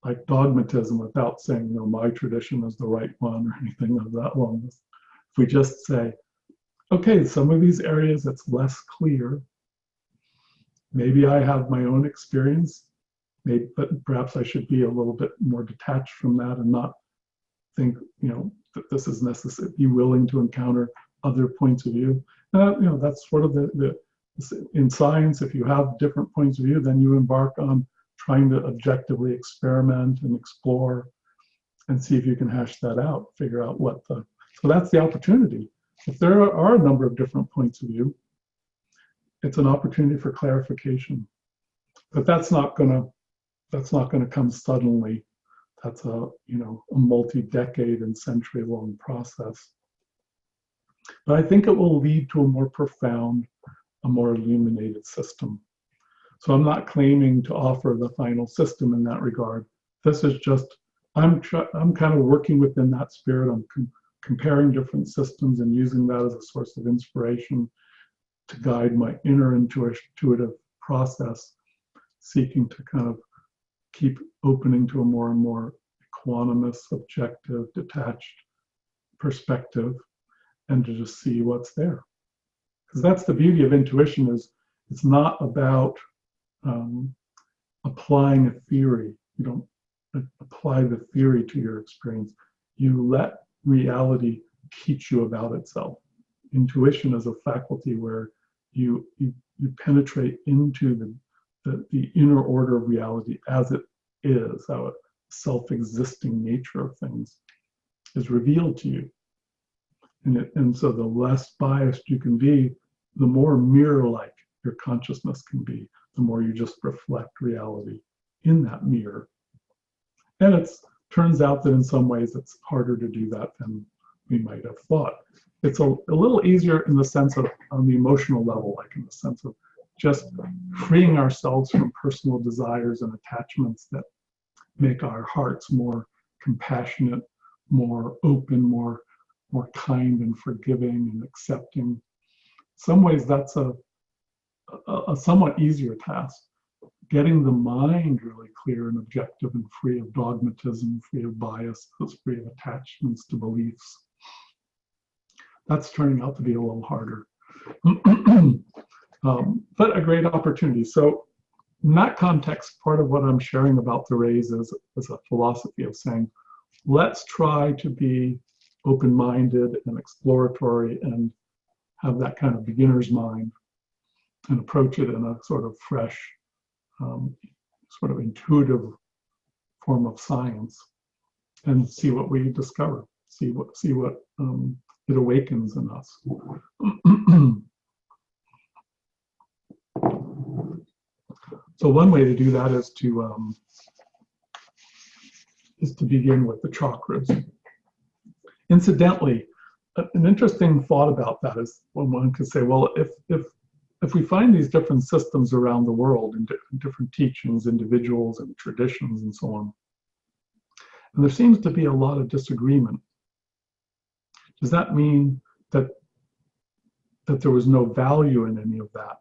like dogmatism, without saying, my tradition is the right one or anything of that longness, if we just say, okay, some of these areas it's less clear. Maybe I have my own experience, but perhaps I should be a little bit more detached from that and not think, that this is necessary. Be willing to encounter other points of view. That's sort of in science. If you have different points of view, then you embark on trying to objectively experiment and explore and see if you can hash that out, figure out so that's the opportunity. If there are a number of different points of view, it's an opportunity for clarification. But that's not gonna come suddenly. That's a multi-decade and century-long process. But I think it will lead to a more profound, a more illuminated system. So I'm not claiming to offer the final system in that regard. This is just, I'm kind of working within that spirit. I'm comparing different systems and using that as a source of inspiration to guide my inner intuitive process, seeking to kind of keep opening to a more and more equanimous, objective, detached perspective, and to just see what's there. Because that's the beauty of intuition, is it's not about applying a theory. You don't apply the theory to your experience. You let reality teach you about itself. Intuition is a faculty where you penetrate into the inner order of reality as it is, how a self-existing nature of things is revealed to you. And so the less biased you can be, the more mirror-like your consciousness can be, the more you just reflect reality in that mirror. And it turns out that in some ways it's harder to do that than we might have thought. It's a little easier in the sense of, on the emotional level, like in the sense of just freeing ourselves from personal desires and attachments that make our hearts more compassionate, more open, more kind and forgiving and accepting. In some ways, that's a somewhat easier task. Getting the mind really clear and objective and free of dogmatism, free of bias, free of attachments to beliefs. That's turning out to be a little harder. But a great opportunity. So in that context, part of what I'm sharing about the rays is a philosophy of saying, let's try to be open-minded and exploratory and have that kind of beginner's mind and approach it in a sort of fresh, sort of intuitive form of science, and see what we discover, see what it awakens in us. So one way to do that is to begin with the chakras. Incidentally, an interesting thought about that is when one could say, well, if we find these different systems around the world in different teachings, individuals and traditions and so on, and there seems to be a lot of disagreement, does that mean that there was no value in any of that?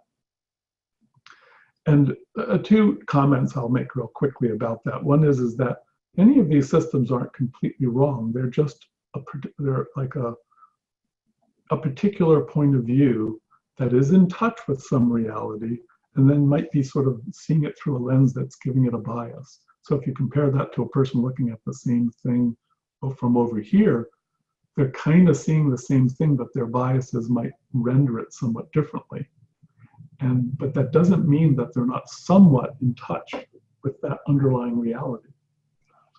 And two comments I'll make real quickly about that. One is that any of these systems aren't completely wrong. They're just they're like a particular point of view that is in touch with some reality and then might be sort of seeing it through a lens that's giving it a bias. So if you compare that to a person looking at the same thing from over here, they're kind of seeing the same thing, but their biases might render it somewhat differently. But that doesn't mean that they're not somewhat in touch with that underlying reality.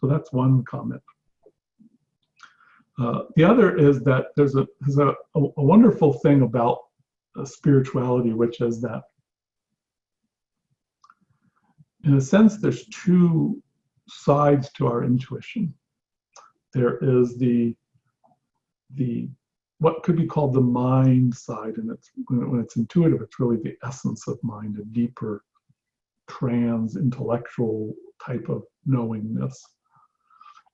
So that's one comment. The other is that there's a wonderful thing about spirituality, which is that, in a sense, there's two sides to our intuition. There is the what could be called the mind side, and it's when it's intuitive, it's really the essence of mind, a deeper trans-intellectual type of knowingness.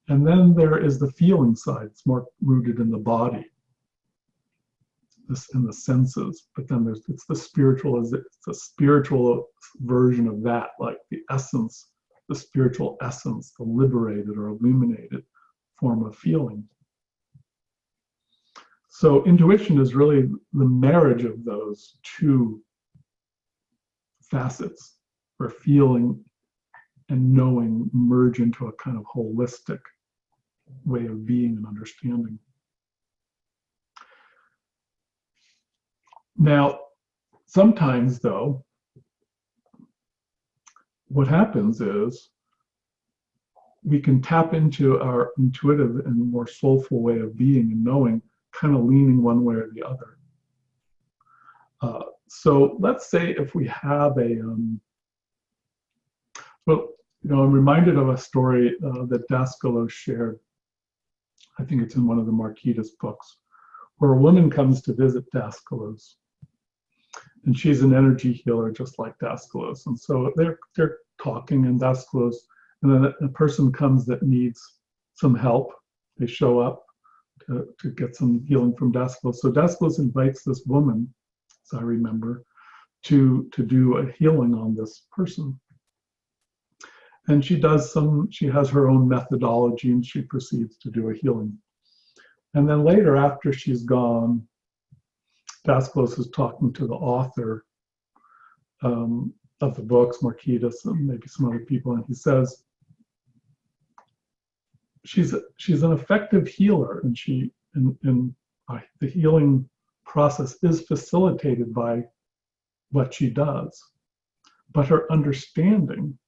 And then there is the feeling side. It's more rooted in the body, in the senses. But then it's the spiritual, it's a spiritual version of that, like the essence, the spiritual essence, the liberated or illuminated form of feeling. So intuition is really the marriage of those two facets, where feeling and knowing merge into a kind of holistic way of being and understanding. Now, sometimes though, what happens is we can tap into our intuitive and more soulful way of being and knowing, kind of leaning one way or the other. So let's say if we have I'm reminded of a story that Daskalos shared. I think it's in one of the Marquitas books, where a woman comes to visit Daskalos, and she's an energy healer just like Daskalos. And so they're talking, and Daskalos, and then a person comes that needs some help. They show up to get some healing from Daskalos. So Daskalos invites this woman, as I remember, to do a healing on this person. And she has her own methodology, and she proceeds to do a healing. And then later, after she's gone, Daskalos is talking to the author of the books, Marquitas, and maybe some other people, and he says, she's an effective healer, and the healing process is facilitated by what she does. But her understanding,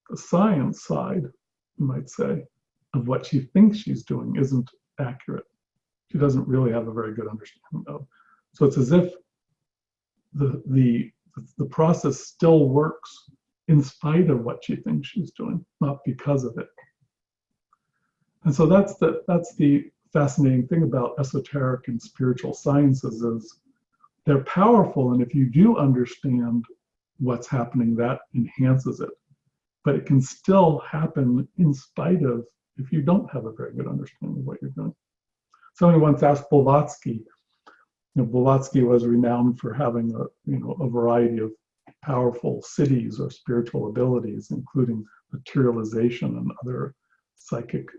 the science side, you might say, of what she thinks she's doing isn't accurate. She doesn't really have a very good understanding of. So it's as if the process still works in spite of what she thinks she's doing, not because of it. And so that's the fascinating thing about esoteric and spiritual sciences, is they're powerful, and if you do understand what's happening, that enhances it. But it can still happen in spite of, if you don't have a very good understanding of what you're doing. Somebody once asked Blavatsky. Blavatsky was renowned for having a variety of powerful siddhis or spiritual abilities, including materialization and other psychic,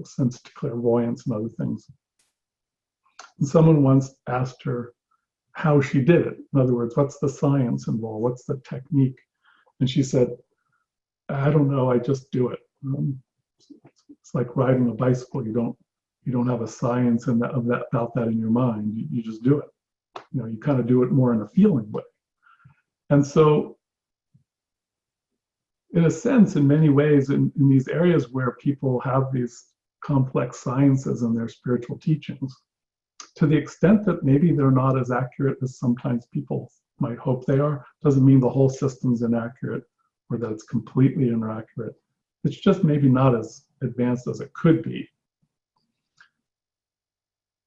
sense to clairvoyance and other things. And someone once asked her how she did it. In other words, what's the science involved? What's the technique? And she said, I don't know, I just do it. It's like riding a bicycle. You don't have a science about that in your mind. You just do it. You kind of do it more in a feeling way. And so, in a sense, in many ways, in these areas where people have these complex sciences in their spiritual teachings, to the extent that maybe they're not as accurate as sometimes people might hope they are, doesn't mean the whole system's inaccurate or that it's completely inaccurate. It's just maybe not as advanced as it could be.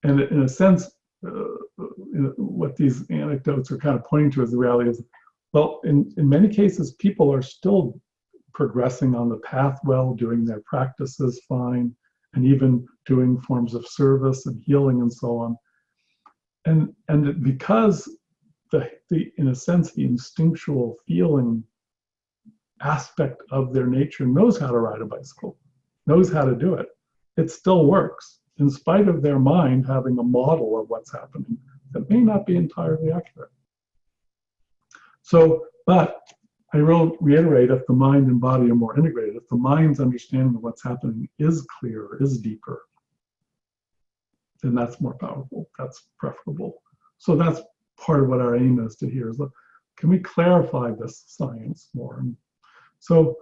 And in a sense, what these anecdotes are kind of pointing to is the reality is, well, in many cases, people are still progressing on the path well, doing their practices fine, and even doing forms of service and healing and so on. And because in a sense, the instinctual feeling aspect of their nature knows how to ride a bicycle, knows how to do it, it still works, in spite of their mind having a model of what's happening that may not be entirely accurate. So, but I will reiterate, if the mind and body are more integrated, if the mind's understanding of what's happening is clearer, is deeper, then that's more powerful, that's preferable. So that's part of what our aim is to hear is, look, can we clarify this science more? And so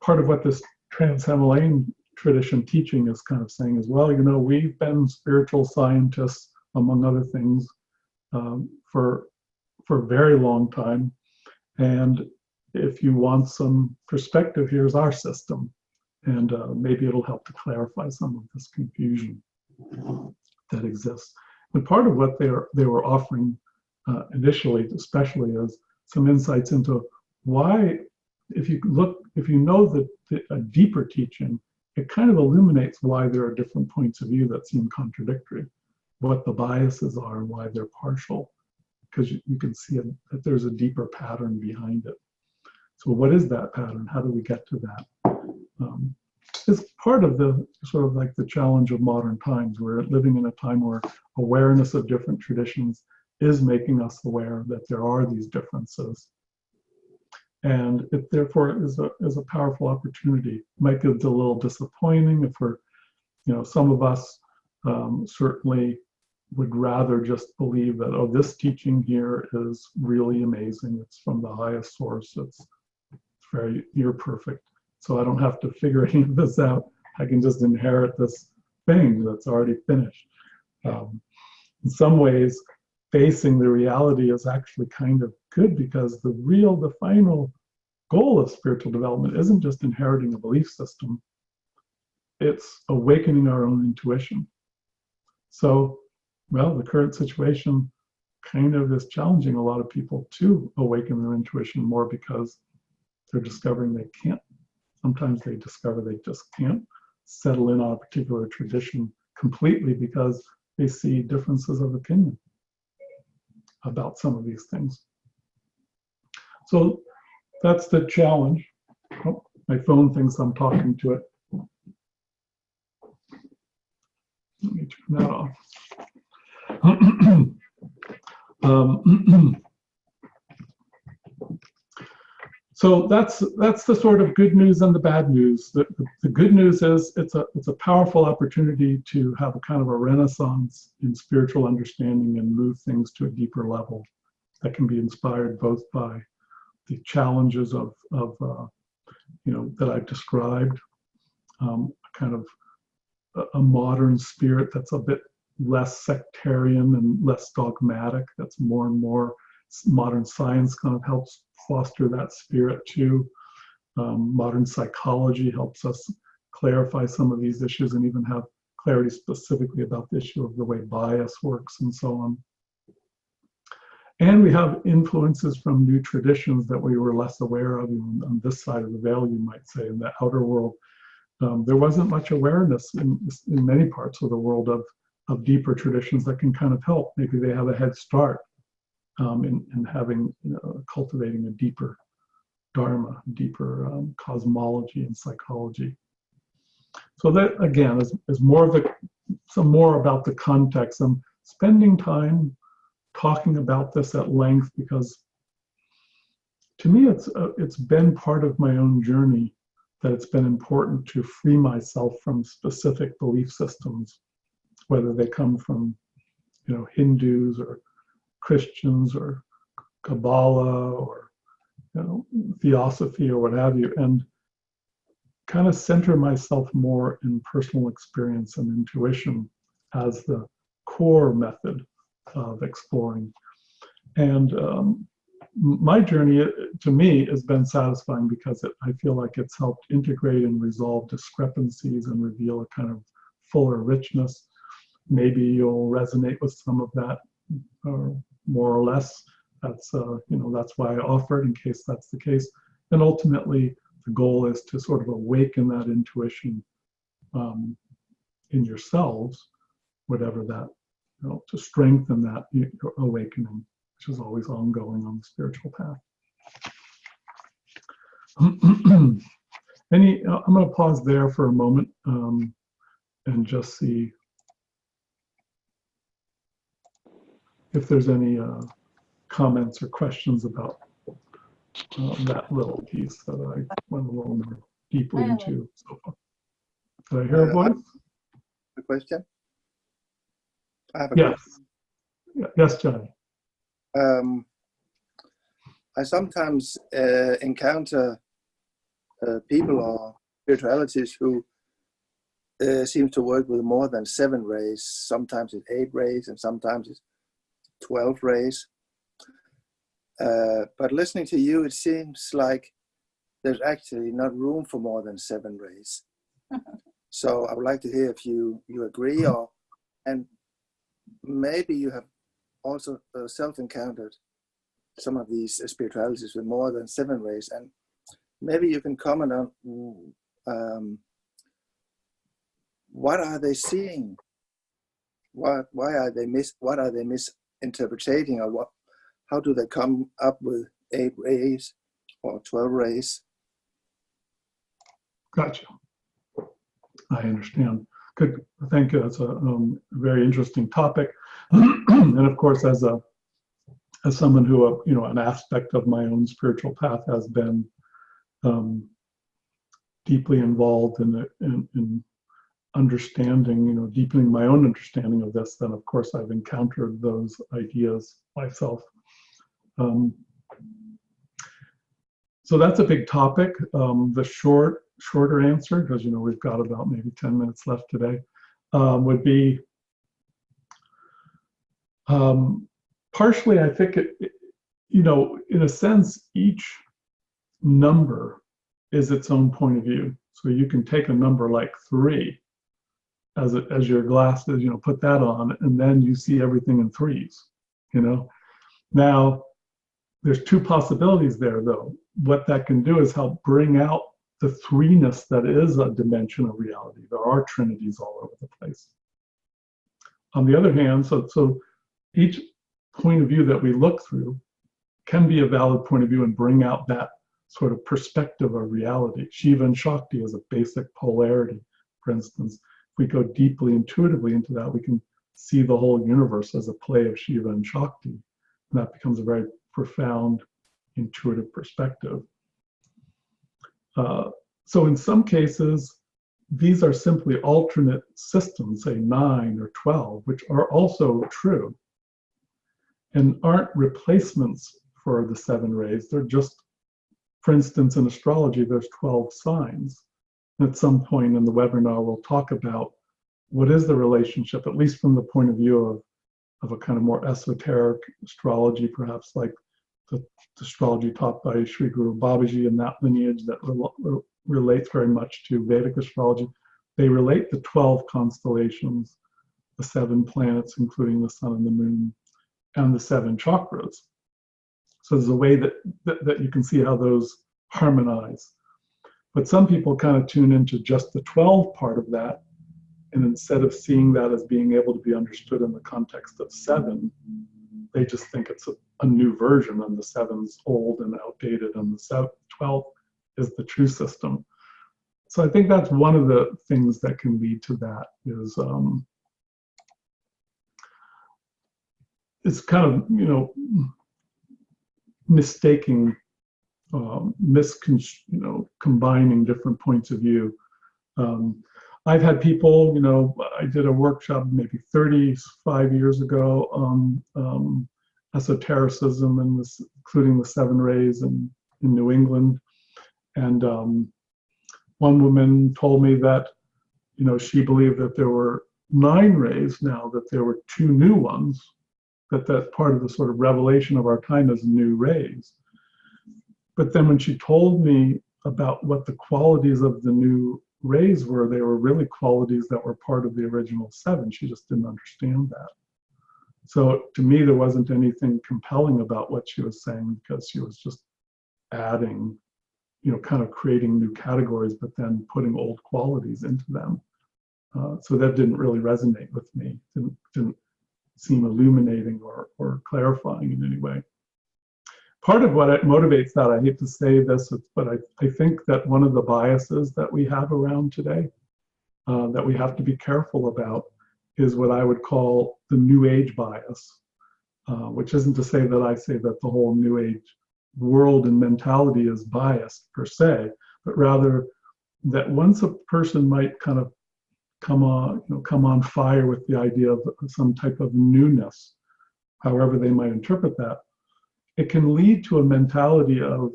part of what this Trans-Himalayan tradition teaching is kind of saying is, well, you know, we've been spiritual scientists, among other things, for a very long time. And if you want some perspective, here's our system. And maybe it'll help to clarify some of this confusion that exists. And part of what they were offering initially, especially, is some insights into why, if you know that a deeper teaching, it kind of illuminates why there are different points of view that seem contradictory, what the biases are and why they're partial, because you can see that there's a deeper pattern behind it. So what is that pattern? How do we get to that? It's part of the sort of like the challenge of modern times. We're living in a time where awareness of different traditions is making us aware that there are these differences. And it therefore is a powerful opportunity. It might be a little disappointing if we're, you know, some of us certainly would rather just believe that, oh, this teaching here is really amazing. It's from the highest source. It's very near perfect. So I don't have to figure any of this out. I can just inherit this thing that's already finished. In some ways, facing the reality is actually kind of good, because the final goal of spiritual development isn't just inheriting a belief system. It's awakening our own intuition. So, well, the current situation kind of is challenging a lot of people to awaken their intuition more, because they're discovering they can't. Sometimes they discover they just can't settle in on a particular tradition completely because they see differences of opinion about some of these things. So that's the challenge. Oh, my phone thinks I'm talking to it. Let me turn that off. So that's the sort of good news and the bad news. The good news is it's a powerful opportunity to have a kind of a renaissance in spiritual understanding and move things to a deeper level that can be inspired both by the challenges of you know, that I've described, kind of a modern spirit that's a bit less sectarian and less dogmatic. That's more and more modern science kind of helps foster that spirit too. Modern psychology helps us clarify some of these issues and even have clarity specifically about the issue of the way bias works and so on. And we have influences from new traditions that we were less aware of on this side of the veil, you might say, in the outer world. There wasn't much awareness in many parts of the world of deeper traditions that can kind of help. Maybe they have a head start in having, you know, cultivating a deeper dharma, deeper cosmology and psychology. So that again is more of some more about the context. I'm spending time talking about this at length because to me it's been part of my own journey that it's been important to free myself from specific belief systems, whether they come from, you know, Hindus or Christians or Kabbalah or, you know, theosophy or what have you, and kind of center myself more in personal experience and intuition as the core method of exploring. And my journey, to me, has been satisfying because I feel like it's helped integrate and resolve discrepancies and reveal a kind of fuller richness. Maybe you'll resonate with some of that, more or less. That's you know, that's why I offer it, in case that's the case. And ultimately, the goal is to sort of awaken that intuition in yourselves, whatever that, you know, to strengthen that awakening, which is always ongoing on the spiritual path. I'm going to pause there for a moment and just see if there's any comments or questions about that little piece that I went a little more deeply into so far. Did I hear a voice? A question? I have a Yes. Yes, Johnny. question. I sometimes encounter people or spiritualities who seem to work with more than 7 rays. Sometimes it's 8 rays and sometimes it's 12 rays. But listening to you, it seems like there's actually not room for more than 7 rays. So I would like to hear if you agree, and maybe you have also self-encountered some of these spiritualities with more than 7 rays, and maybe you can comment on what are they seeing? Why are they misinterpreting, or how do they come up with 8 rays or 12 rays? Gotcha. I understand. Good. Thank you. That's a very interesting topic. And of course, as someone who, an aspect of my own spiritual path has been deeply involved in understanding, deepening my own understanding of this, then of course I've encountered those ideas myself. So that's a big topic. The shorter answer, because we've got about maybe 10 minutes left today, would be partially, I think in a sense, each number is its own point of view. So you can take a number like 3 as your glasses, put that on, and then you see everything in 3s. Now there's 2 possibilities there, though. What that can do is help bring out the 3-ness that is a dimension of reality. There are trinities all over the place. On the other hand, so each point of view that we look through can be a valid point of view and bring out that sort of perspective of reality. Shiva and Shakti is a basic polarity, for instance. If we go deeply intuitively into that, we can see the whole universe as a play of Shiva and Shakti. And that becomes a very profound intuitive perspective. So in some cases, these are simply alternate systems, say 9 or 12, which are also true and aren't replacements for the 7 rays. They're just, for instance, in astrology, there's 12 signs. And at some point in the webinar, we'll talk about what is the relationship, at least from the point of view of a kind of more esoteric astrology, perhaps like the astrology taught by Sri Guru Babaji and that lineage that relates very much to Vedic astrology. They relate the 12 constellations, the 7 planets, including the sun and the moon, and the 7 chakras. So there's a way that you can see how those harmonize. But some people kind of tune into just the 12 part of that, and instead of seeing that as being able to be understood in the context of 7, they just think it's a new version, and the 7's old and outdated, and the 12 is the true system. So I think that's one of the things that can lead to that is it's kind of mistaking, combining different points of view. I've had people, I did a workshop maybe 35 years ago on esotericism, and including the 7 rays in New England. And one woman told me that, she believed that there were 9 rays now, that there were 2 new ones, that part of the sort of revelation of our time is new rays. But then when she told me about what the qualities of the new rays were, they were really qualities that were part of the original 7. She just didn't understand that. So to me, there wasn't anything compelling about what she was saying, because she was just adding, kind of creating new categories, but then putting old qualities into them. So that didn't really resonate with me. Didn't seem illuminating or clarifying in any way. Part of what motivates that, I hate to say this, but I think that one of the biases that we have around today that we have to be careful about is what I would call the New Age bias. which isn't to say that I say that the whole New Age world and mentality is biased per se, but rather that once a person might kind of come on fire with the idea of some type of newness, however they might interpret that, it can lead to a mentality of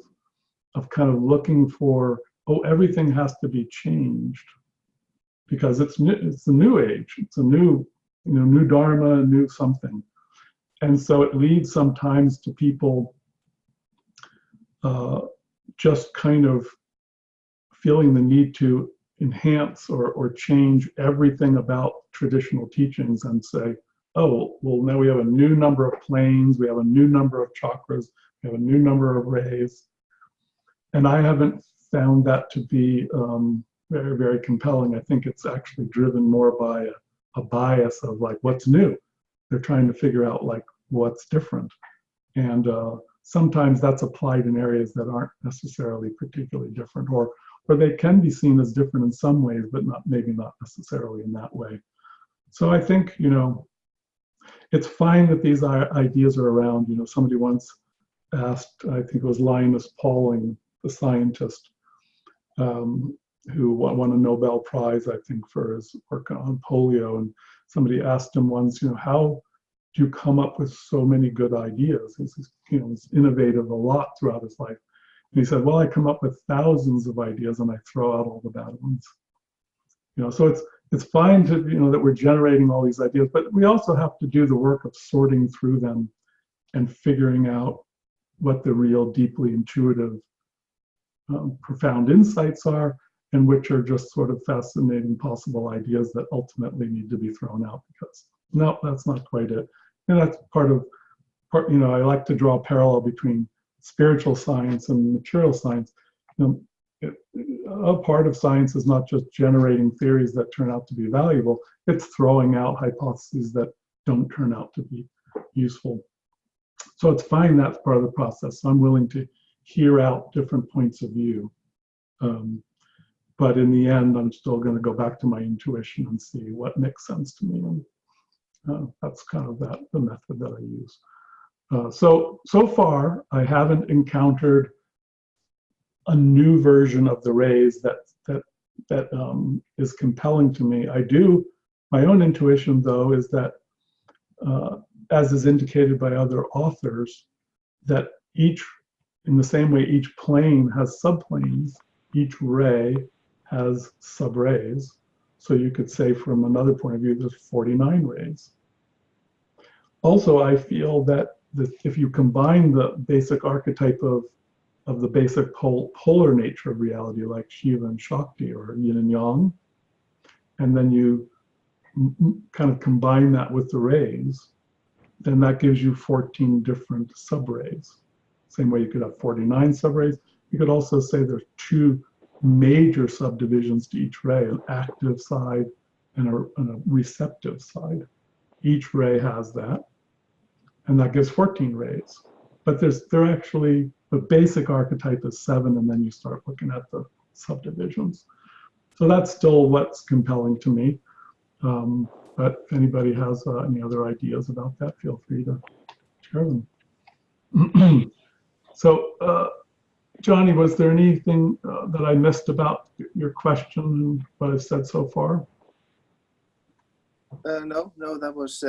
kind of looking for, oh, everything has to be changed because it's new, it's a new age, it's a new, new dharma, new something. And so it leads sometimes to people just kind of feeling the need to enhance or change everything about traditional teachings and say, oh, well, now we have a new number of planes, we have a new number of chakras, we have a new number of rays. And I haven't found that to be very, very compelling. I think it's actually driven more by a bias of like, what's new? They're trying to figure out like what's different. And sometimes that's applied in areas that aren't necessarily particularly different, or they can be seen as different in some ways, but maybe not necessarily in that way. So I think, it's fine that these ideas are around. Somebody once asked, I think it was Linus Pauling, the scientist, who won a Nobel Prize, I think, for his work on polio. And somebody asked him once, how do you come up with so many good ideas? He's innovative a lot throughout his life. And he said, well, I come up with thousands of ideas and I throw out all the bad ones. So it's fine to, that we're generating all these ideas, but we also have to do the work of sorting through them and figuring out what the real deeply intuitive, profound insights are, and which are just sort of fascinating possible ideas that ultimately need to be thrown out because, no, that's not quite it. And that's part, I like to draw a parallel between spiritual science and material science. A part of science is not just generating theories that turn out to be valuable, it's throwing out hypotheses that don't turn out to be useful. So it's fine, that's part of the process. So I'm willing to hear out different points of view. But in the end, I'm still going to go back to my intuition and see what makes sense to me. And that's kind of the method that I use. So far, I haven't encountered a new version of the rays that is compelling to me. My own intuition, though, is that, as is indicated by other authors, that in the same way each plane has subplanes, each ray has subrays. So you could say from another point of view, there's 49 rays. Also, I feel that if you combine the basic archetype of the basic polar nature of reality, like Shiva and Shakti or yin and yang, and then you kind of combine that with the rays, then that gives you 14 different subrays. Same way you could have 49 subrays. You could also say there's 2 major subdivisions to each ray, an active side and a receptive side. Each ray has that, and that gives 14 rays. But the basic archetype is 7, and then you start looking at the subdivisions. So that's still what's compelling to me. But if anybody has any other ideas about that, feel free to share them. So, Johnny, was there anything that I missed about your question and what I've said so far? No, that was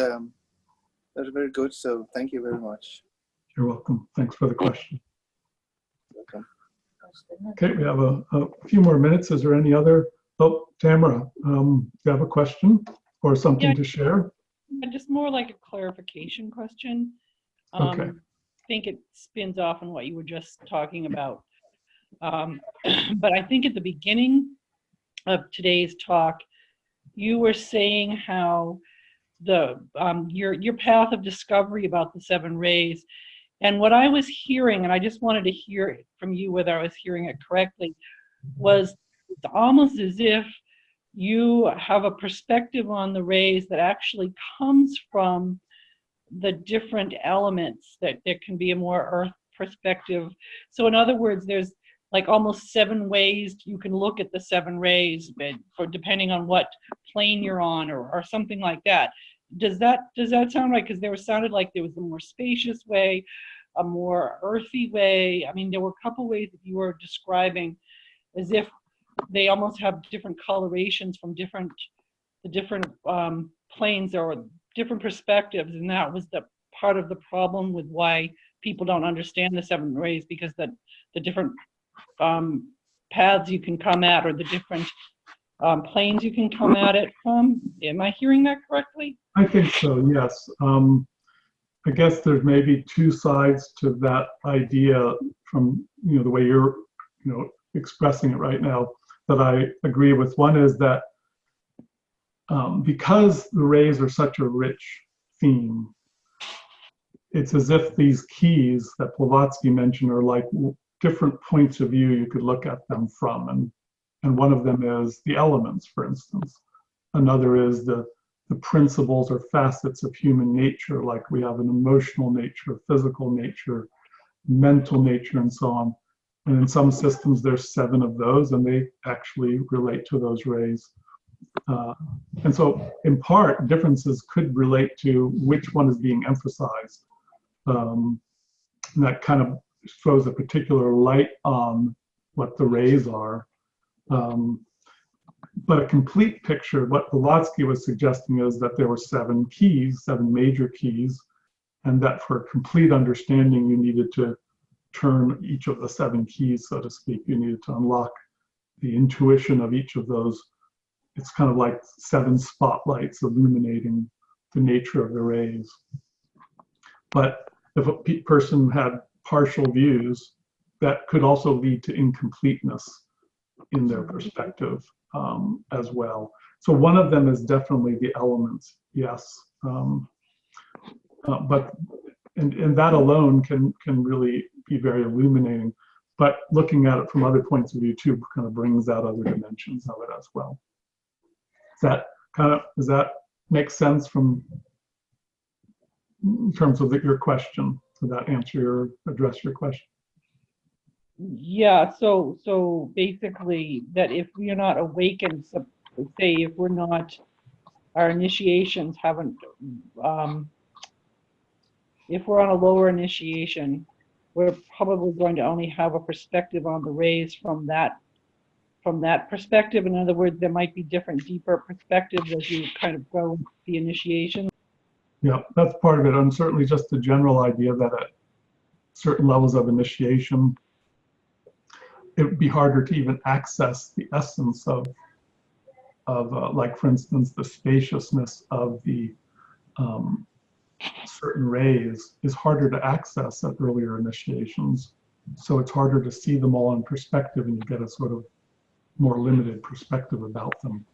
very good. So thank you very much. You're welcome. Thanks for the question. Welcome. Okay, we have a few more minutes. Is there any other? Oh, Tamara, you have a question or something to share? Just more like a clarification question. Okay. I think it spins off on what you were just talking about. But I think at the beginning of today's talk, you were saying how your path of discovery about the 7 rays, and what I was hearing, and I just wanted to hear it from you whether I was hearing it correctly, was almost as if you have a perspective on the rays that actually comes from the different elements, that there can be a more earth perspective. So in other words, there's like almost 7 ways you can look at the 7 rays, but depending on what plane you're on or something like that. does that sound right? Because sounded like there was a more spacious way, a more earthy way. I mean, there were a couple ways that you were describing as if they almost have different colorations from the different planes or different perspectives, and that was the part of the problem with why people don't understand the seven rays, because the different paths you can come at, or the different planes you can come at it from. Am I hearing that correctly? I think so, yes. I guess there's maybe two sides to that idea from, the way you're, expressing it right now that I agree with. One is that because the rays are such a rich theme, it's as if these keys that Blavatsky mentioned are like different points of view you could look at them from. And one of them is the elements, for instance. Another is the principles or facets of human nature, like we have an emotional nature, physical nature, mental nature, and so on. And in some systems, there's 7 of those, and they actually relate to those rays. And so, in part, differences could relate to which one is being emphasized. And that kind of throws a particular light on what the rays are. But a complete picture, what Blavatsky was suggesting is that there were 7 keys, 7 major keys, and that for complete understanding, you needed to turn each of the 7 keys, so to speak. You needed to unlock the intuition of each of those. It's kind of like 7 spotlights illuminating the nature of the rays. But if a person had partial views, that could also lead to incompleteness in their perspective as well. So one of them is definitely the elements, yes. But that alone can really be very illuminating. But looking at it from other points of view too kind of brings out other dimensions of it as well. Does that make sense in terms of your question? Did that address your question? Yeah, so basically that if we're not awakened, say if we're not, our initiations haven't, if we're on a lower initiation, we're probably going to only have a perspective on the rays from that perspective. In other words, there might be different, deeper perspectives as you kind of go the initiation. Yeah, that's part of it. And certainly just the general idea that at certain levels of initiation, it would be harder to even access the essence of like, for instance, the spaciousness of the certain rays is harder to access at earlier initiations. So it's harder to see them all in perspective, and you get a sort of more limited perspective about them.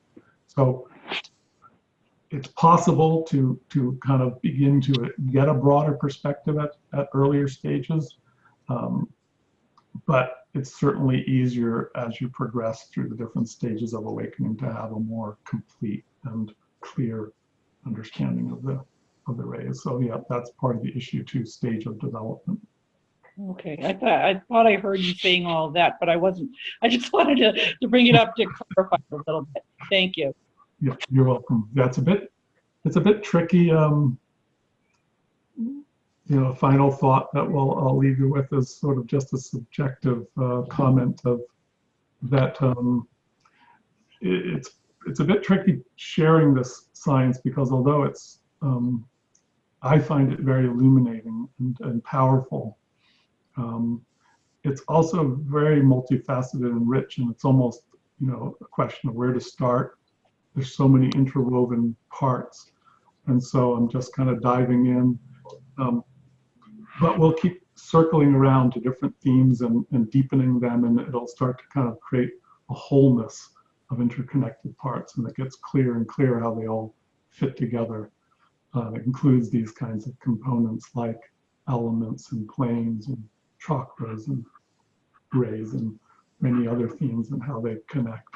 So it's possible to kind of begin to get a broader perspective at earlier stages. But it's certainly easier as you progress through the different stages of awakening to have a more complete and clear understanding of the rays. So yeah, that's part of the issue 2 stage of development. Okay, I thought I heard you saying all of that, but I wasn't. I just wanted to bring it up to clarify a little bit. Thank you. Yeah, you're welcome. That's it's a bit tricky. A final thought that I'll leave you with is sort of just a subjective comment of that. It's a bit tricky sharing this science, because although it's I find it very illuminating and powerful, it's also very multifaceted and rich, and it's almost a question of where to start. There's so many interwoven parts, and so I'm just kind of diving in. But we'll keep circling around to different themes and deepening them, and it'll start to kind of create a wholeness of interconnected parts, and it gets clearer and clearer how they all fit together. It includes these kinds of components like elements and planes and chakras and rays and many other themes and how they connect.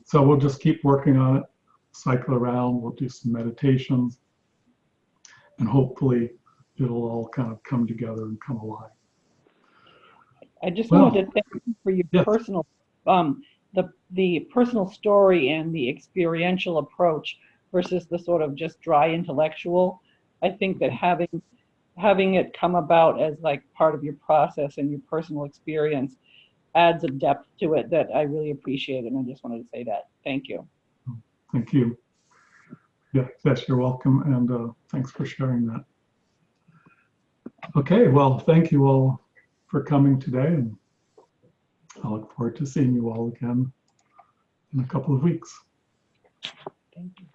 So we'll just keep working on it, cycle around, we'll do some meditations, and hopefully it'll all kind of come together and come alive. I just wanted to thank you for your yes. personal, the personal story and the experiential approach. versus the sort of just dry intellectual. I think that having it come about as like part of your process and your personal experience adds a depth to it that I really appreciate, and I just wanted to say that. Thank you. Thank you. Yes, you're welcome, and thanks for sharing that. Okay, well, thank you all for coming today, and I look forward to seeing you all again in a couple of weeks. Thank you.